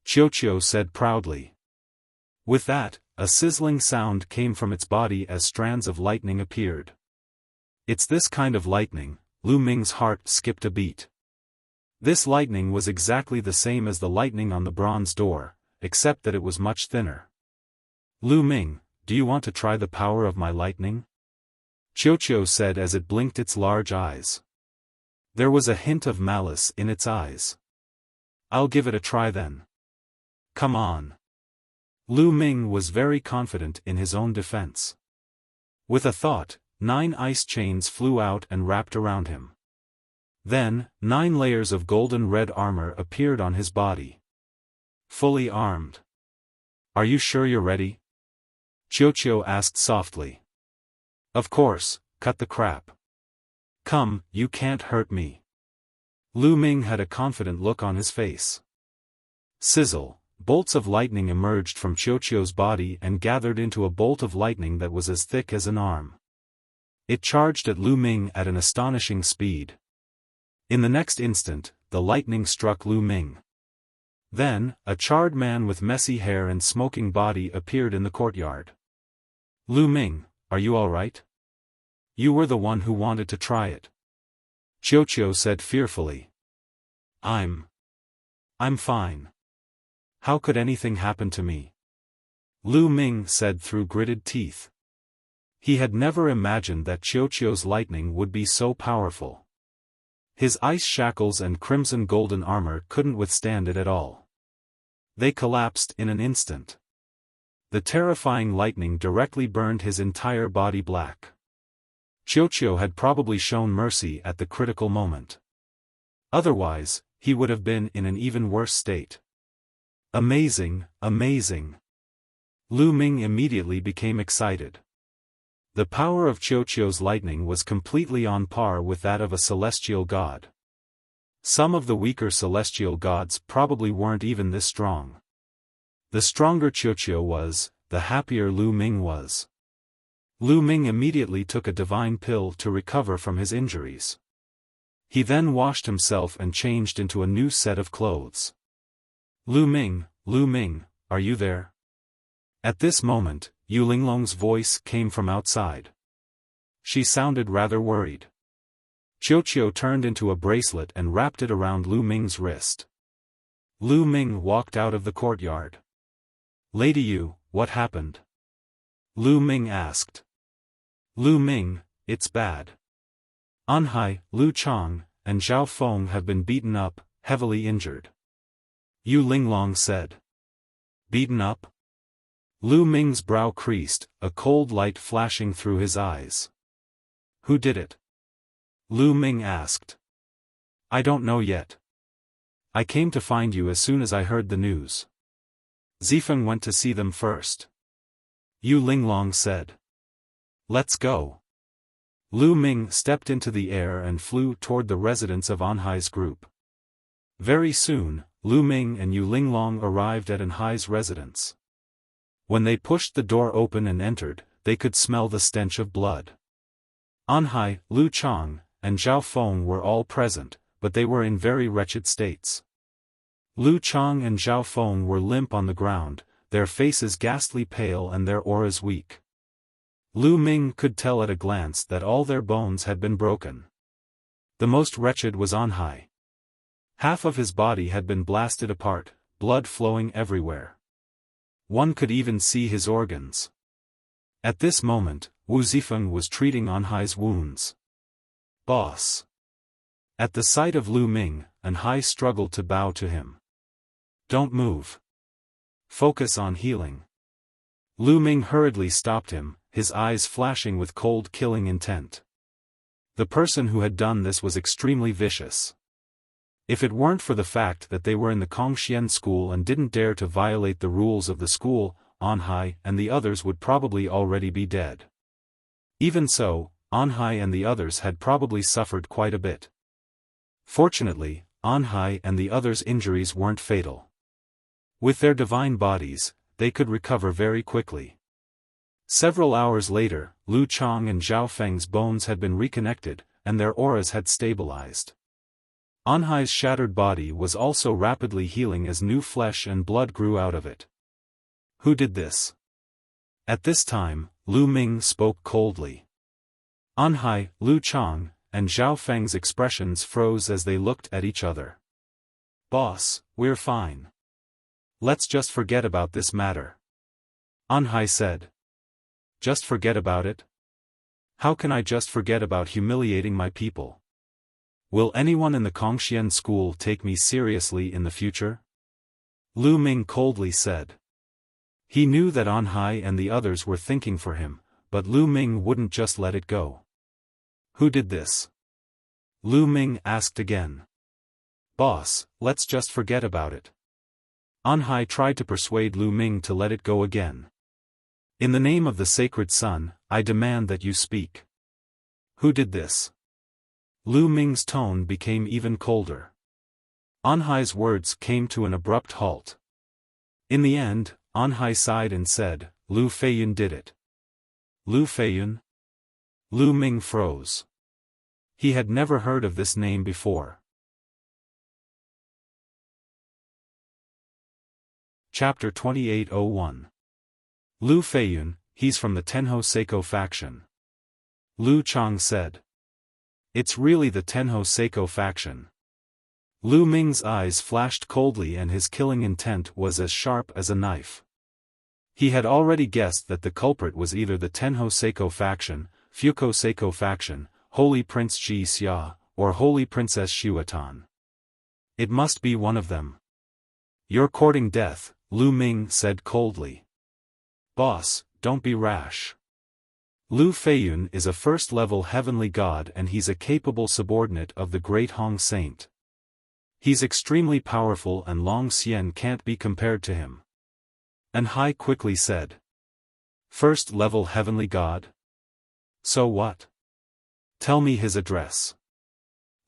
Qiuqiu said proudly. With that, a sizzling sound came from its body as strands of lightning appeared. "It's this kind of lightning," Lu Ming's heart skipped a beat. This lightning was exactly the same as the lightning on the bronze door, except that it was much thinner. "Lu Ming, do you want to try the power of my lightning?" Qiuqiu said as it blinked its large eyes. There was a hint of malice in its eyes. "I'll give it a try then. Come on." Lu Ming was very confident in his own defense. With a thought, 9 ice chains flew out and wrapped around him. Then, 9 layers of golden red armor appeared on his body. Fully armed. "Are you sure you're ready?" Qiuqiu asked softly. "Of course, cut the crap. Come, you can't hurt me." Lu Ming had a confident look on his face. Sizzle, bolts of lightning emerged from Qiuqiu's body and gathered into a bolt of lightning that was as thick as an arm. It charged at Lu Ming at an astonishing speed. In the next instant, the lightning struck Lu Ming. Then, a charred man with messy hair and smoking body appeared in the courtyard. "Lu Ming, are you all right? You were the one who wanted to try it," Qiuqiu said fearfully. I'm fine. How could anything happen to me?" Lu Ming said through gritted teeth. He had never imagined that Qiuqiu's lightning would be so powerful. His ice shackles and crimson golden armor couldn't withstand it at all. They collapsed in an instant. The terrifying lightning directly burned his entire body black. Qiuqiu had probably shown mercy at the critical moment. Otherwise, he would have been in an even worse state. Amazing, amazing. Lu Ming immediately became excited. The power of Qiuqiu's lightning was completely on par with that of a celestial god. Some of the weaker celestial gods probably weren't even this strong. The stronger Qiuqiu was, the happier Lu Ming was. Lu Ming immediately took a divine pill to recover from his injuries. He then washed himself and changed into a new set of clothes. Lu Ming, are you there?" At this moment, Yu Linglong's voice came from outside. She sounded rather worried. Qiuqiu turned into a bracelet and wrapped it around Lu Ming's wrist. Lu Ming walked out of the courtyard. "Lady Yu, what happened?" Lu Ming asked. "Lu Ming, it's bad. Anhai, Lu Chang, and Zhao Feng have been beaten up, heavily injured," Yu Linglong said. "Beaten up?" Lu Ming's brow creased, a cold light flashing through his eyes. Who did it? Lu Ming asked. I don't know yet. I came to find you as soon as I heard the news. Zifeng went to see them first. Yu Linglong said. Let's go. Lu Ming stepped into the air and flew toward the residence of Anhai's group. Very soon, Lu Ming and Yu Linglong arrived at Anhai's residence. When they pushed the door open and entered, they could smell the stench of blood. Anhai, Lu Chang, and Xiaofan were all present, but they were in very wretched states. Lu Chang and Xiaofan were limp on the ground, their faces ghastly pale and their auras weak. Lu Ming could tell at a glance that all their bones had been broken. The most wretched was Anhai. Half of his body had been blasted apart, blood flowing everywhere. One could even see his organs. At this moment, Wu Zifeng was treating Anhai's wounds. Boss. At the sight of Lu Ming, Anhai struggled to bow to him. Don't move. Focus on healing. Lu Ming hurriedly stopped him, his eyes flashing with cold killing intent. The person who had done this was extremely vicious. If it weren't for the fact that they were in the Kongxian school and didn't dare to violate the rules of the school, Anhai and the others would probably already be dead. Even so, Anhai and the others had probably suffered quite a bit. Fortunately, Anhai and the others' injuries weren't fatal. With their divine bodies, they could recover very quickly. Several hours later, Lu Chang and Zhao Feng's bones had been reconnected, and their auras had stabilized. Anhai's shattered body was also rapidly healing as new flesh and blood grew out of it. Who did this? At this time, Lu Ming spoke coldly. Anhai, Lu Chang, and Zhao Feng's expressions froze as they looked at each other. Boss, we're fine. Let's just forget about this matter. Anhai said. Just forget about it? How can I just forget about humiliating my people? Will anyone in the Kongxian school take me seriously in the future? Lu Ming coldly said. He knew that Anhai and the others were thinking for him, but Lu Ming wouldn't just let it go. Who did this? Lu Ming asked again. Boss, let's just forget about it. Anhai tried to persuade Lu Ming to let it go again. In the name of the sacred sun, I demand that you speak. Who did this? Lu Ming's tone became even colder. Anhai's words came to an abrupt halt. In the end, Anhai sighed and said, Lu Feiyun did it. Lu Feiyun? Lu Ming froze. He had never heard of this name before. Chapter 2801. Lu Feiyun, he's from the Tenho Seiko faction. Lu Chang said. It's really the Tenho Seiko faction. Lu Ming's eyes flashed coldly and his killing intent was as sharp as a knife. He had already guessed that the culprit was either the Tenho Seiko faction, Fuko Seiko faction, Holy Prince Ji Xia, or Holy Princess Xiuatan. It must be one of them. You're courting death, Lu Ming said coldly. Boss, don't be rash. Lu Feiyun is a first-level heavenly god and he's a capable subordinate of the great Hong Saint. He's extremely powerful and Long Xian can't be compared to him. Anhai quickly said. First-level heavenly god? So what? Tell me his address.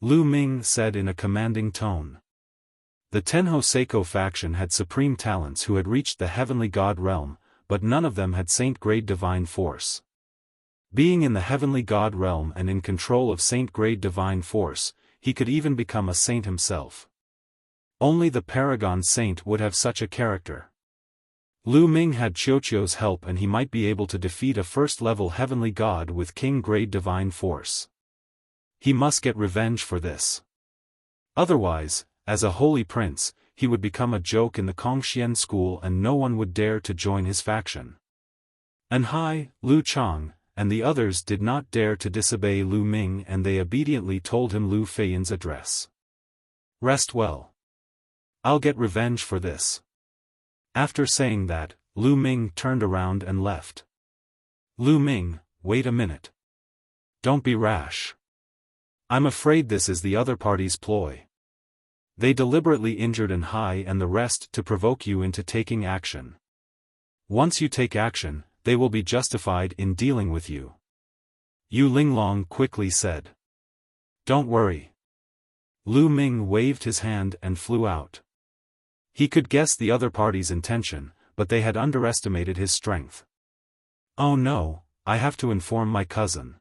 Lu Ming said in a commanding tone. The Tenho Seiko faction had supreme talents who had reached the heavenly god realm, but none of them had saint-grade divine force. Being in the heavenly god realm and in control of saint-grade divine force, he could even become a saint himself. Only the paragon saint would have such a character. Lu Ming had Qiuqiu's help and he might be able to defeat a first-level heavenly god with king-grade divine force. He must get revenge for this. Otherwise, as a holy prince, he would become a joke in the Kongxian school and no one would dare to join his faction. Anhai, Lu Chang, and the others did not dare to disobey Lu Ming and they obediently told him Lu Feiyun's address. Rest well. I'll get revenge for this. After saying that, Lu Ming turned around and left. Lu Ming, wait a minute. Don't be rash. I'm afraid this is the other party's ploy. They deliberately injured and Hai and the rest to provoke you into taking action. Once you take action, they will be justified in dealing with you. Yu Linglong quickly said. Don't worry. Lu Ming waved his hand and flew out. He could guess the other party's intention, but they had underestimated his strength. Oh no, I have to inform my cousin.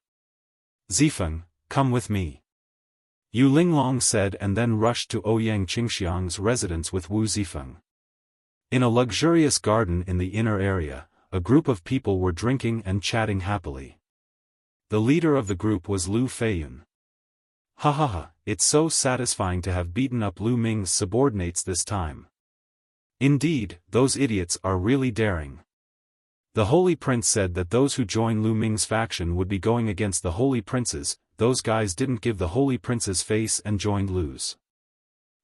Zifeng, come with me. Yu Linglong said and then rushed to Ouyang Qingxiang's residence with Wu Zifeng. In a luxurious garden in the inner area, a group of people were drinking and chatting happily. The leader of the group was Lu Feiyun. Ha ha ha, it's so satisfying to have beaten up Lu Ming's subordinates this time. Indeed, those idiots are really daring. The Holy Prince said that those who join Lu Ming's faction would be going against the Holy Princes. Those guys didn't give the Holy Prince's face and joined Lu's.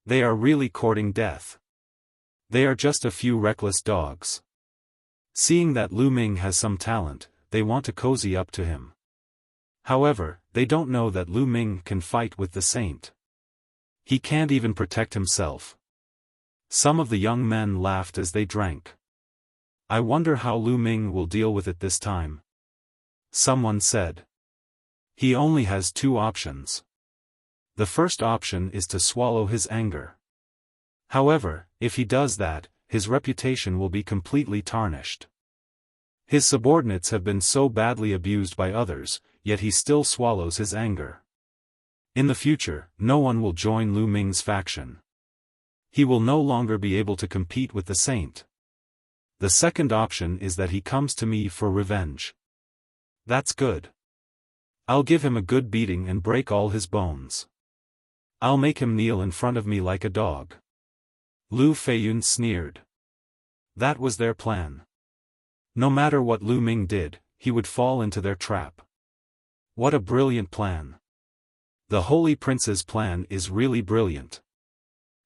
They are really courting death. They are just a few reckless dogs. Seeing that Lu Ming has some talent, they want to cozy up to him. However, they don't know that Lu Ming can fight with the saint. He can't even protect himself. Some of the young men laughed as they drank. I wonder how Lu Ming will deal with it this time. Someone said. He only has two options. The first option is to swallow his anger. However, if he does that, his reputation will be completely tarnished. His subordinates have been so badly abused by others, yet he still swallows his anger. In the future, no one will join Lu Ming's faction. He will no longer be able to compete with the saint. The second option is that he comes to me for revenge. That's good. I'll give him a good beating and break all his bones. I'll make him kneel in front of me like a dog. Lu Feiyun sneered. That was their plan. No matter what Lu Ming did, he would fall into their trap. What a brilliant plan. The Holy Prince's plan is really brilliant.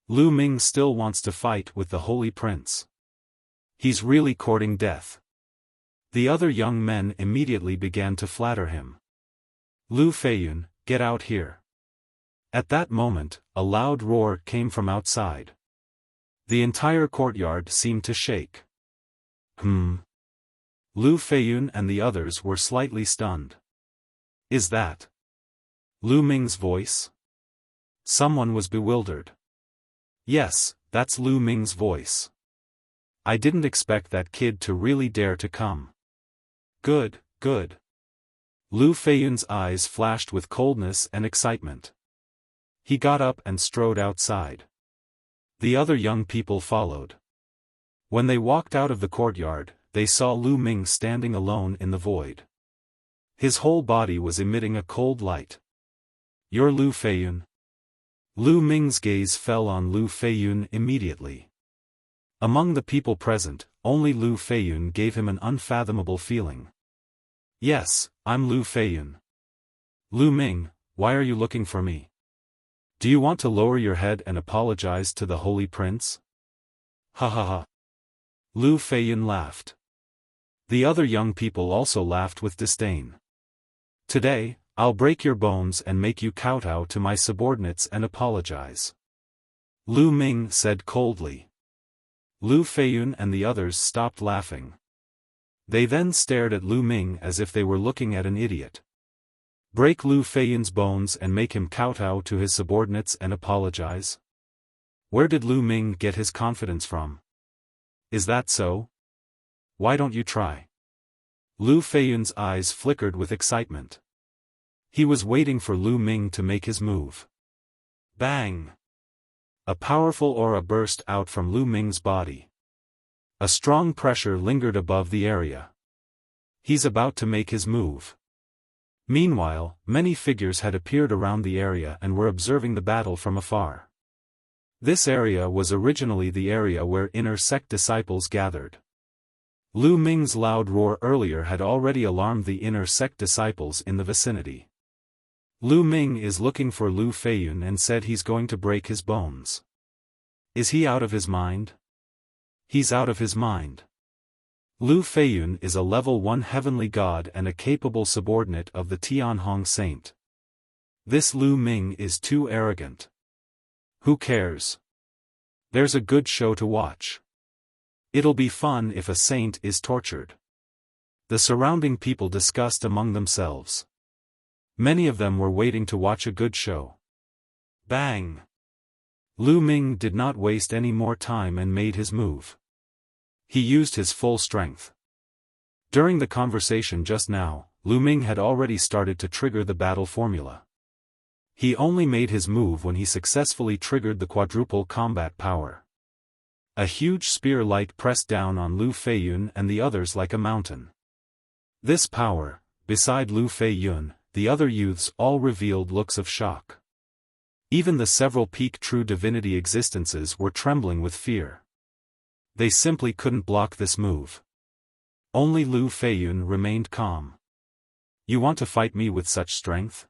Lu Ming still wants to fight with the Holy Prince. He's really courting death. The other young men immediately began to flatter him. Lu Feiyun, get out here. At that moment, a loud roar came from outside. The entire courtyard seemed to shake. Lu Feiyun and the others were slightly stunned. Is that Lu Ming's voice? Someone was bewildered. Yes, that's Lu Ming's voice. I didn't expect that kid to really dare to come. Good, good. Lu Feiyun's eyes flashed with coldness and excitement. He got up and strode outside. The other young people followed. When they walked out of the courtyard, they saw Lu Ming standing alone in the void. His whole body was emitting a cold light. You're Lu Feiyun? Lu Ming's gaze fell on Lu Feiyun immediately. Among the people present, only Lu Feiyun gave him an unfathomable feeling. Yes, I'm Lu Feiyun. Lu Ming, why are you looking for me? Do you want to lower your head and apologize to the Holy Prince? Ha ha ha. Lu Feiyun laughed. The other young people also laughed with disdain. Today, I'll break your bones and make you kowtow to my subordinates and apologize. Lu Ming said coldly. Lu Feiyun and the others stopped laughing. They then stared at Lu Ming as if they were looking at an idiot. Break Lu Feiyun's bones and make him kowtow to his subordinates and apologize? Where did Lu Ming get his confidence from? Is that so? Why don't you try? Lu Feiyun's eyes flickered with excitement. He was waiting for Lu Ming to make his move. Bang! A powerful aura burst out from Lu Ming's body. A strong pressure lingered above the area. He's about to make his move. Meanwhile, many figures had appeared around the area and were observing the battle from afar. This area was originally the area where inner sect disciples gathered. Lu Ming's loud roar earlier had already alarmed the inner sect disciples in the vicinity. Lu Ming is looking for Lu Feiyun and said he's going to break his bones. Is he out of his mind? He's out of his mind. Lu Feiyun is a level 1 heavenly god and a capable subordinate of the Tianhong saint. This Lu Ming is too arrogant. Who cares? There's a good show to watch. It'll be fun if a saint is tortured. The surrounding people discussed among themselves. Many of them were waiting to watch a good show. Bang! Lu Ming did not waste any more time and made his move. He used his full strength. During the conversation just now, Lu Ming had already started to trigger the battle formula. He only made his move when he successfully triggered the quadruple combat power. A huge spear light pressed down on Lu Feiyun and the others like a mountain. This power, beside Lu Feiyun, the other youths all revealed looks of shock. Even the several peak true divinity existences were trembling with fear. They simply couldn't block this move. Only Lu Feiyun remained calm. You want to fight me with such strength?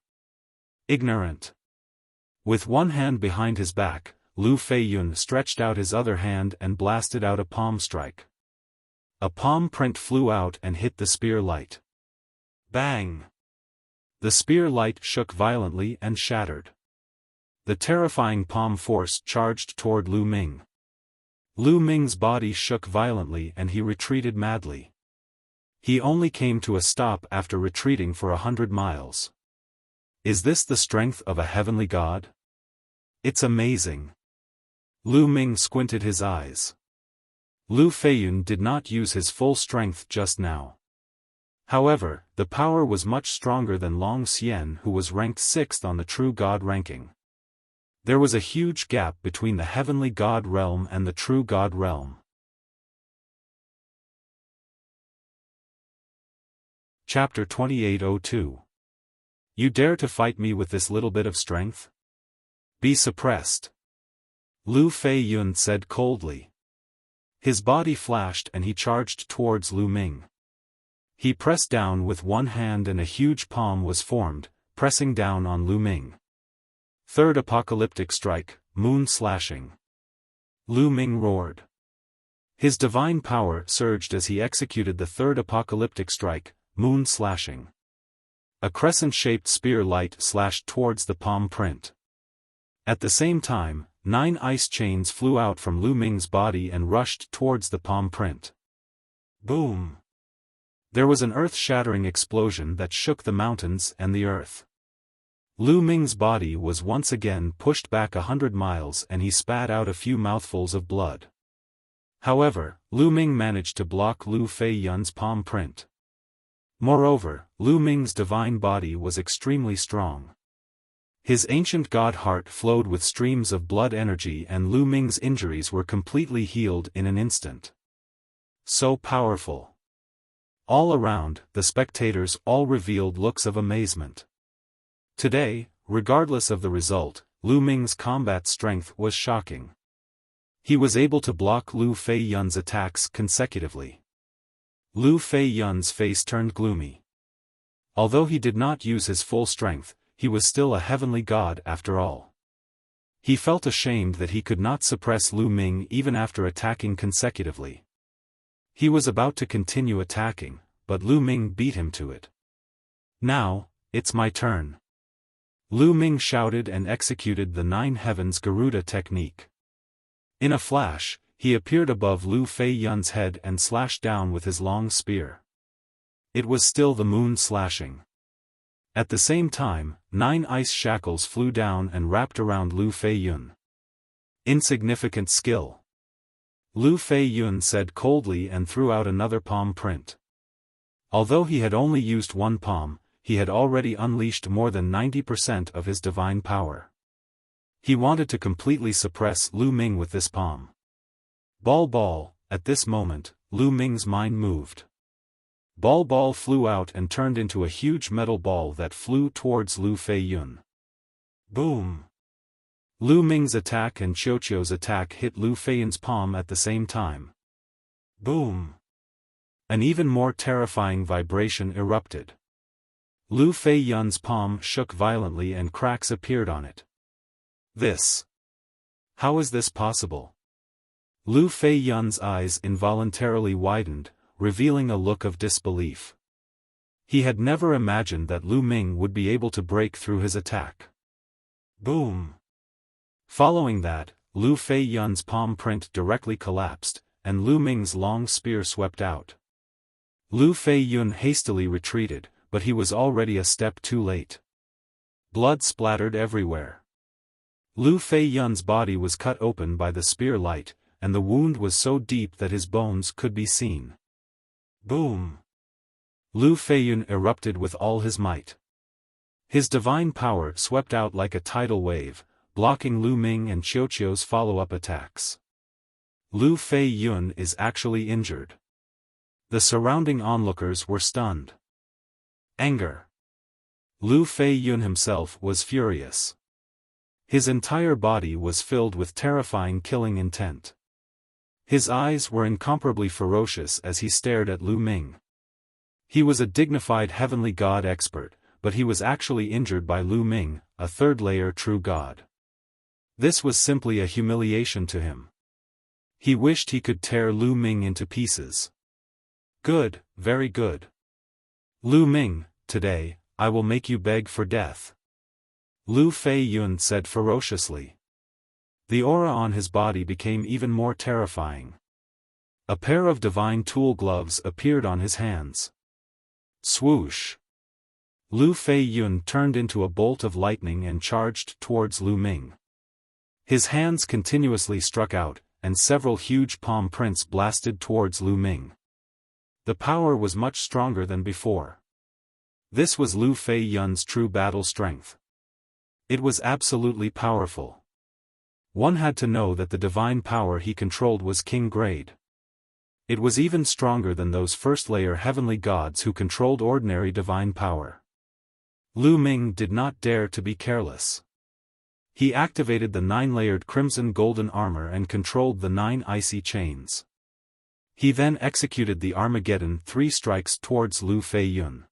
Ignorant. With one hand behind his back, Lu Feiyun stretched out his other hand and blasted out a palm strike. A palm print flew out and hit the spear light. Bang! The spear light shook violently and shattered. The terrifying palm force charged toward Lu Ming. Lu Ming's body shook violently and he retreated madly. He only came to a stop after retreating for 100 miles. Is this the strength of a heavenly god? It's amazing. Lu Ming squinted his eyes. Lu Feiyun did not use his full strength just now. However, the power was much stronger than Long Xian, who was ranked 6th on the true god ranking. There was a huge gap between the heavenly god realm and the true god realm. Chapter 2802. You dare to fight me with this little bit of strength? Be suppressed. Lu Feiyun said coldly. His body flashed and he charged towards Lu Ming. He pressed down with one hand and a huge palm was formed, pressing down on Lu Ming. Third apocalyptic strike, moon slashing. Lu Ming roared. His divine power surged as he executed the third apocalyptic strike, moon slashing. A crescent-shaped spear light slashed towards the palm print. At the same time, 9 ice chains flew out from Lu Ming's body and rushed towards the palm print. Boom! There was an earth-shattering explosion that shook the mountains and the earth. Lu Ming's body was once again pushed back 100 miles and he spat out a few mouthfuls of blood. However, Lu Ming managed to block Lu Feiyun's palm print. Moreover, Lu Ming's divine body was extremely strong. His ancient god heart flowed with streams of blood energy and Lu Ming's injuries were completely healed in an instant. So powerful. All around, the spectators all revealed looks of amazement. Today, regardless of the result, Lu Ming's combat strength was shocking. He was able to block Lu Feiyun's attacks consecutively. Lu Feiyun's face turned gloomy. Although he did not use his full strength, he was still a heavenly god after all. He felt ashamed that he could not suppress Lu Ming even after attacking consecutively. He was about to continue attacking, but Lu Ming beat him to it. Now, it's my turn. Lu Ming shouted and executed the 9 heavens Garuda technique. In a flash, he appeared above Lu Feiyun's head and slashed down with his long spear. It was still the moon slashing. At the same time, 9 ice shackles flew down and wrapped around Lu Feiyun. Insignificant skill. Lu Feiyun said coldly and threw out another palm print. Although he had only used one palm, he had already unleashed more than 90% of his divine power. He wanted to completely suppress Lu Ming with this palm. Ball, at this moment, Lu Ming's mind moved. Ball flew out and turned into a huge metal ball that flew towards Lu Feiyun. Boom! Lu Ming's attack and Qiuqiu's attack hit Lu Feiyun's palm at the same time. Boom! An even more terrifying vibration erupted. Lu Feiyun's palm shook violently and cracks appeared on it. How is this possible? Lu Feiyun's eyes involuntarily widened, revealing a look of disbelief. He had never imagined that Lu Ming would be able to break through his attack. Boom! Following that, Lu Feiyun's palm print directly collapsed, and Lu Ming's long spear swept out. Lu Feiyun hastily retreated, but he was already a step too late. Blood splattered everywhere. Lu Feiyun's body was cut open by the spear light, and the wound was so deep that his bones could be seen. Boom! Lu Feiyun erupted with all his might. His divine power swept out like a tidal wave, blocking Lu Ming and Qiuqiu's follow-up attacks. Lu Feiyun is actually injured. The surrounding onlookers were stunned. Anger. Lu Feiyun himself was furious. His entire body was filled with terrifying killing intent. His eyes were incomparably ferocious as he stared at Lu Ming. He was a dignified heavenly god expert, but he was actually injured by Lu Ming, a third-layer true god. This was simply a humiliation to him. He wished he could tear Lu Ming into pieces. Good, very good. Lu Ming, today, I will make you beg for death. Lu Feiyun said ferociously. The aura on his body became even more terrifying. A pair of divine tool gloves appeared on his hands. Swoosh! Lu Feiyun turned into a bolt of lightning and charged towards Lu Ming. His hands continuously struck out, and several huge palm prints blasted towards Lu Ming. The power was much stronger than before. This was Lu Feiyun's true battle strength. It was absolutely powerful. One had to know that the divine power he controlled was king grade. It was even stronger than those first-layer heavenly gods who controlled ordinary divine power. Lu Ming did not dare to be careless. He activated the 9-layered crimson golden armor and controlled the 9 icy chains. He then executed the Armageddon 3 strikes towards Lu Feiyun.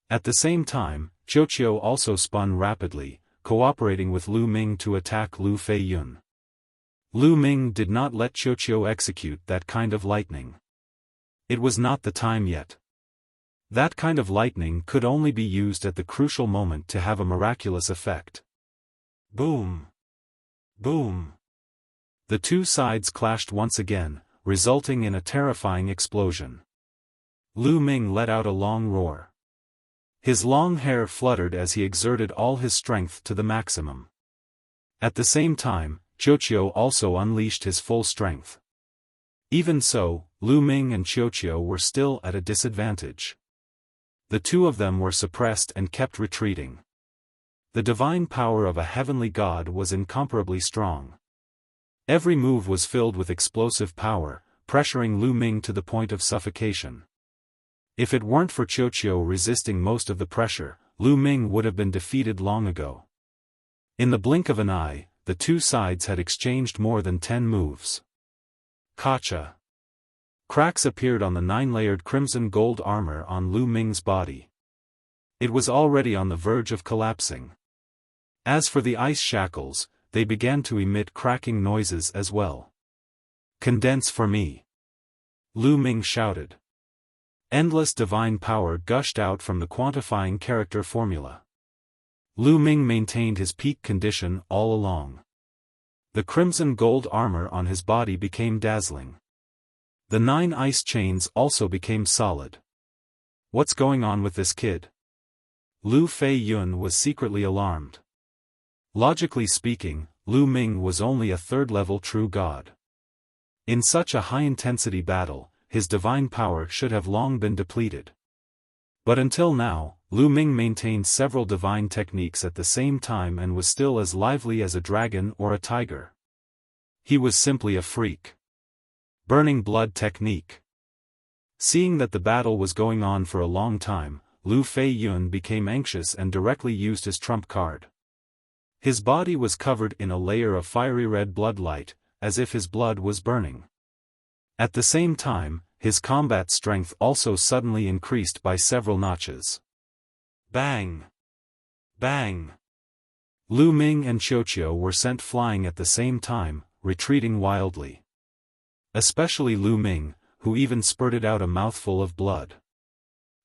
At the same time, Qiuqiu also spun rapidly, cooperating with Lu Ming to attack Lu Feiyun. Lu Ming did not let Qiuqiu execute that kind of lightning. It was not the time yet. That kind of lightning could only be used at the crucial moment to have a miraculous effect. Boom! Boom! The two sides clashed once again, resulting in a terrifying explosion. Lu Ming let out a long roar. His long hair fluttered as he exerted all his strength to the maximum. At the same time, Qiuqiu also unleashed his full strength. Even so, Lu Ming and Qiuqiu were still at a disadvantage. The two of them were suppressed and kept retreating. The divine power of a heavenly god was incomparably strong. Every move was filled with explosive power, pressuring Lu Ming to the point of suffocation. If it weren't for Qiuqiu resisting most of the pressure, Lu Ming would have been defeated long ago. In the blink of an eye, the two sides had exchanged more than 10 moves. Gotcha! Cracks appeared on the 9-layered crimson gold armor on Lu Ming's body. It was already on the verge of collapsing. As for the ice shackles, they began to emit cracking noises as well. Condense for me! Lu Ming shouted. Endless divine power gushed out from the quantifying character formula. Lu Ming maintained his peak condition all along. The crimson gold armor on his body became dazzling. The 9 ice chains also became solid. What's going on with this kid? Lu Feiyun was secretly alarmed. Logically speaking, Lu Ming was only a third-level true god. In such a high-intensity battle, his divine power should have long been depleted. But until now, Lu Ming maintained several divine techniques at the same time and was still as lively as a dragon or a tiger. He was simply a freak. Burning blood technique. Seeing that the battle was going on for a long time, Lu Feiyun became anxious and directly used his trump card. His body was covered in a layer of fiery red blood light, as if his blood was burning. At the same time, his combat strength also suddenly increased by several notches. Bang! Bang! Lu Ming and Qiuqiu were sent flying at the same time, retreating wildly. Especially Lu Ming, who even spurted out a mouthful of blood.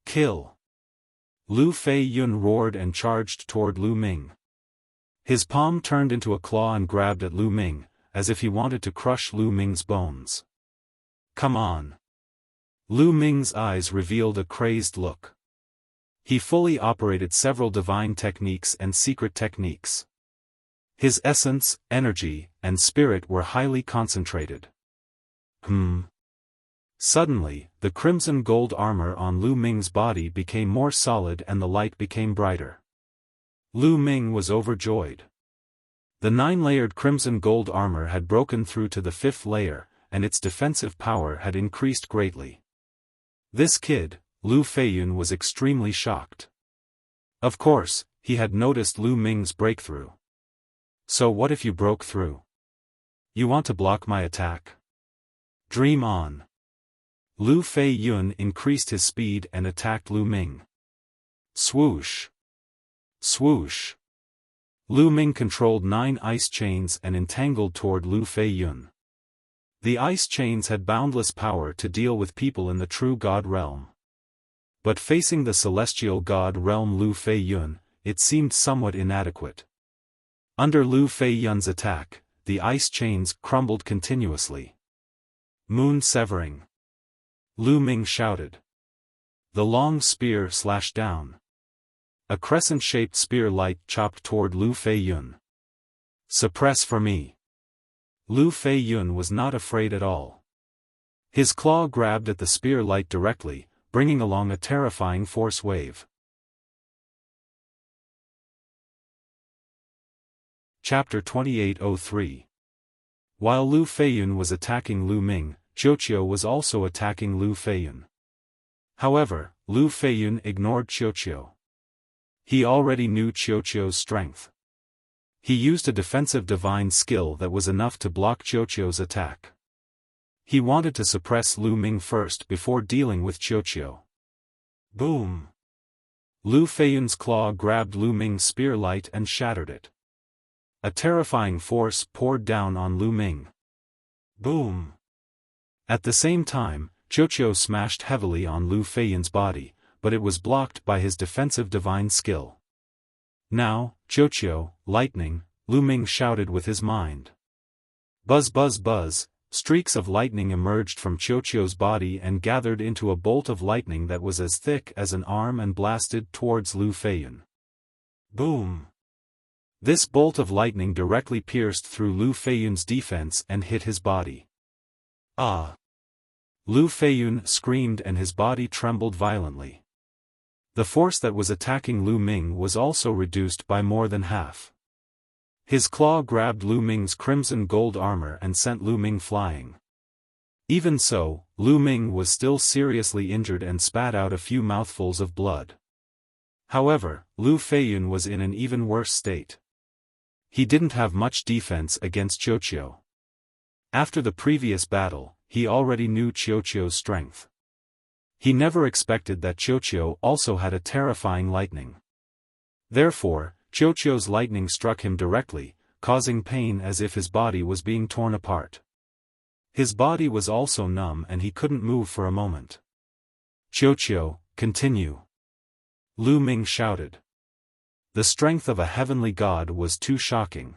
Kill! Lu Feiyun roared and charged toward Lu Ming. His palm turned into a claw and grabbed at Lu Ming, as if he wanted to crush Lu Ming's bones. Come on! Lu Ming's eyes revealed a crazed look. He fully operated several divine techniques and secret techniques. His essence, energy, and spirit were highly concentrated. Suddenly, the crimson gold armor on Lu Ming's body became more solid and the light became brighter. Lu Ming was overjoyed. The 9-layered crimson gold armor had broken through to the 5th layer, and its defensive power had increased greatly. This kid, Lu Feiyun, was extremely shocked. Of course, he had noticed Lu Ming's breakthrough. So what if you broke through? You want to block my attack? Dream on. Lu Feiyun increased his speed and attacked Lu Ming. Swoosh! Swoosh! Lu Ming controlled 9 ice chains and entangled toward Lu Feiyun. The ice chains had boundless power to deal with people in the true God realm. But facing the celestial God realm Lu Feiyun, it seemed somewhat inadequate. Under Lu Feiyun's attack, the ice chains crumbled continuously. Moon severing. Lu Ming shouted. The long spear slashed down. A crescent-shaped spear light chopped toward Lu Feiyun. Suppress for me. Lu Feiyun was not afraid at all. His claw grabbed at the spear light directly, bringing along a terrifying force wave. Chapter 2803. While Lu Feiyun was attacking Lu Ming, Xiaoqiu was also attacking Lu Feiyun. However, Lu Feiyun ignored Xiaoqiu. He already knew Xiaoqiu's strength. He used a defensive divine skill that was enough to block Xiaoqiu's attack. He wanted to suppress Lu Ming first before dealing with Xiaoqiu. Boom! Lu Feiyun's claw grabbed Lu Ming's spear light and shattered it. A terrifying force poured down on Lu Ming. Boom! At the same time, Xiaoqiu smashed heavily on Lu Feiyun's body, but it was blocked by his defensive divine skill. Now, Xiaoqiu, lightning, Lu Ming shouted with his mind. Buzz buzz buzz, streaks of lightning emerged from Xiaoqiu's body and gathered into a bolt of lightning that was as thick as an arm and blasted towards Lu Feiyun. Boom! This bolt of lightning directly pierced through Lu Feiyun's defense and hit his body. Ah! Lu Feiyun screamed and his body trembled violently. The force that was attacking Lu Ming was also reduced by more than half. His claw grabbed Lu Ming's crimson gold armor and sent Lu Ming flying. Even so, Lu Ming was still seriously injured and spat out a few mouthfuls of blood. However, Lu Feiyun was in an even worse state. He didn't have much defense against Xiaoqiu. After the previous battle, he already knew Xiaoqiu's strength. He never expected that Xiaoqiu also had a terrifying lightning. Therefore, Xiaoqiu's lightning struck him directly, causing pain as if his body was being torn apart. His body was also numb and he couldn't move for a moment. Xiaoqiu, continue. Lu Ming shouted. The strength of a heavenly god was too shocking.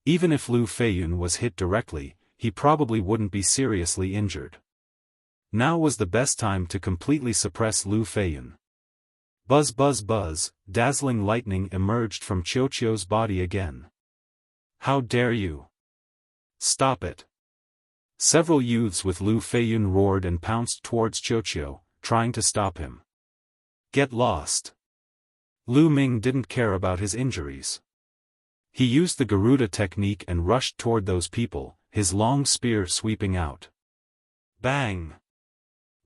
Even if Lu Feiyun was hit directly, he probably wouldn't be seriously injured. Now was the best time to completely suppress Lu Feiyun. Buzz buzz buzz, dazzling lightning emerged from Xiaoqiu's body again. How dare you! Stop it! Several youths with Lu Feiyun roared and pounced towards Xiaoqiu, trying to stop him. Get lost! Lu Ming didn't care about his injuries. He used the Garuda technique and rushed toward those people, his long spear sweeping out. Bang!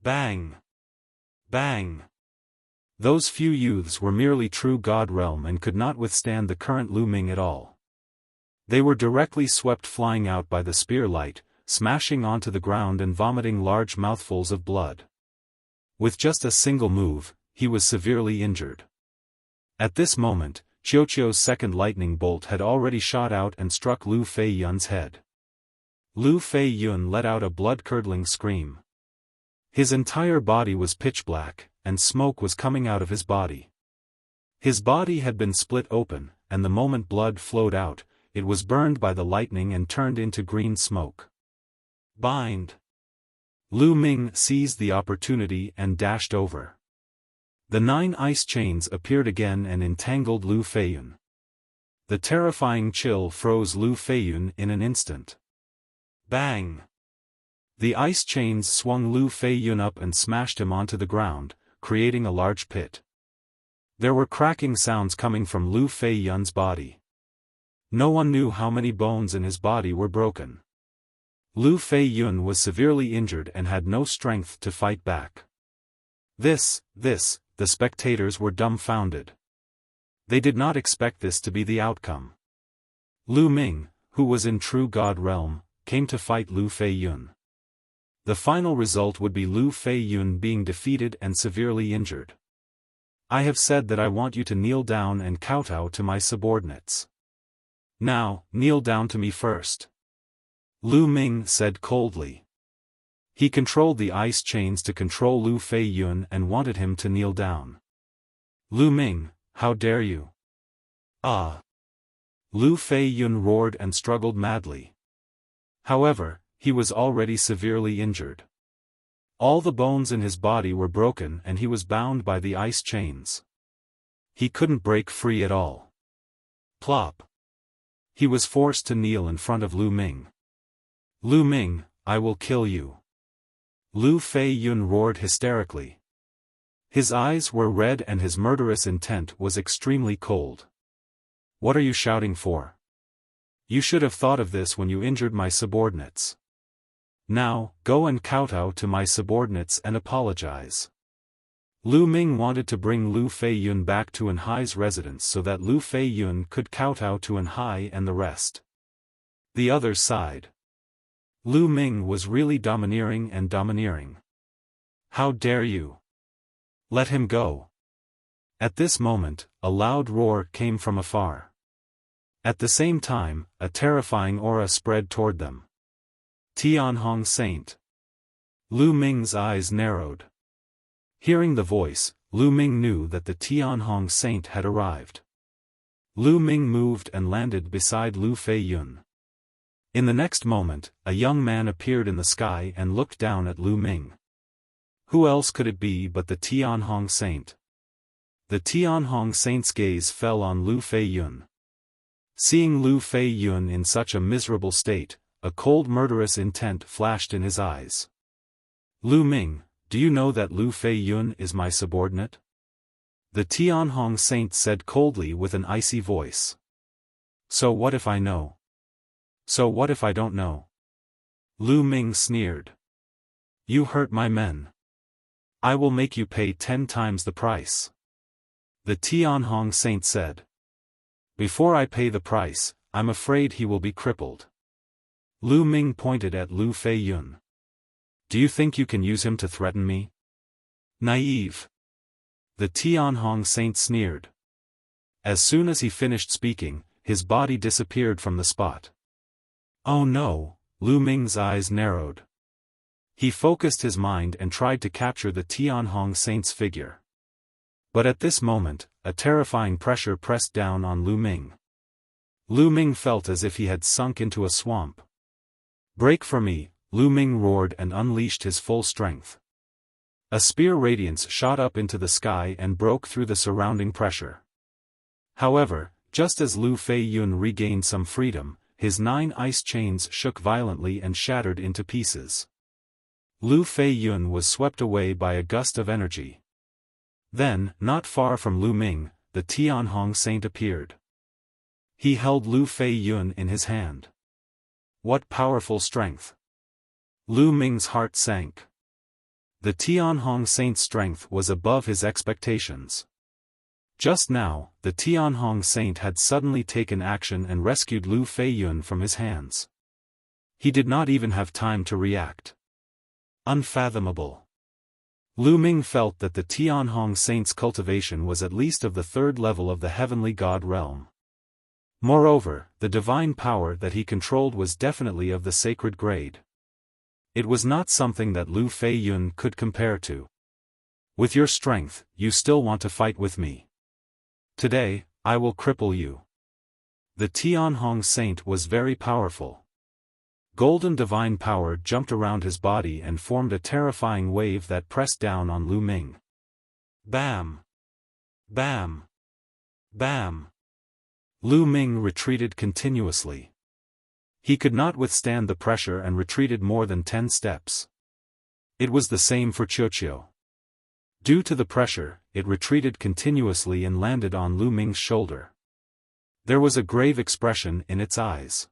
Bang! Bang! Those few youths were merely true God realm and could not withstand the current Lu Ming at all. They were directly swept flying out by the spear light, smashing onto the ground and vomiting large mouthfuls of blood. With just a single move, he was severely injured. At this moment, Xiaoqiu's second lightning bolt had already shot out and struck Lu Feiyun's head. Lu Feiyun let out a blood-curdling scream. His entire body was pitch black, and smoke was coming out of his body. His body had been split open, and the moment blood flowed out, it was burned by the lightning and turned into green smoke. Bind! Lu Ming seized the opportunity and dashed over. The 9 ice chains appeared again and entangled Lu Feiyun. The terrifying chill froze Lu Feiyun in an instant. Bang! The ice chains swung Lu Feiyun up and smashed him onto the ground, creating a large pit. There were cracking sounds coming from Lu Feiyun's body. No one knew how many bones in his body were broken. Lu Feiyun was severely injured and had no strength to fight back. The spectators were dumbfounded. They did not expect this to be the outcome. Lu Ming, who was in true God realm, came to fight Lu Feiyun. The final result would be Lu Feiyun being defeated and severely injured. I have said that I want you to kneel down and kowtow to my subordinates. Now, kneel down to me first. Lu Ming said coldly. He controlled the ice chains to control Lu Feiyun and wanted him to kneel down. Lu Ming, how dare you? Ah! Lu Feiyun roared and struggled madly. However, he was already severely injured. All the bones in his body were broken and he was bound by the ice chains. He couldn't break free at all. Plop! He was forced to kneel in front of Lu Ming. Lu Ming, I will kill you. Lu Feiyun roared hysterically. His eyes were red and his murderous intent was extremely cold. What are you shouting for? You should have thought of this when you injured my subordinates. Now, go and kowtow to my subordinates and apologize. Lu Ming wanted to bring Lu Feiyun back to Enhai's residence so that Lu Feiyun could kowtow to Enhai and the rest. The other side. Lu Ming was really domineering. How dare you? Let him go. At this moment, a loud roar came from afar. At the same time, a terrifying aura spread toward them. Tianhong Saint. Lu Ming's eyes narrowed. Hearing the voice, Lu Ming knew that the Tianhong Saint had arrived. Lu Ming moved and landed beside Lu Feiyun. In the next moment, a young man appeared in the sky and looked down at Lu Ming. Who else could it be but the Tianhong Saint? The Tianhong Saint's gaze fell on Lu Feiyun. Seeing Lu Feiyun in such a miserable state, a cold murderous intent flashed in his eyes. Lu Ming, do you know that Lu Feiyun is my subordinate? The Tianhong Saint said coldly with an icy voice. So what if I know? So what if I don't know? Lu Ming sneered. You hurt my men. I will make you pay 10 times the price. The Tianhong Saint said. Before I pay the price, I'm afraid he will be crippled. Lu Ming pointed at Lu Feiyun. Do you think you can use him to threaten me? Naive. The Tianhong Saint sneered. As soon as he finished speaking, his body disappeared from the spot. Oh no, Lu Ming's eyes narrowed. He focused his mind and tried to capture the Tianhong Saint's figure. But at this moment, a terrifying pressure pressed down on Lu Ming. Lu Ming felt as if he had sunk into a swamp. Break for me, Lu Ming roared and unleashed his full strength. A spear radiance shot up into the sky and broke through the surrounding pressure. However, just as Lu Feiyun regained some freedom, his 9 ice chains shook violently and shattered into pieces. Lu Feiyun was swept away by a gust of energy. Then, not far from Lu Ming, the Tianhong Saint appeared. He held Lu Feiyun in his hand. What powerful strength! Lu Ming's heart sank. The Tianhong Saint's strength was above his expectations. Just now, the Tianhong Saint had suddenly taken action and rescued Lu Feiyun from his hands. He did not even have time to react. Unfathomable. Lu Ming felt that the Tianhong Saint's cultivation was at least of the 3rd level of the heavenly god realm. Moreover, the divine power that he controlled was definitely of the sacred grade. It was not something that Lu Feiyun could compare to. With your strength, you still want to fight with me. Today, I will cripple you. The Tianhong saint was very powerful. Golden divine power jumped around his body and formed a terrifying wave that pressed down on Lu Ming. Bam! Bam! Bam! Lu Ming retreated continuously. He could not withstand the pressure and retreated more than 10 steps. It was the same for Qiuqiu. Due to the pressure, it retreated continuously and landed on Lu Ming's shoulder. There was a grave expression in its eyes.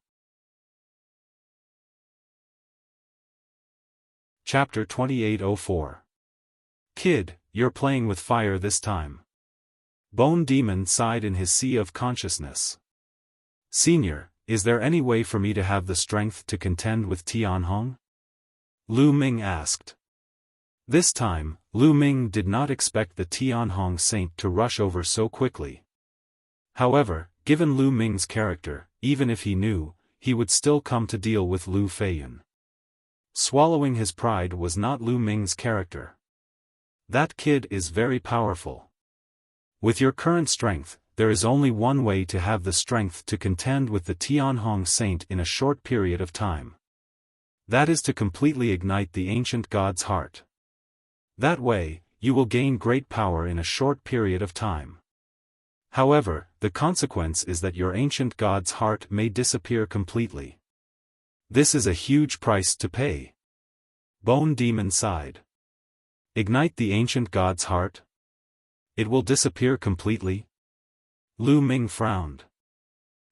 Chapter 2804. Kid, you're playing with fire this time. Bone Demon sighed in his sea of consciousness. Senior, is there any way for me to have the strength to contend with Tianhong? Lu Ming asked. This time, Lu Ming did not expect the Tianhong saint to rush over so quickly. However, given Lu Ming's character, even if he knew, he would still come to deal with Lu Feiyun. Swallowing his pride was not Lu Ming's character. That kid is very powerful. With your current strength, there is only one way to have the strength to contend with the Tianhong saint in a short period of time. That is to completely ignite the ancient god's heart. That way, you will gain great power in a short period of time. However, the consequence is that your ancient god's heart may disappear completely. This is a huge price to pay. Bone Demon sighed. Ignite the ancient god's heart? It will disappear completely? Lu Ming frowned.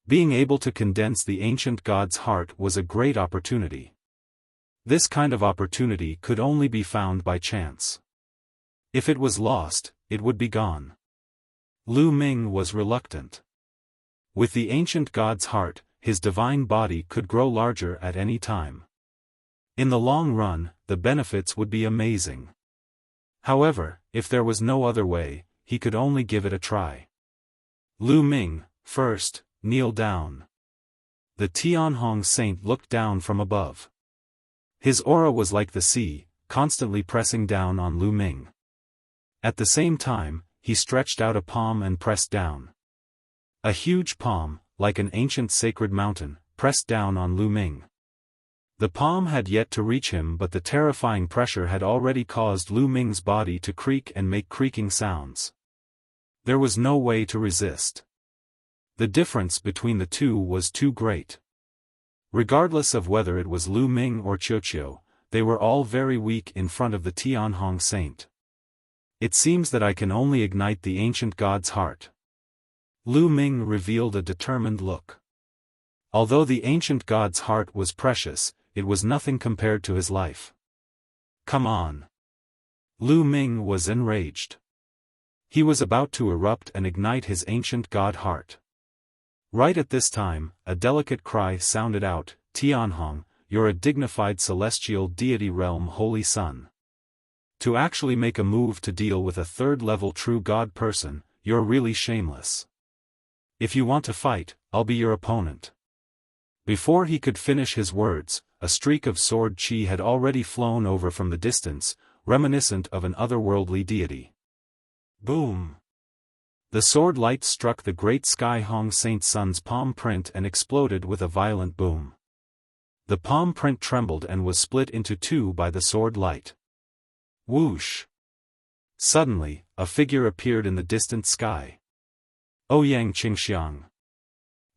Being able to condense the ancient god's heart was a great opportunity. This kind of opportunity could only be found by chance. If it was lost, it would be gone. Lu Ming was reluctant. With the ancient god's heart, his divine body could grow larger at any time. In the long run, the benefits would be amazing. However, if there was no other way, he could only give it a try. Lu Ming, first, kneel down. The Tianhong saint looked down from above. His aura was like the sea, constantly pressing down on Lu Ming. At the same time, he stretched out a palm and pressed down. A huge palm, like an ancient sacred mountain, pressed down on Lu Ming. The palm had yet to reach him, but the terrifying pressure had already caused Lu Ming's body to creak and make creaking sounds. There was no way to resist. The difference between the two was too great. Regardless of whether it was Lu Ming or Qiuqiu, they were all very weak in front of the Tianhong saint. It seems that I can only ignite the ancient god's heart. Lu Ming revealed a determined look. Although the ancient god's heart was precious, it was nothing compared to his life. Come on. Lu Ming was enraged. He was about to erupt and ignite his ancient god heart. Right at this time, a delicate cry sounded out, Tianhong, you're a dignified celestial deity realm holy son. To actually make a move to deal with a third-level true god person, you're really shameless. If you want to fight, I'll be your opponent. Before he could finish his words, a streak of sword chi had already flown over from the distance, reminiscent of an otherworldly deity. Boom! The sword light struck the great Sky Hong Saint Sun's palm print and exploded with a violent boom. The palm print trembled and was split into two by the sword light. Whoosh! Suddenly, a figure appeared in the distant sky. Ouyang Qingxiang.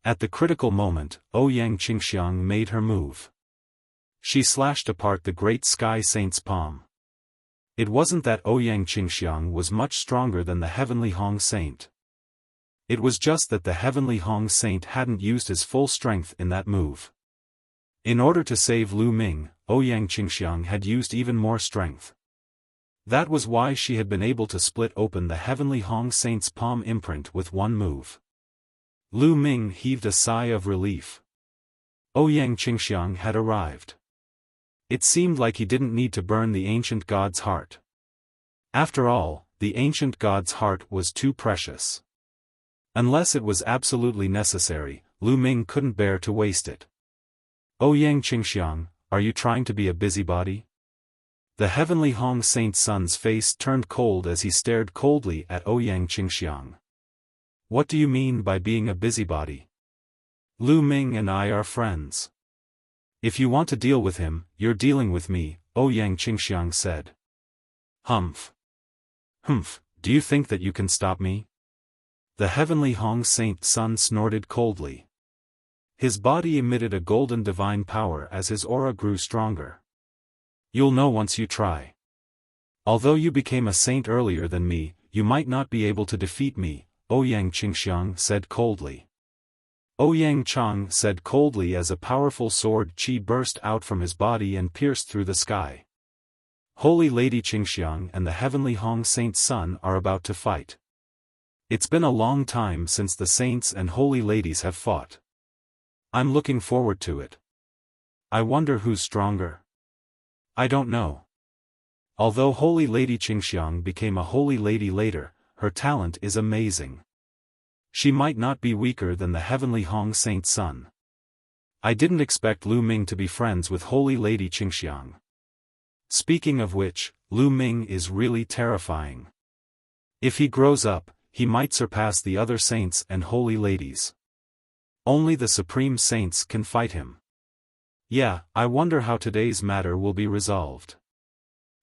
At the critical moment, Ouyang Qingxiang made her move. She slashed apart the great Sky Saint's palm. It wasn't that Ouyang Qingxiang was much stronger than the Heavenly Hong Saint. It was just that the Heavenly Hong Saint hadn't used his full strength in that move. In order to save Lu Ming, Ouyang Qingxiang had used even more strength. That was why she had been able to split open the Heavenly Hong Saint's palm imprint with one move. Lu Ming heaved a sigh of relief. Ouyang Qingxiang had arrived. It seemed like he didn't need to burn the ancient god's heart. After all, the ancient god's heart was too precious. Unless it was absolutely necessary, Lu Ming couldn't bear to waste it. Ouyang Qingxiang, are you trying to be a busybody? The heavenly Hong Saint Sun's face turned cold as he stared coldly at Ouyang Qingxiang. What do you mean by being a busybody? Lu Ming and I are friends. If you want to deal with him, you're dealing with me, Ouyang Qingxiang said. Humph. Humph, do you think that you can stop me? The heavenly Hong Saint Sun snorted coldly. His body emitted a golden divine power as his aura grew stronger. You'll know once you try. Although you became a saint earlier than me, you might not be able to defeat me, Ouyang Qingxiang said coldly. Ouyang Chang said coldly as a powerful sword qi burst out from his body and pierced through the sky. Holy Lady Qingxiang and the heavenly Hong Saint Sun are about to fight. It's been a long time since the saints and holy ladies have fought. I'm looking forward to it. I wonder who's stronger. I don't know. Although Holy Lady Qingxiang became a holy lady later, her talent is amazing. She might not be weaker than the heavenly Hong Saint Sun. I didn't expect Lu Ming to be friends with Holy Lady Qingxiang. Speaking of which, Lu Ming is really terrifying. If he grows up, he might surpass the other saints and holy ladies. Only the supreme saints can fight him. Yeah, I wonder how today's matter will be resolved.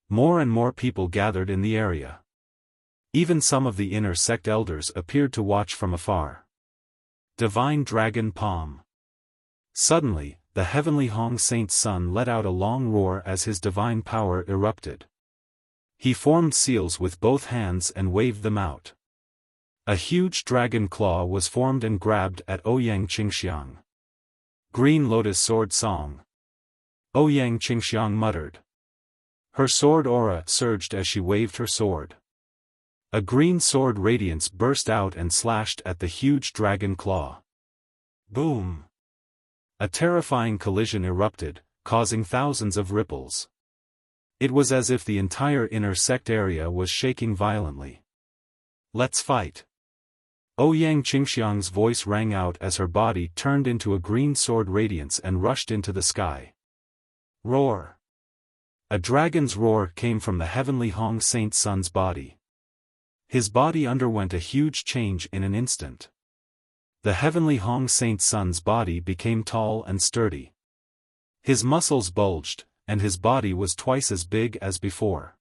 More and more people gathered in the area. Even some of the inner sect elders appeared to watch from afar. Divine Dragon Palm. Suddenly, the heavenly Hong Saint Sun let out a long roar as his divine power erupted. He formed seals with both hands and waved them out. A huge dragon claw was formed and grabbed at Ouyang Qingxiang. Green Lotus Sword Song. Ouyang Qingxiang muttered. Her sword aura surged as she waved her sword. A green sword radiance burst out and slashed at the huge dragon claw. Boom! A terrifying collision erupted, causing thousands of ripples. It was as if the entire inner sect area was shaking violently. Let's fight! Ouyang Qingxiang's voice rang out as her body turned into a green sword radiance and rushed into the sky. Roar! A dragon's roar came from the heavenly Hong Saint Sun's body. His body underwent a huge change in an instant. The heavenly Hong Saint Sun's body became tall and sturdy. His muscles bulged, and his body was twice as big as before.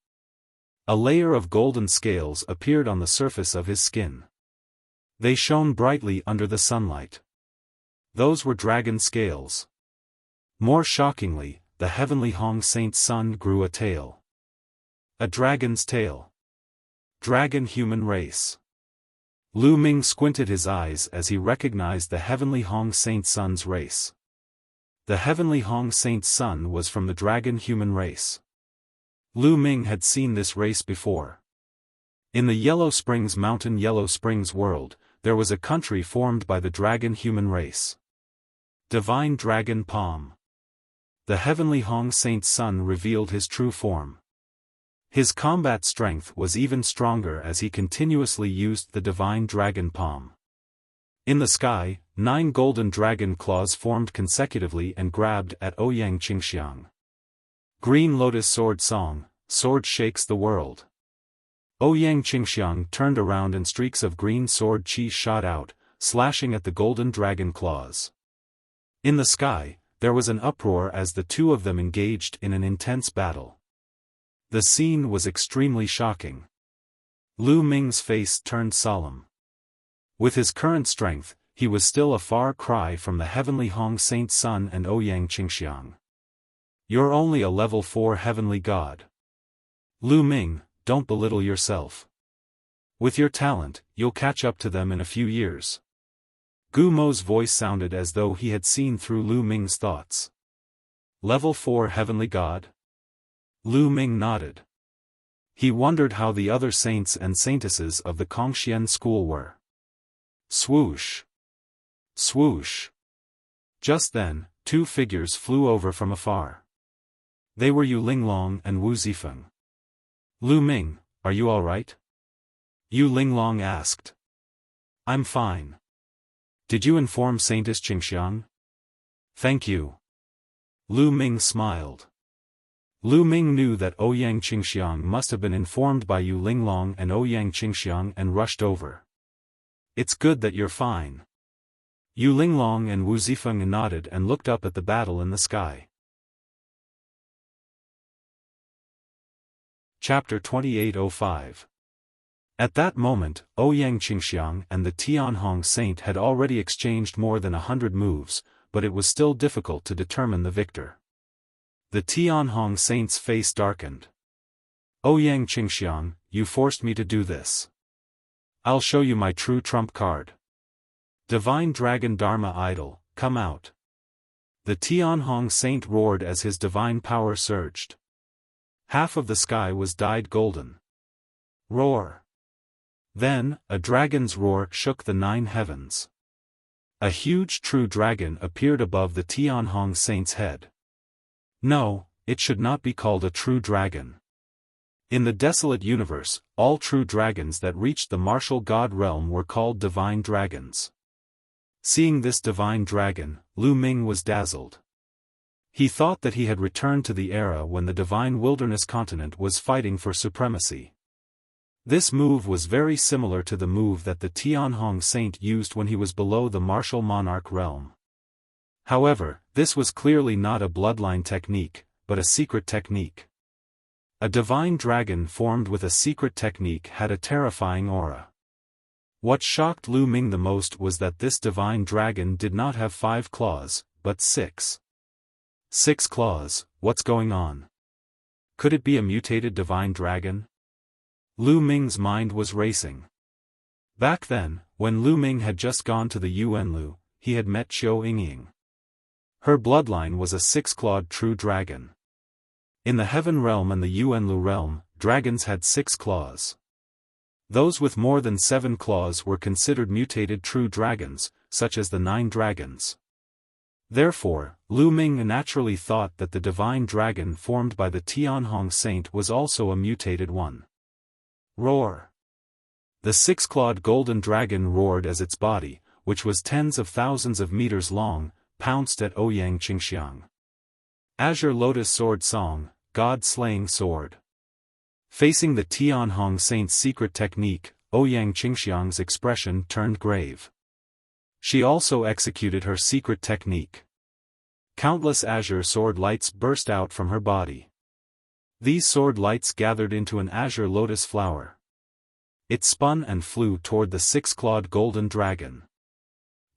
A layer of golden scales appeared on the surface of his skin. They shone brightly under the sunlight. Those were dragon scales. More shockingly, the heavenly Hong Saint Sun grew a tail. A dragon's tail. Dragon human race. Lu Ming squinted his eyes as he recognized the heavenly Hong Saint Sun's race. The heavenly Hong Saint Sun was from the dragon human race. Lu Ming had seen this race before. In the Yellow Springs Mountain Yellow Springs world, there was a country formed by the dragon human race. Divine Dragon Palm. The heavenly Hong Saint Sun revealed his true form. His combat strength was even stronger as he continuously used the divine dragon palm. In the sky, 9 golden dragon claws formed consecutively and grabbed at Ouyang Qingxiang. Green Lotus Sword Song, Sword Shakes the World. Ouyang Qingxiang turned around and streaks of green sword qi shot out, slashing at the golden dragon claws. In the sky, there was an uproar as the two of them engaged in an intense battle. The scene was extremely shocking. Lu Ming's face turned solemn. With his current strength, he was still a far cry from the heavenly Hong Saint Sun and Ouyang Qingxiang. You're only a level 4 heavenly god. Lu Ming, don't belittle yourself. With your talent, you'll catch up to them in a few years. Gu Mo's voice sounded as though he had seen through Lu Ming's thoughts. Level 4 heavenly god? Lu Ming nodded. He wondered how the other saints and saintesses of the Kongxian school were. Swoosh! Swoosh! Just then, 2 figures flew over from afar. They were Yu Linglong and Wu Zifeng. Lu Ming, are you all right? Yu Linglong asked. I'm fine. Did you inform Saintess Qingxiang? Thank you. Lu Ming smiled. Lu Ming knew that Ouyang Qingxiang must have been informed by Yu Linglong and Ouyang Qingxiang and rushed over. It's good that you're fine. Yu Linglong and Wu Zifeng nodded and looked up at the battle in the sky. Chapter 2805. At that moment, Ouyang Qingxiang and the Tianhong Saint had already exchanged more than 100 moves, but it was still difficult to determine the victor. The Tianhong Saint's face darkened. Ouyang Qingxiang, you forced me to do this. I'll show you my true trump card. Divine Dragon Dharma Idol, come out. The Tianhong Saint roared as his divine power surged. Half of the sky was dyed golden. Roar. Then, a dragon's roar shook the 9 heavens. A huge true dragon appeared above the Tianhong Saint's head. No, it should not be called a true dragon. In the desolate universe, all true dragons that reached the martial god realm were called divine dragons. Seeing this divine dragon, Lu Ming was dazzled. He thought that he had returned to the era when the divine wilderness continent was fighting for supremacy. This move was very similar to the move that the Tianhong Saint used when he was below the martial monarch realm. However, this was clearly not a bloodline technique, but a secret technique. A divine dragon formed with a secret technique had a terrifying aura. What shocked Lu Ming the most was that this divine dragon did not have 5 claws, but 6. 6 claws, what's going on? Could it be a mutated divine dragon? Lu Ming's mind was racing. Back then, when Lu Ming had just gone to the Yuanlu, he had met Xiao Yingying. Her bloodline was a 6-clawed true dragon. In the Heaven realm and the Yuanlu realm, dragons had 6 claws. Those with more than 7 claws were considered mutated true dragons, such as the 9 dragons. Therefore, Lu Ming naturally thought that the divine dragon formed by the Tianhong Saint was also a mutated one. Roar. The 6-clawed golden dragon roared as its body, which was tens of thousands of meters long, pounced at Ouyang Qingxiang. Azure Lotus Sword Song, God-Slaying Sword. Facing the Tianhong Saint's secret technique, Ouyang Qingxiang's expression turned grave. She also executed her secret technique. Countless azure sword lights burst out from her body. These sword lights gathered into an azure lotus flower. It spun and flew toward the 6-clawed golden dragon.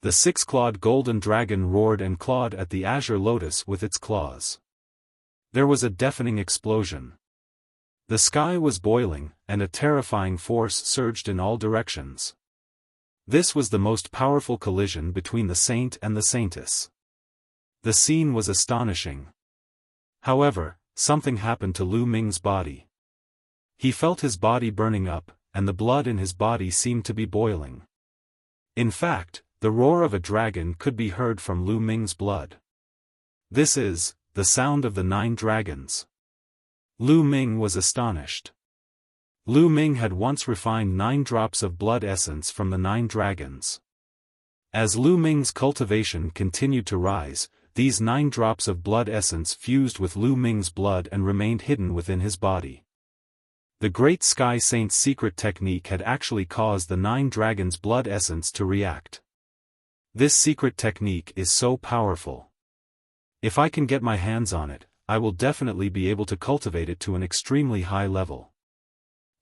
The 6-clawed golden dragon roared and clawed at the azure lotus with its claws. There was a deafening explosion. The sky was boiling, and a terrifying force surged in all directions. This was the most powerful collision between the saint and the saintess. The scene was astonishing. However, something happened to Lu Ming's body. He felt his body burning up, and the blood in his body seemed to be boiling. In fact, the roar of a dragon could be heard from Lu Ming's blood. This is the sound of the 9 dragons. Lu Ming was astonished. Lu Ming had once refined 9 drops of blood essence from the 9 dragons. As Lu Ming's cultivation continued to rise, these 9 drops of blood essence fused with Lu Ming's blood and remained hidden within his body. The Great Sky Saint's secret technique had actually caused the 9 dragons' blood essence to react. This secret technique is so powerful. If I can get my hands on it, I will definitely be able to cultivate it to an extremely high level.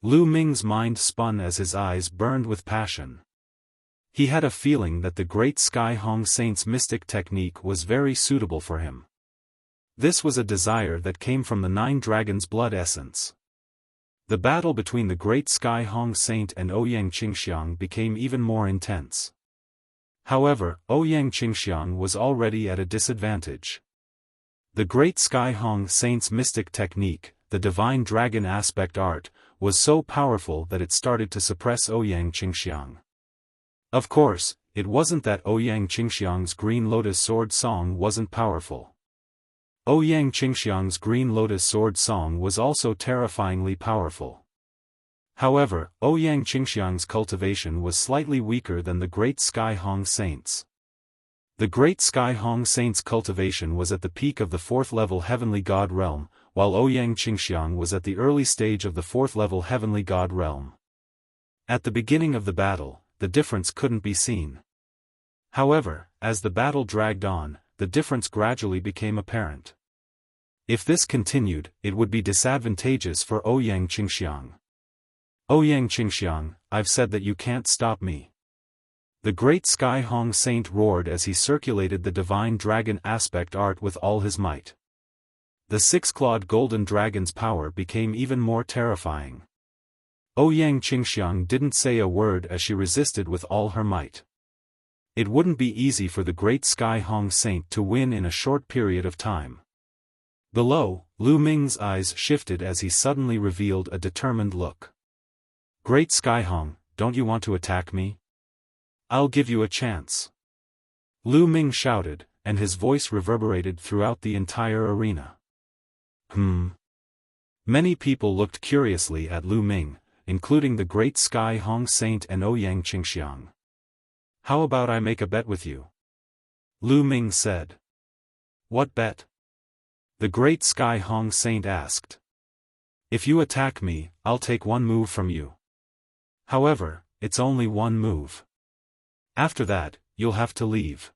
Lu Ming's mind spun as his eyes burned with passion. He had a feeling that the Great Sky Hong Saint's mystic technique was very suitable for him. This was a desire that came from the 9 dragons' blood essence. The battle between the Great Sky Hong Saint and Ouyang Qingxiang became even more intense. However, Ouyang Qingxiang was already at a disadvantage. The Great Sky Hong Saint's mystic technique, the Divine Dragon Aspect Art, was so powerful that it started to suppress Ouyang Qingxiang. Of course, it wasn't that Ouyang Qingxiang's Green Lotus Sword Song wasn't powerful. Ouyang Qingxiang's Green Lotus Sword Song was also terrifyingly powerful. However, Ouyang Qingxiang's cultivation was slightly weaker than the Great Sky Hong Saint's. The great Sky Hong Saint's cultivation was at the peak of the 4th-level Heavenly God realm, while Ouyang Qingxiang was at the early stage of the 4th-level Heavenly God realm. At the beginning of the battle, the difference couldn't be seen. However, as the battle dragged on, the difference gradually became apparent. If this continued, it would be disadvantageous for Ouyang Qingxiang. Ouyang Qingxiang, I've said that you can't stop me. The great Sky Hong Saint roared as he circulated the divine dragon aspect art with all his might. The 6-clawed golden dragon's power became even more terrifying. Ouyang Qingxiang didn't say a word as she resisted with all her might. It wouldn't be easy for the great Sky Hong Saint to win in a short period of time. Below, Lu Ming's eyes shifted as he suddenly revealed a determined look. Great Sky Hong, don't you want to attack me? I'll give you a chance. Lu Ming shouted, and his voice reverberated throughout the entire arena. Many people looked curiously at Lu Ming, including the great Sky Hong Saint and Ouyang Qingxiang. How about I make a bet with you? Lu Ming said. What bet? The great Sky Hong Saint asked. If you attack me, I'll take one move from you. However, it's only one move. After that, you'll have to leave.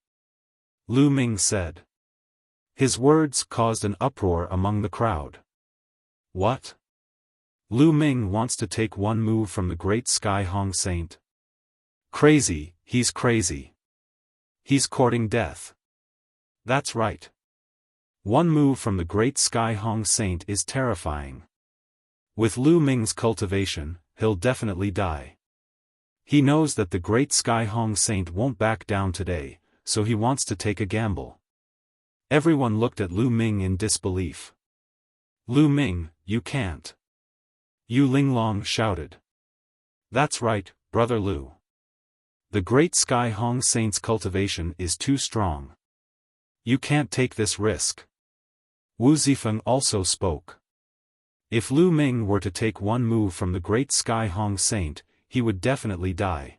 Lu Ming said. His words caused an uproar among the crowd. What? Lu Ming wants to take one move from the great Sky Hong Saint? Crazy, he's crazy. He's courting death. That's right. One move from the great Sky Hong Saint is terrifying. With Lu Ming's cultivation, he'll definitely die. He knows that the great Sky Hong Saint won't back down today, so he wants to take a gamble. Everyone looked at Lu Ming in disbelief. Lu Ming, you can't. Yu Linglong shouted. That's right, brother Lu. The great Sky Hong Saint's cultivation is too strong. You can't take this risk. Wu Zifeng also spoke. If Lu Ming were to take one move from the great Sky Hong Saint, he would definitely die.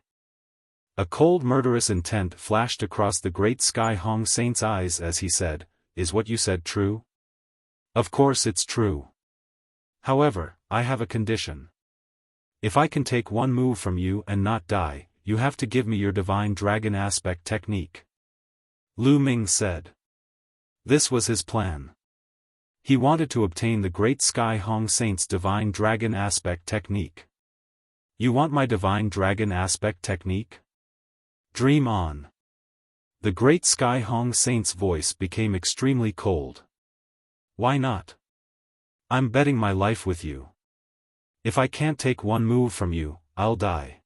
A cold murderous intent flashed across the great Sky Hong Saint's eyes as he said, Is what you said true? Of course it's true. However, I have a condition. If I can take one move from you and not die, you have to give me your divine dragon aspect technique. Lu Ming said. This was his plan. He wanted to obtain the great Sky Hong Saint's divine dragon aspect technique. You want my divine dragon aspect technique? Dream on. The great Sky Hong Saint's voice became extremely cold. Why not? I'm betting my life with you. If I can't take one move from you, I'll die.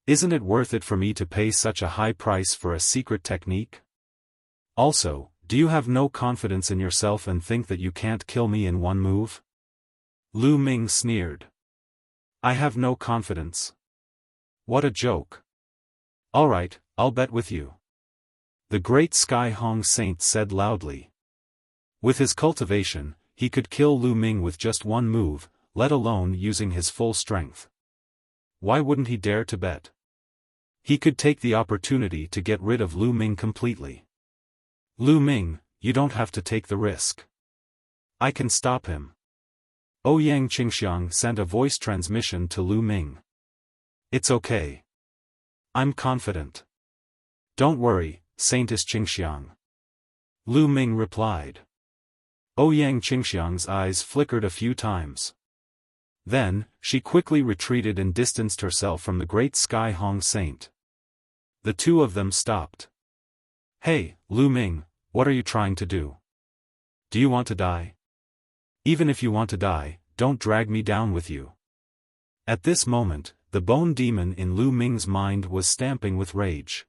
Isn't it worth it for me to pay such a high price for a secret technique? Also, do you have no confidence in yourself and think that you can't kill me in one move? Lu Ming sneered. I have no confidence. What a joke. Alright, I'll bet with you. The great Sky Hong Saint said loudly. With his cultivation, he could kill Lu Ming with just one move, let alone using his full strength. Why wouldn't he dare to bet? He could take the opportunity to get rid of Lu Ming completely. Lu Ming, you don't have to take the risk. I can stop him. Ouyang Qingxiang sent a voice transmission to Lu Ming. It's okay. I'm confident. Don't worry, Saintess Qingxiang. Lu Ming replied. Ouyang Qingxiang's eyes flickered a few times. Then, she quickly retreated and distanced herself from the great Sky Hong Saint. The two of them stopped. Hey, Lu Ming, what are you trying to do? Do you want to die? Even if you want to die, don't drag me down with you. At this moment, the bone demon in Lu Ming's mind was stamping with rage.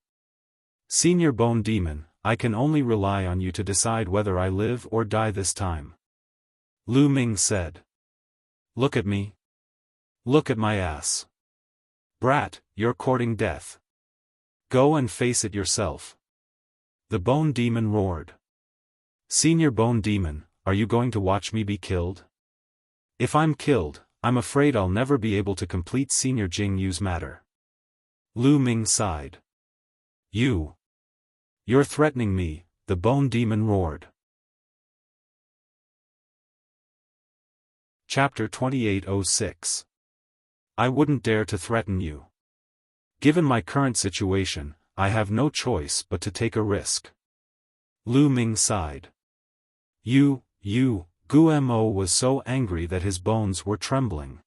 Senior Bone Demon, I can only rely on you to decide whether I live or die this time. Lu Ming said. Look at me. Look at my ass. Brat, you're courting death. Go and face it yourself. The Bone Demon roared. Senior Bone Demon, are you going to watch me be killed? If I'm killed, I'm afraid I'll never be able to complete Senior Jing Yu's matter. Lu Ming sighed. You You're threatening me, the bone demon roared. Chapter 2806. I wouldn't dare to threaten you. Given my current situation, I have no choice but to take a risk. Lu Ming sighed. You, Guo was so angry that his bones were trembling.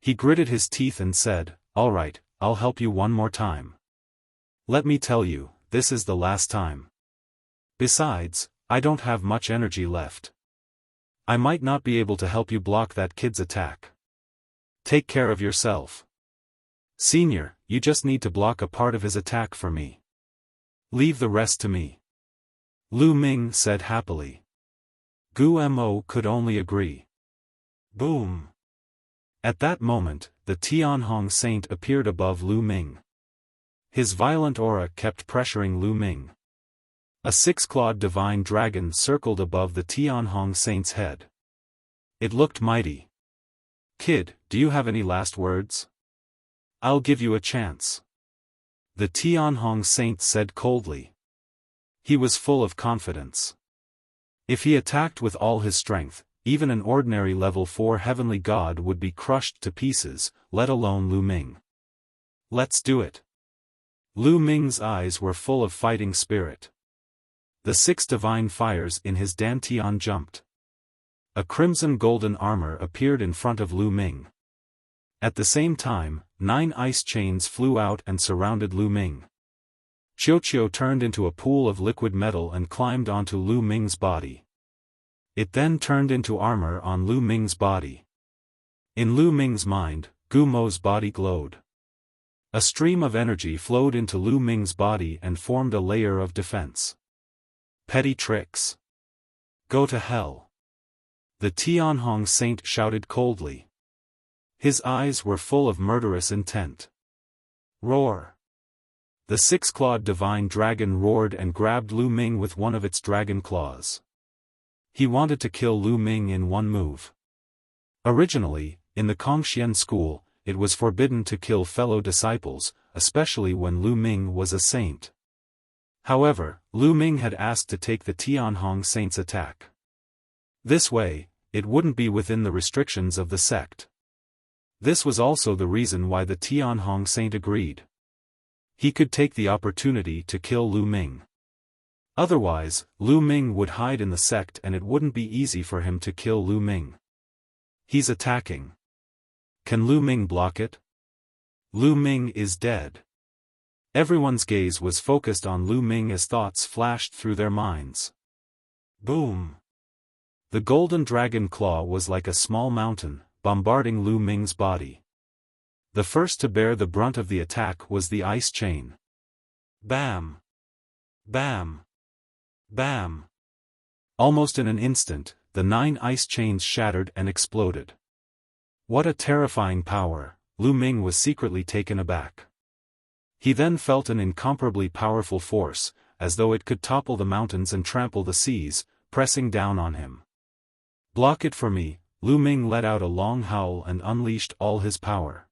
He gritted his teeth and said, "All right, I'll help you one more time. Let me tell you, this is the last time. Besides, I don't have much energy left. I might not be able to help you block that kid's attack. Take care of yourself. Senior, you just need to block a part of his attack for me. Leave the rest to me." Lu Ming said happily. Guo could only agree. Boom! At that moment, the Tianhong Saint appeared above Lu Ming. His violent aura kept pressuring Lu Ming. A six-clawed divine dragon circled above the Tianhong Saint's head. It looked mighty. "Kid, do you have any last words? I'll give you a chance." The Tianhong Saint said coldly. He was full of confidence. If he attacked with all his strength, even an ordinary level 4 heavenly god would be crushed to pieces, let alone Lu Ming. "Let's do it." Lu Ming's eyes were full of fighting spirit. The 6 divine fires in his dantian jumped. A crimson golden armor appeared in front of Lu Ming. At the same time, 9 ice chains flew out and surrounded Lu Ming. Qiuqiu turned into a pool of liquid metal and climbed onto Lu Ming's body. It then turned into armor on Lu Ming's body. In Lu Ming's mind, Gumo's body glowed. A stream of energy flowed into Lu Ming's body and formed a layer of defense. Petty tricks. Go to hell. The Tianhong Saint shouted coldly. His eyes were full of murderous intent. Roar! The 6-clawed divine dragon roared and grabbed Lu Ming with one of its dragon claws. He wanted to kill Lu Ming in one move. Originally, in the Kongxian school, it was forbidden to kill fellow disciples, especially when Lu Ming was a saint. However, Lu Ming had asked to take the Tianhong Saint's attack. This way, it wouldn't be within the restrictions of the sect. This was also the reason why the Tianhong Saint agreed. He could take the opportunity to kill Lu Ming. Otherwise, Lu Ming would hide in the sect and it wouldn't be easy for him to kill Lu Ming. He's attacking. Can Lu Ming block it? Lu Ming is dead. Everyone's gaze was focused on Lu Ming as thoughts flashed through their minds. Boom! The golden dragon claw was like a small mountain, bombarding Lu Ming's body. The first to bear the brunt of the attack was the ice chain. Bam! Bam! Bam! Almost in an instant, the 9 ice chains shattered and exploded. What a terrifying power! Lu Ming was secretly taken aback. He then felt an incomparably powerful force, as though it could topple the mountains and trample the seas, pressing down on him. Block it for me! Lu Ming let out a long howl and unleashed all his power.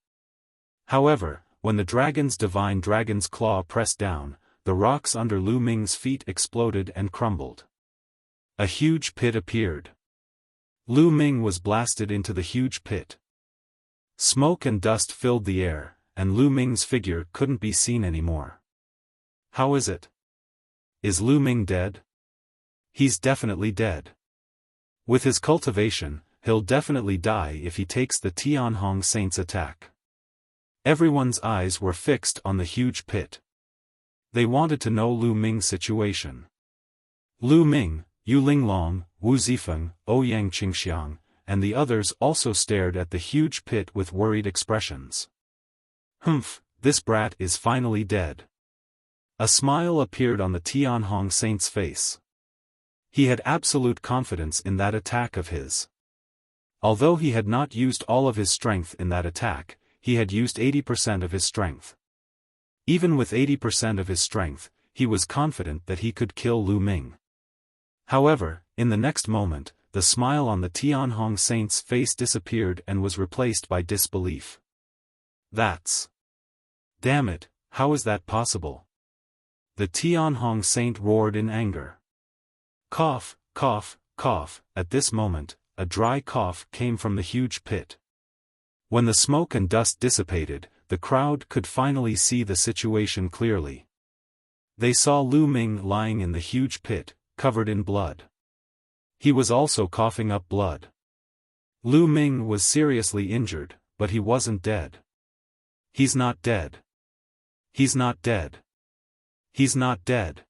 However, when the dragon's claw pressed down, the rocks under Lu Ming's feet exploded and crumbled. A huge pit appeared. Lu Ming was blasted into the huge pit. Smoke and dust filled the air, and Lu Ming's figure couldn't be seen anymore. How is it? Is Lu Ming dead? He's definitely dead. With his cultivation, he'll definitely die if he takes the Tianhong Saint's attack. Everyone's eyes were fixed on the huge pit. They wanted to know Lu Ming's situation. Lu Ming, Yu Linglong, Wu Zifeng, Ouyang Qingxiang, and the others also stared at the huge pit with worried expressions. Humph, this brat is finally dead. A smile appeared on the Tianhong Saint's face. He had absolute confidence in that attack of his. Although he had not used all of his strength in that attack, he had used 80% of his strength. Even with 80% of his strength, he was confident that he could kill Lu Ming. However, in the next moment, the smile on the Tianhong Saint's face disappeared and was replaced by disbelief. That's... Damn it, how is that possible? The Tianhong saint roared in anger. Cough, cough, cough. At this moment, a dry cough came from the huge pit. When the smoke and dust dissipated, the crowd could finally see the situation clearly. They saw Lu Ming lying in the huge pit, covered in blood. He was also coughing up blood. Lu Ming was seriously injured, but he wasn't dead. He's not dead. He's not dead. He's not dead.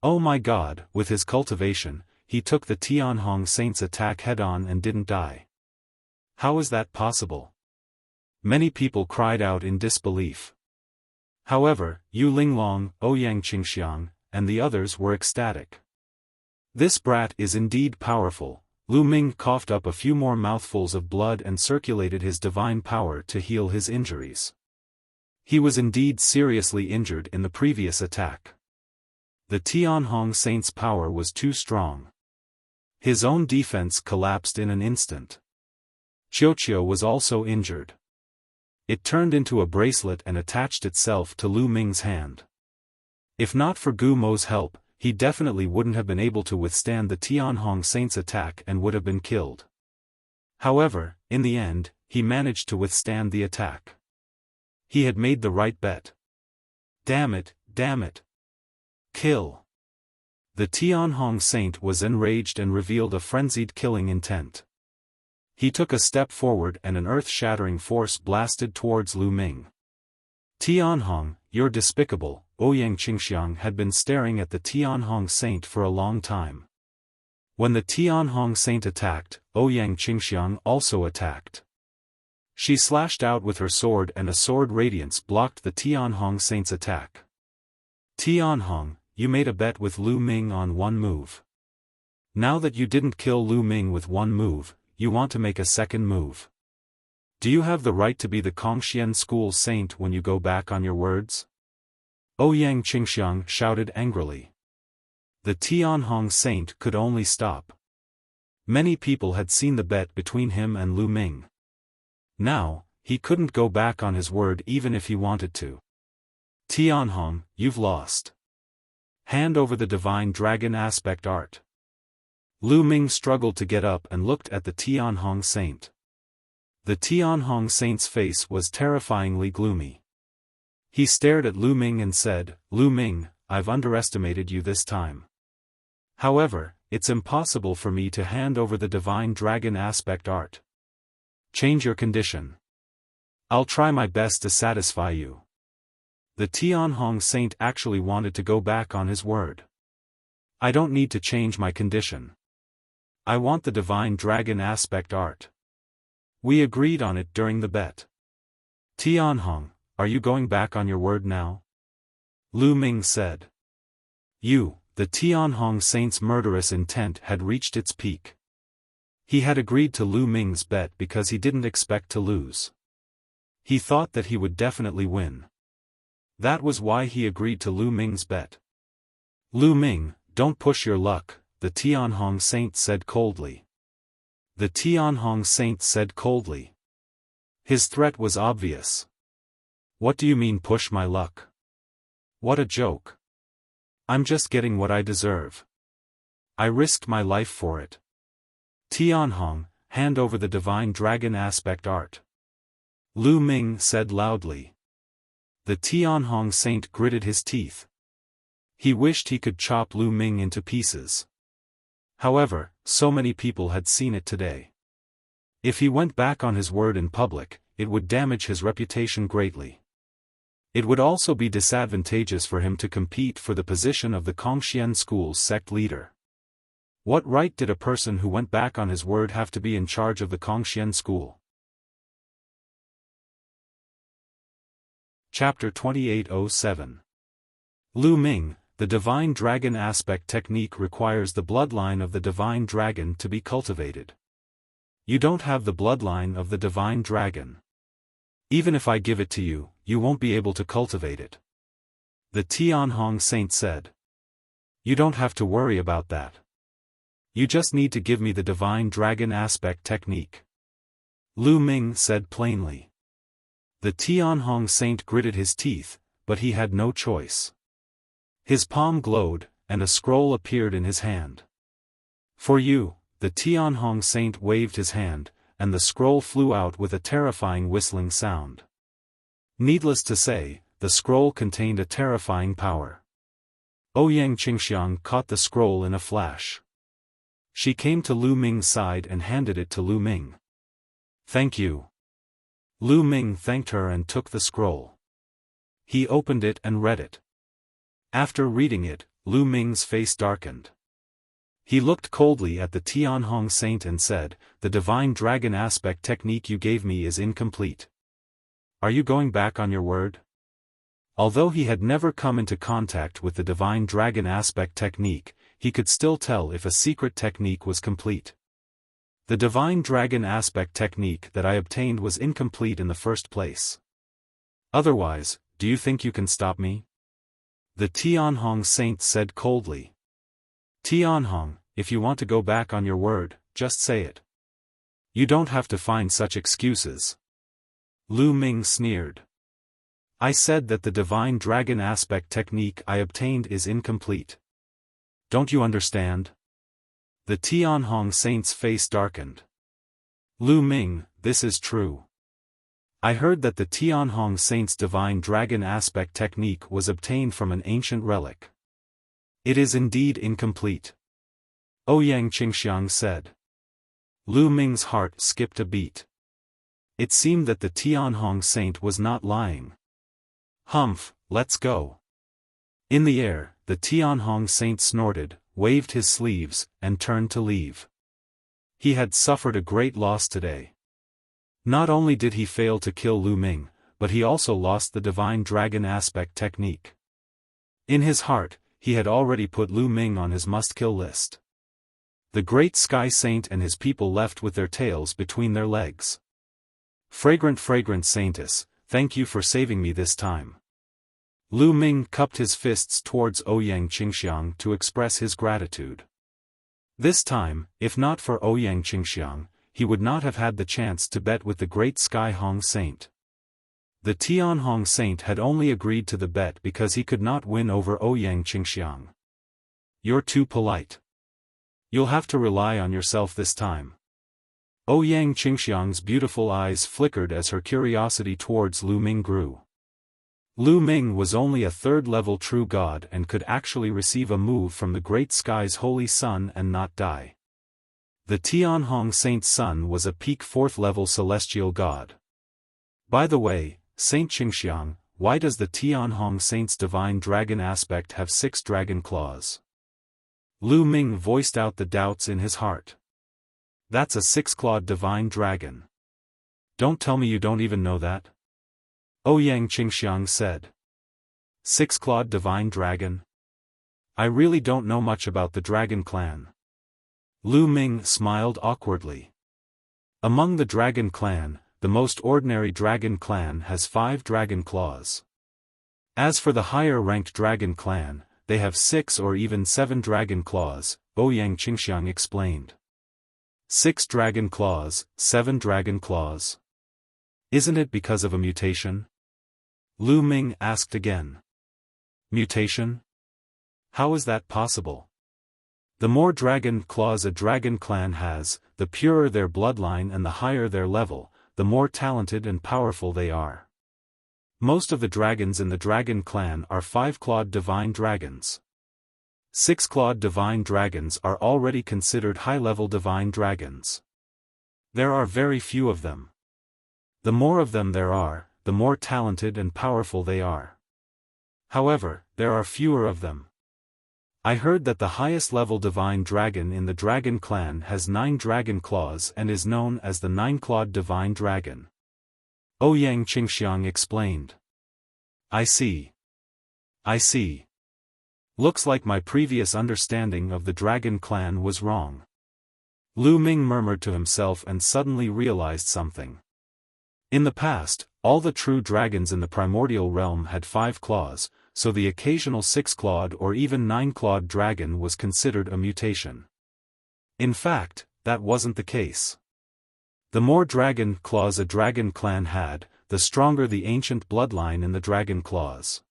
Oh my God! With his cultivation, he took the Tianhong saint's attack head-on and didn't die. How is that possible? Many people cried out in disbelief. However, Yu Linglong, Ouyang Qingxiang, and the others were ecstatic. This brat is indeed powerful. Lu Ming coughed up a few more mouthfuls of blood and circulated his divine power to heal his injuries. He was indeed seriously injured in the previous attack. The Tianhong saint's power was too strong. His own defense collapsed in an instant. Qiuqiu was also injured. It turned into a bracelet and attached itself to Lu Ming's hand. If not for Gu Mo's help, he definitely wouldn't have been able to withstand the Tianhong saint's attack and would have been killed. However, in the end, he managed to withstand the attack. He had made the right bet. Damn it, damn it. Kill. The Tianhong saint was enraged and revealed a frenzied killing intent. He took a step forward and an earth-shattering force blasted towards Lu Ming. Tianhong, you're despicable. Ouyang Qingxiang had been staring at the Tianhong saint for a long time. When the Tianhong saint attacked, Ouyang Qingxiang also attacked. She slashed out with her sword and a sword radiance blocked the Tianhong saint's attack. Tianhong, you made a bet with Lu Ming on one move. Now that you didn't kill Lu Ming with one move, you want to make a second move. Do you have the right to be the Kongxian school saint when you go back on your words? Ouyang Qingxiang shouted angrily. The Tianhong saint could only stop. Many people had seen the bet between him and Lu Ming. Now, he couldn't go back on his word even if he wanted to. Tianhong, you've lost. Hand over the divine dragon aspect art. Lu Ming struggled to get up and looked at the Tianhong saint. The Tianhong saint's face was terrifyingly gloomy. He stared at Lu Ming and said, Lu Ming, I've underestimated you this time. However, it's impossible for me to hand over the divine dragon aspect art. Change your condition. I'll try my best to satisfy you. The Tianhong saint actually wanted to go back on his word. I don't need to change my condition. I want the divine dragon aspect art. We agreed on it during the bet. Tianhong, are you going back on your word now? Lu Ming said. The Tianhong saint's murderous intent had reached its peak. He had agreed to Lu Ming's bet because he didn't expect to lose. He thought that he would definitely win. That was why he agreed to Lu Ming's bet. Lu Ming, don't push your luck, the Tianhong saint said coldly. The Tianhong saint said coldly. His threat was obvious. What do you mean push my luck? What a joke. I'm just getting what I deserve. I risked my life for it. Tianhong, hand over the divine dragon aspect art. Lu Ming said loudly. The Tianhong saint gritted his teeth. He wished he could chop Lu Ming into pieces. However, so many people had seen it today. If he went back on his word in public, it would damage his reputation greatly. It would also be disadvantageous for him to compete for the position of the Kongxian school's sect leader. What right did a person who went back on his word have to be in charge of the Kongxian school? Chapter 2807. Lu Ming, the divine dragon aspect technique requires the bloodline of the divine dragon to be cultivated. You don't have the bloodline of the divine dragon. Even if I give it to you, you won't be able to cultivate it. The Tianhong saint said. You don't have to worry about that. You just need to give me the divine dragon aspect technique. Lu Ming said plainly. The Tianhong saint gritted his teeth, but he had no choice. His palm glowed, and a scroll appeared in his hand. For you, the Tianhong saint waved his hand, and the scroll flew out with a terrifying whistling sound. Needless to say, the scroll contained a terrifying power. Ouyang Qingxiang caught the scroll in a flash. She came to Lu Ming's side and handed it to Lu Ming. "Thank you." Lu Ming thanked her and took the scroll. He opened it and read it. After reading it, Lu Ming's face darkened. He looked coldly at the Tianhong saint and said, "The divine dragon aspect technique you gave me is incomplete. Are you going back on your word?" Although he had never come into contact with the divine dragon aspect technique, he could still tell if a secret technique was complete. The divine dragon aspect technique that I obtained was incomplete in the first place. Otherwise, do you think you can stop me? The Tianhong saint said coldly. Tianhong, if you want to go back on your word, just say it. You don't have to find such excuses. Lu Ming sneered. I said that the divine dragon aspect technique I obtained is incomplete. Don't you understand? The Tianhong saint's face darkened. Lu Ming, this is true. I heard that the Tianhong saint's divine dragon aspect technique was obtained from an ancient relic. It is indeed incomplete. Ouyang Qingxiang said. Lu Ming's heart skipped a beat. It seemed that the Tianhong saint was not lying. Humph, let's go. In the air, the Tianhong saint snorted, waved his sleeves, and turned to leave. He had suffered a great loss today. Not only did he fail to kill Lu Ming, but he also lost the divine dragon aspect technique. In his heart, he had already put Lu Ming on his must-kill list. The great sky saint and his people left with their tails between their legs. Fragrant saintess, thank you for saving me this time. Lu Ming cupped his fists towards Ouyang Qingxiang to express his gratitude. This time, if not for Ouyang Qingxiang, he would not have had the chance to bet with the great Sky Hong saint. The Tianhong saint had only agreed to the bet because he could not win over Ouyang Qingxiang. You're too polite. You'll have to rely on yourself this time. Ouyang Qingxiang's beautiful eyes flickered as her curiosity towards Lu Ming grew. Lu Ming was only a third-level true god and could actually receive a move from the great sky's holy sun and not die. The Tianhong saint's son was a peak fourth-level celestial god. By the way, Saint Qingxiang, why does the Tianhong saint's divine dragon aspect have 6 dragon claws? Lu Ming voiced out the doubts in his heart. That's a 6-clawed divine dragon. Don't tell me you don't even know that. Ouyang Qingxiang said. 6-clawed divine dragon? I really don't know much about the dragon clan. Lu Ming smiled awkwardly. Among the dragon clan, the most ordinary dragon clan has 5 dragon claws. As for the higher-ranked dragon clan, they have 6 or even 7 dragon claws, Ouyang Qingxiang explained. 6 dragon claws, 7 dragon claws. Isn't it because of a mutation? Lu Ming asked again. Mutation? How is that possible? The more dragon claws a dragon clan has, the purer their bloodline and the higher their level, the more talented and powerful they are. Most of the dragons in the dragon clan are 5-clawed divine dragons. 6-clawed divine dragons are already considered high-level divine dragons. There are very few of them. The more of them there are, the more talented and powerful they are. However, there are fewer of them. I heard that the highest-level divine dragon in the dragon clan has 9 dragon claws and is known as the 9-clawed divine dragon. Ouyang Qingxiang explained. I see. Looks like my previous understanding of the dragon clan was wrong. Lu Ming murmured to himself and suddenly realized something. In the past, all the true dragons in the primordial realm had 5 claws, so the occasional 6-clawed or even 9-clawed dragon was considered a mutation. In fact, that wasn't the case. The more dragon claws a dragon clan had, the stronger the ancient bloodline in the dragon claws.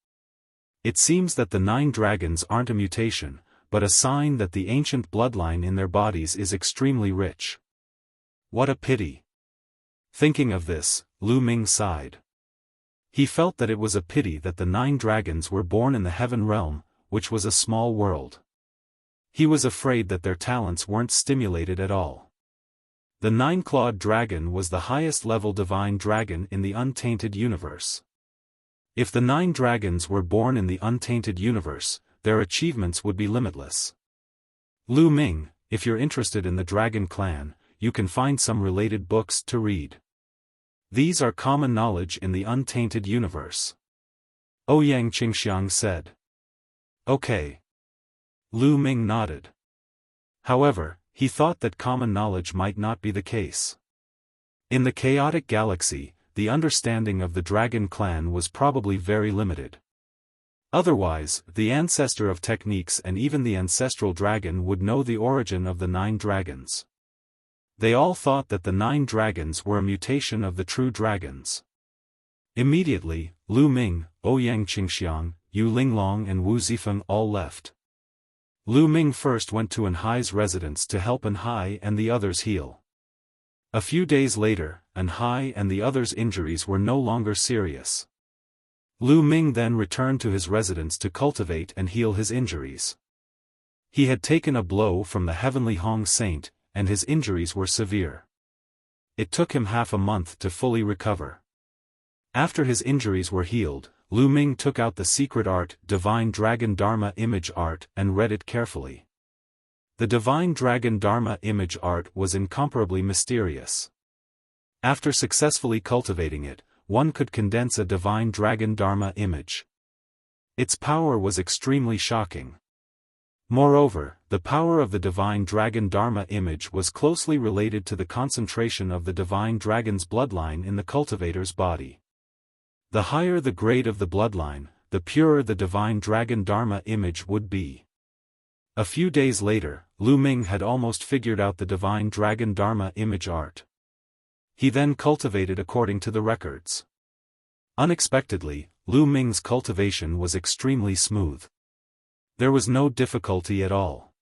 It seems that the 9 dragons aren't a mutation, but a sign that the ancient bloodline in their bodies is extremely rich. What a pity. Thinking of this, Lu Ming sighed. He felt that it was a pity that the 9 dragons were born in the heaven realm, which was a small world. He was afraid that their talents weren't stimulated at all. The 9-clawed dragon was the highest-level divine dragon in the untainted universe. If the 9 dragons were born in the untainted universe, their achievements would be limitless. Lu Ming, if you're interested in the Dragon Clan, you can find some related books to read. These are common knowledge in the untainted universe. Ouyang Qingxiang said. Okay. Lu Ming nodded. However, he thought that common knowledge might not be the case. In the chaotic galaxy, the understanding of the Dragon Clan was probably very limited. Otherwise, the ancestor of techniques and even the ancestral dragon would know the origin of the 9 dragons. They all thought that the 9 dragons were a mutation of the true dragons. Immediately, Lu Ming, Ouyang Qingxiang, Yu Linglong and Wu Zifeng all left. Lu Ming first went to Anhai's residence to help Anhai and the others heal. A few days later, Anhai and the others' injuries were no longer serious. Lu Ming then returned to his residence to cultivate and heal his injuries. He had taken a blow from the heavenly Hong Saint, and his injuries were severe. It took him half a month to fully recover. After his injuries were healed, Lu Ming took out the secret art, Divine Dragon Dharma Image Art, and read it carefully. The Divine Dragon Dharma Image Art was incomparably mysterious. After successfully cultivating it, one could condense a Divine Dragon Dharma image. Its power was extremely shocking. Moreover, the power of the Divine Dragon Dharma image was closely related to the concentration of the Divine Dragon's bloodline in the cultivator's body. The higher the grade of the bloodline, the purer the Divine Dragon Dharma image would be. A few days later, Lu Ming had almost figured out the Divine Dragon Dharma image art. He then cultivated according to the records. Unexpectedly, Lu Ming's cultivation was extremely smooth. There was no difficulty at all.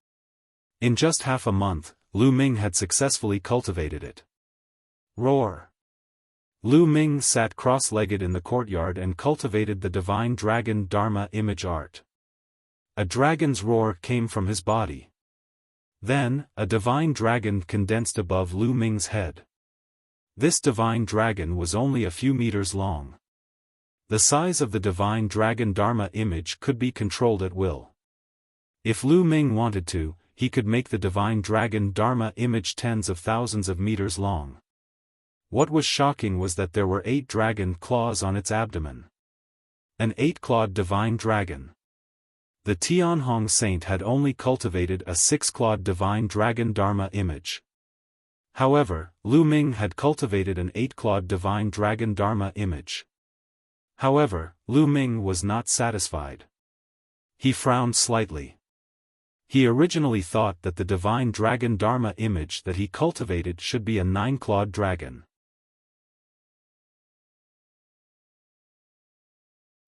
In just half a month, Lu Ming had successfully cultivated it. Roar! Lu Ming sat cross-legged in the courtyard and cultivated the Divine Dragon Dharma image art. A dragon's roar came from his body. Then, a divine dragon condensed above Lu Ming's head. This divine dragon was only a few meters long. The size of the Divine Dragon Dharma image could be controlled at will. If Lu Ming wanted to, he could make the Divine Dragon Dharma image tens of thousands of meters long. What was shocking was that there were 8 dragon claws on its abdomen. An 8-clawed divine dragon. The Tianhong Saint had only cultivated a 6-clawed Divine Dragon Dharma image. However, Lu Ming had cultivated an 8-clawed Divine Dragon Dharma image. However, Lu Ming was not satisfied. He frowned slightly. He originally thought that the Divine Dragon Dharma image that he cultivated should be a 9-clawed dragon.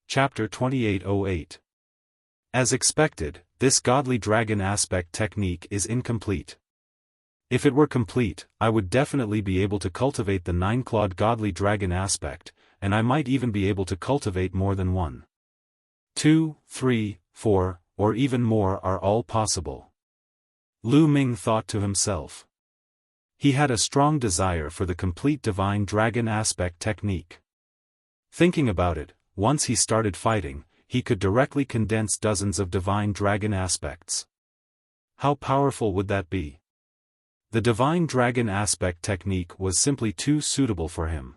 Chapter 2808. As expected, this godly dragon aspect technique is incomplete. If it were complete, I would definitely be able to cultivate the 9-clawed godly dragon aspect, and I might even be able to cultivate more than 1. 2, 3, 4, or even more are all possible. Lu Ming thought to himself. He had a strong desire for the complete divine dragon aspect technique. Thinking about it, once he started fighting, he could directly condense dozens of divine dragon aspects. How powerful would that be? The Divine Dragon Aspect technique was simply too suitable for him.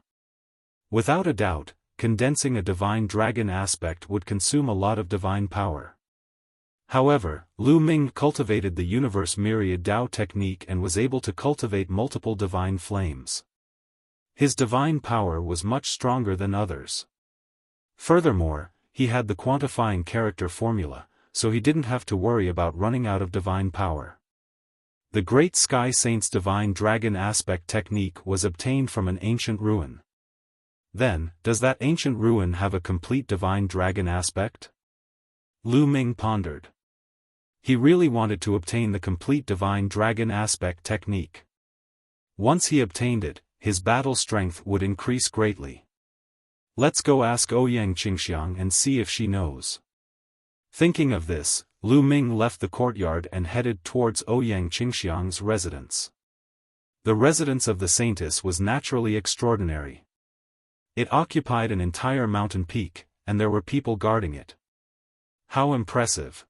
Without a doubt, condensing a Divine Dragon Aspect would consume a lot of divine power. However, Lu Ming cultivated the Universe Myriad Dao technique and was able to cultivate multiple divine flames. His divine power was much stronger than others. Furthermore, he had the quantifying character formula, so he didn't have to worry about running out of divine power. The Great Sky Saint's Divine Dragon Aspect technique was obtained from an ancient ruin. Then, does that ancient ruin have a complete Divine Dragon Aspect? Lu Ming pondered. He really wanted to obtain the complete divine dragon aspect technique. Once he obtained it, his battle strength would increase greatly. Let's go ask Ouyang Qingxiang and see if she knows. Thinking of this, Lu Ming left the courtyard and headed towards Ouyang Qingxiang's residence. The residence of the saintess was naturally extraordinary. It occupied an entire mountain peak, and there were people guarding it. How impressive.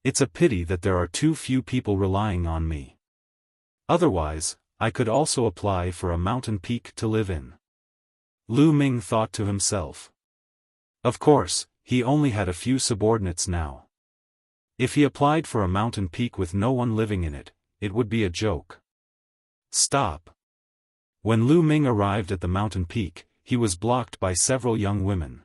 It's a pity that there are too few people relying on me. Otherwise, I could also apply for a mountain peak to live in. Lu Ming thought to himself. Of course, he only had a few subordinates now. If he applied for a mountain peak with no one living in it, it would be a joke. Stop. When Lu Ming arrived at the mountain peak, he was blocked by several young women.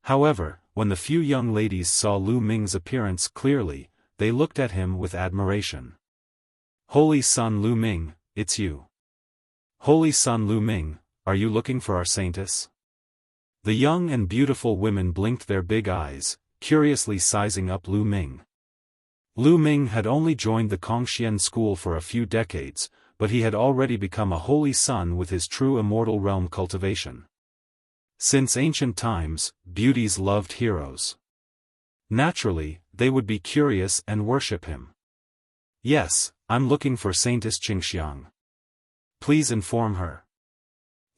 However, when the few young ladies saw Lu Ming's appearance clearly, they looked at him with admiration. Holy Son Lu Ming, it's you. Holy Son Lu Ming, are you looking for our saintess? The young and beautiful women blinked their big eyes, curiously sizing up Lu Ming. Lu Ming had only joined the Kongxian school for a few decades, but he had already become a holy son with his true immortal realm cultivation. Since ancient times, beauties loved heroes. Naturally, they would be curious and worship him. Yes, I'm looking for Saintess Qingxiang. Please inform her.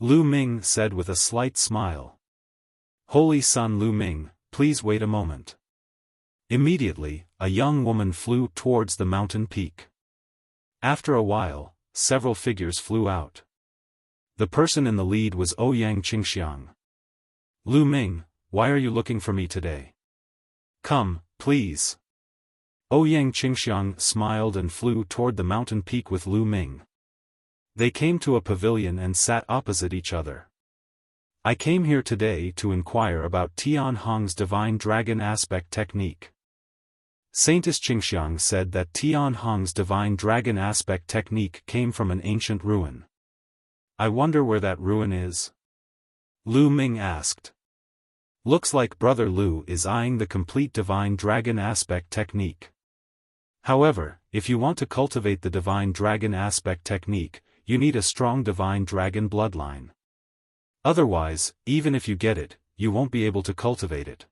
Lu Ming said with a slight smile. Holy Son Lu Ming, please wait a moment. Immediately, a young woman flew towards the mountain peak. After a while, several figures flew out. The person in the lead was Ouyang Qingxiang. Lu Ming, why are you looking for me today? Come, please. Ouyang Qingxiang smiled and flew toward the mountain peak with Lu Ming. They came to a pavilion and sat opposite each other. I came here today to inquire about Tian Hong's divine dragon aspect technique. Saintess Qingxiang said that Tian Hong's divine dragon aspect technique came from an ancient ruin. I wonder where that ruin is? Lu Ming asked. Looks like Brother Lu is eyeing the complete divine dragon aspect technique. However, if you want to cultivate the divine dragon aspect technique, you need a strong divine dragon bloodline. Otherwise, even if you get it, you won't be able to cultivate it.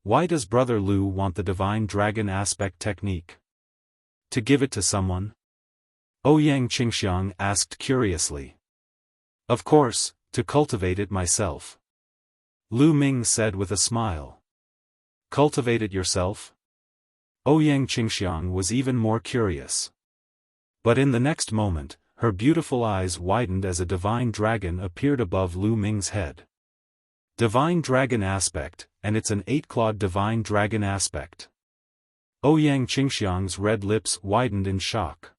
Why does Brother Lu want the divine dragon aspect technique? To give it to someone? Ouyang Qingxiang asked curiously. Of course, to cultivate it myself. Lu Ming said with a smile. Cultivate it yourself? Ouyang Qingxiang was even more curious. But in the next moment, her beautiful eyes widened as a divine dragon appeared above Lu Ming's head. Divine dragon aspect, and it's an 8-clawed divine dragon aspect. Ouyang Qingxiang's red lips widened in shock.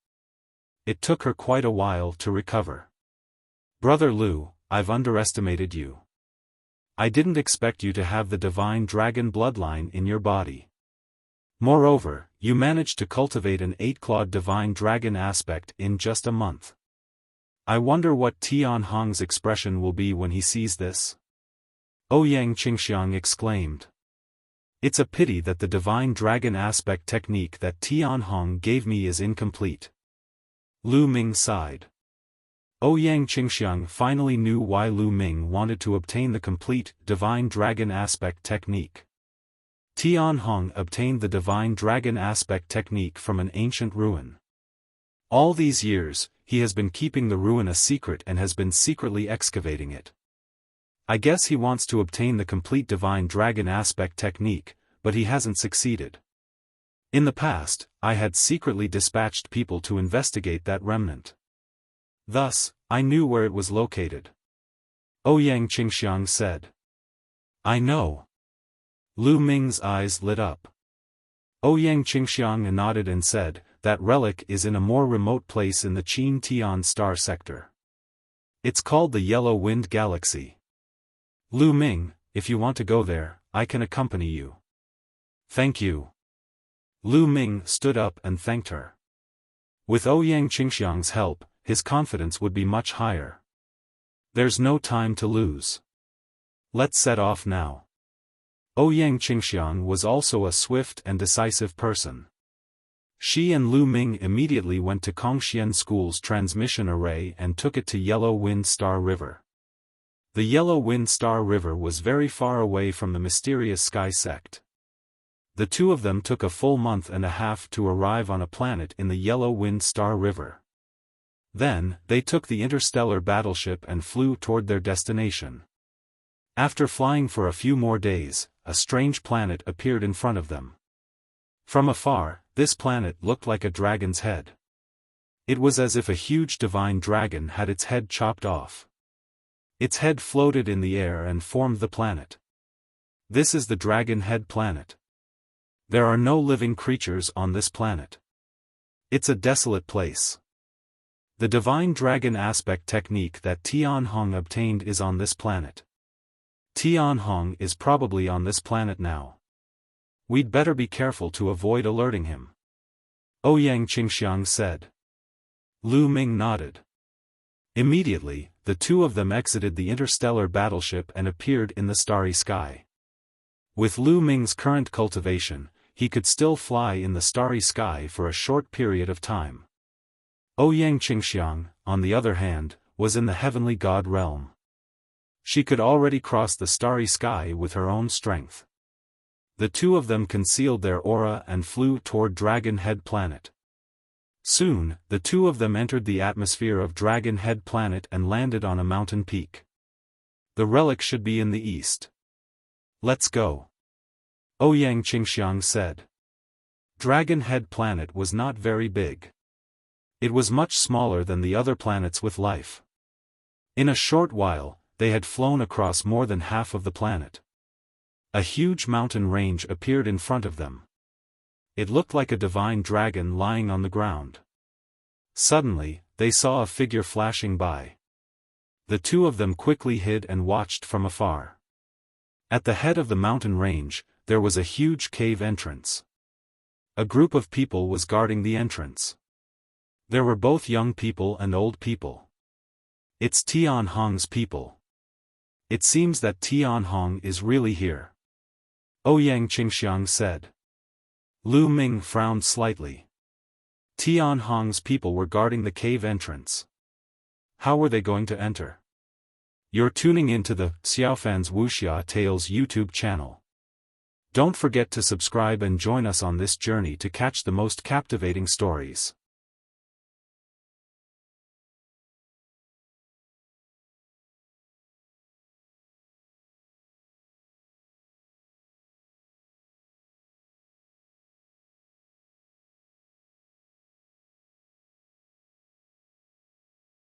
It took her quite a while to recover. Brother Lu, I've underestimated you. I didn't expect you to have the divine dragon bloodline in your body. Moreover, you managed to cultivate an 8-clawed divine dragon aspect in just a month. I wonder what Tian Hong's expression will be when he sees this? Ouyang Qingxiang exclaimed. It's a pity that the divine dragon aspect technique that Tian Hong gave me is incomplete. Lu Ming sighed. Ouyang Qingxiang finally knew why Lu Ming wanted to obtain the complete divine dragon aspect technique. Tian Hong obtained the divine dragon aspect technique from an ancient ruin. All these years, he has been keeping the ruin a secret and has been secretly excavating it. I guess he wants to obtain the complete divine dragon aspect technique, but he hasn't succeeded. In the past, I had secretly dispatched people to investigate that remnant. Thus, I knew where it was located. Ouyang Qingxiang said. I know. Lu Ming's eyes lit up. Ouyang Qingxiang nodded and said, that relic is in a more remote place in the Qin Tian star sector. It's called the Yellow Wind Galaxy. Lu Ming, if you want to go there, I can accompany you. Thank you. Lu Ming stood up and thanked her. With Ouyang Qingxiang's help, his confidence would be much higher. There's no time to lose. Let's set off now. Ouyang Qingxiang was also a swift and decisive person. She and Lu Ming immediately went to Kongxian School's transmission array and took it to Yellow Wind Star River. The Yellow Wind Star River was very far away from the mysterious sky sect. The two of them took a full month and a half to arrive on a planet in the Yellow Wind Star River. Then, they took the interstellar battleship and flew toward their destination. After flying for a few more days, a strange planet appeared in front of them. From afar, this planet looked like a dragon's head. It was as if a huge divine dragon had its head chopped off. Its head floated in the air and formed the planet. This is the Dragon Head planet. There are no living creatures on this planet. It's a desolate place. The divine dragon aspect technique that Tianhong obtained is on this planet. Tianhong is probably on this planet now. We'd better be careful to avoid alerting him. Ouyang Qingxiang said. Lu Ming nodded. Immediately, the two of them exited the interstellar battleship and appeared in the starry sky. With Lu Ming's current cultivation, he could still fly in the starry sky for a short period of time. Ouyang Qingxiang, on the other hand, was in the heavenly god realm. She could already cross the starry sky with her own strength. The two of them concealed their aura and flew toward Dragon Head planet. Soon, the two of them entered the atmosphere of Dragon Head planet and landed on a mountain peak. The relic should be in the east. Let's go. Ouyang Qingxiang said. Dragon Head planet was not very big. It was much smaller than the other planets with life. In a short while, they had flown across more than half of the planet. A huge mountain range appeared in front of them. It looked like a divine dragon lying on the ground. Suddenly, they saw a figure flashing by. The two of them quickly hid and watched from afar. At the head of the mountain range, there was a huge cave entrance. A group of people was guarding the entrance. There were both young people and old people. It's Tianhong's people. It seems that Tianhong is really here. Ouyang Qingxiang said. Lu Ming frowned slightly. Tianhong's people were guarding the cave entrance. How were they going to enter? You're tuning into the Xiaofan's Wuxia Tales YouTube channel. Don't forget to subscribe and join us on this journey to catch the most captivating stories.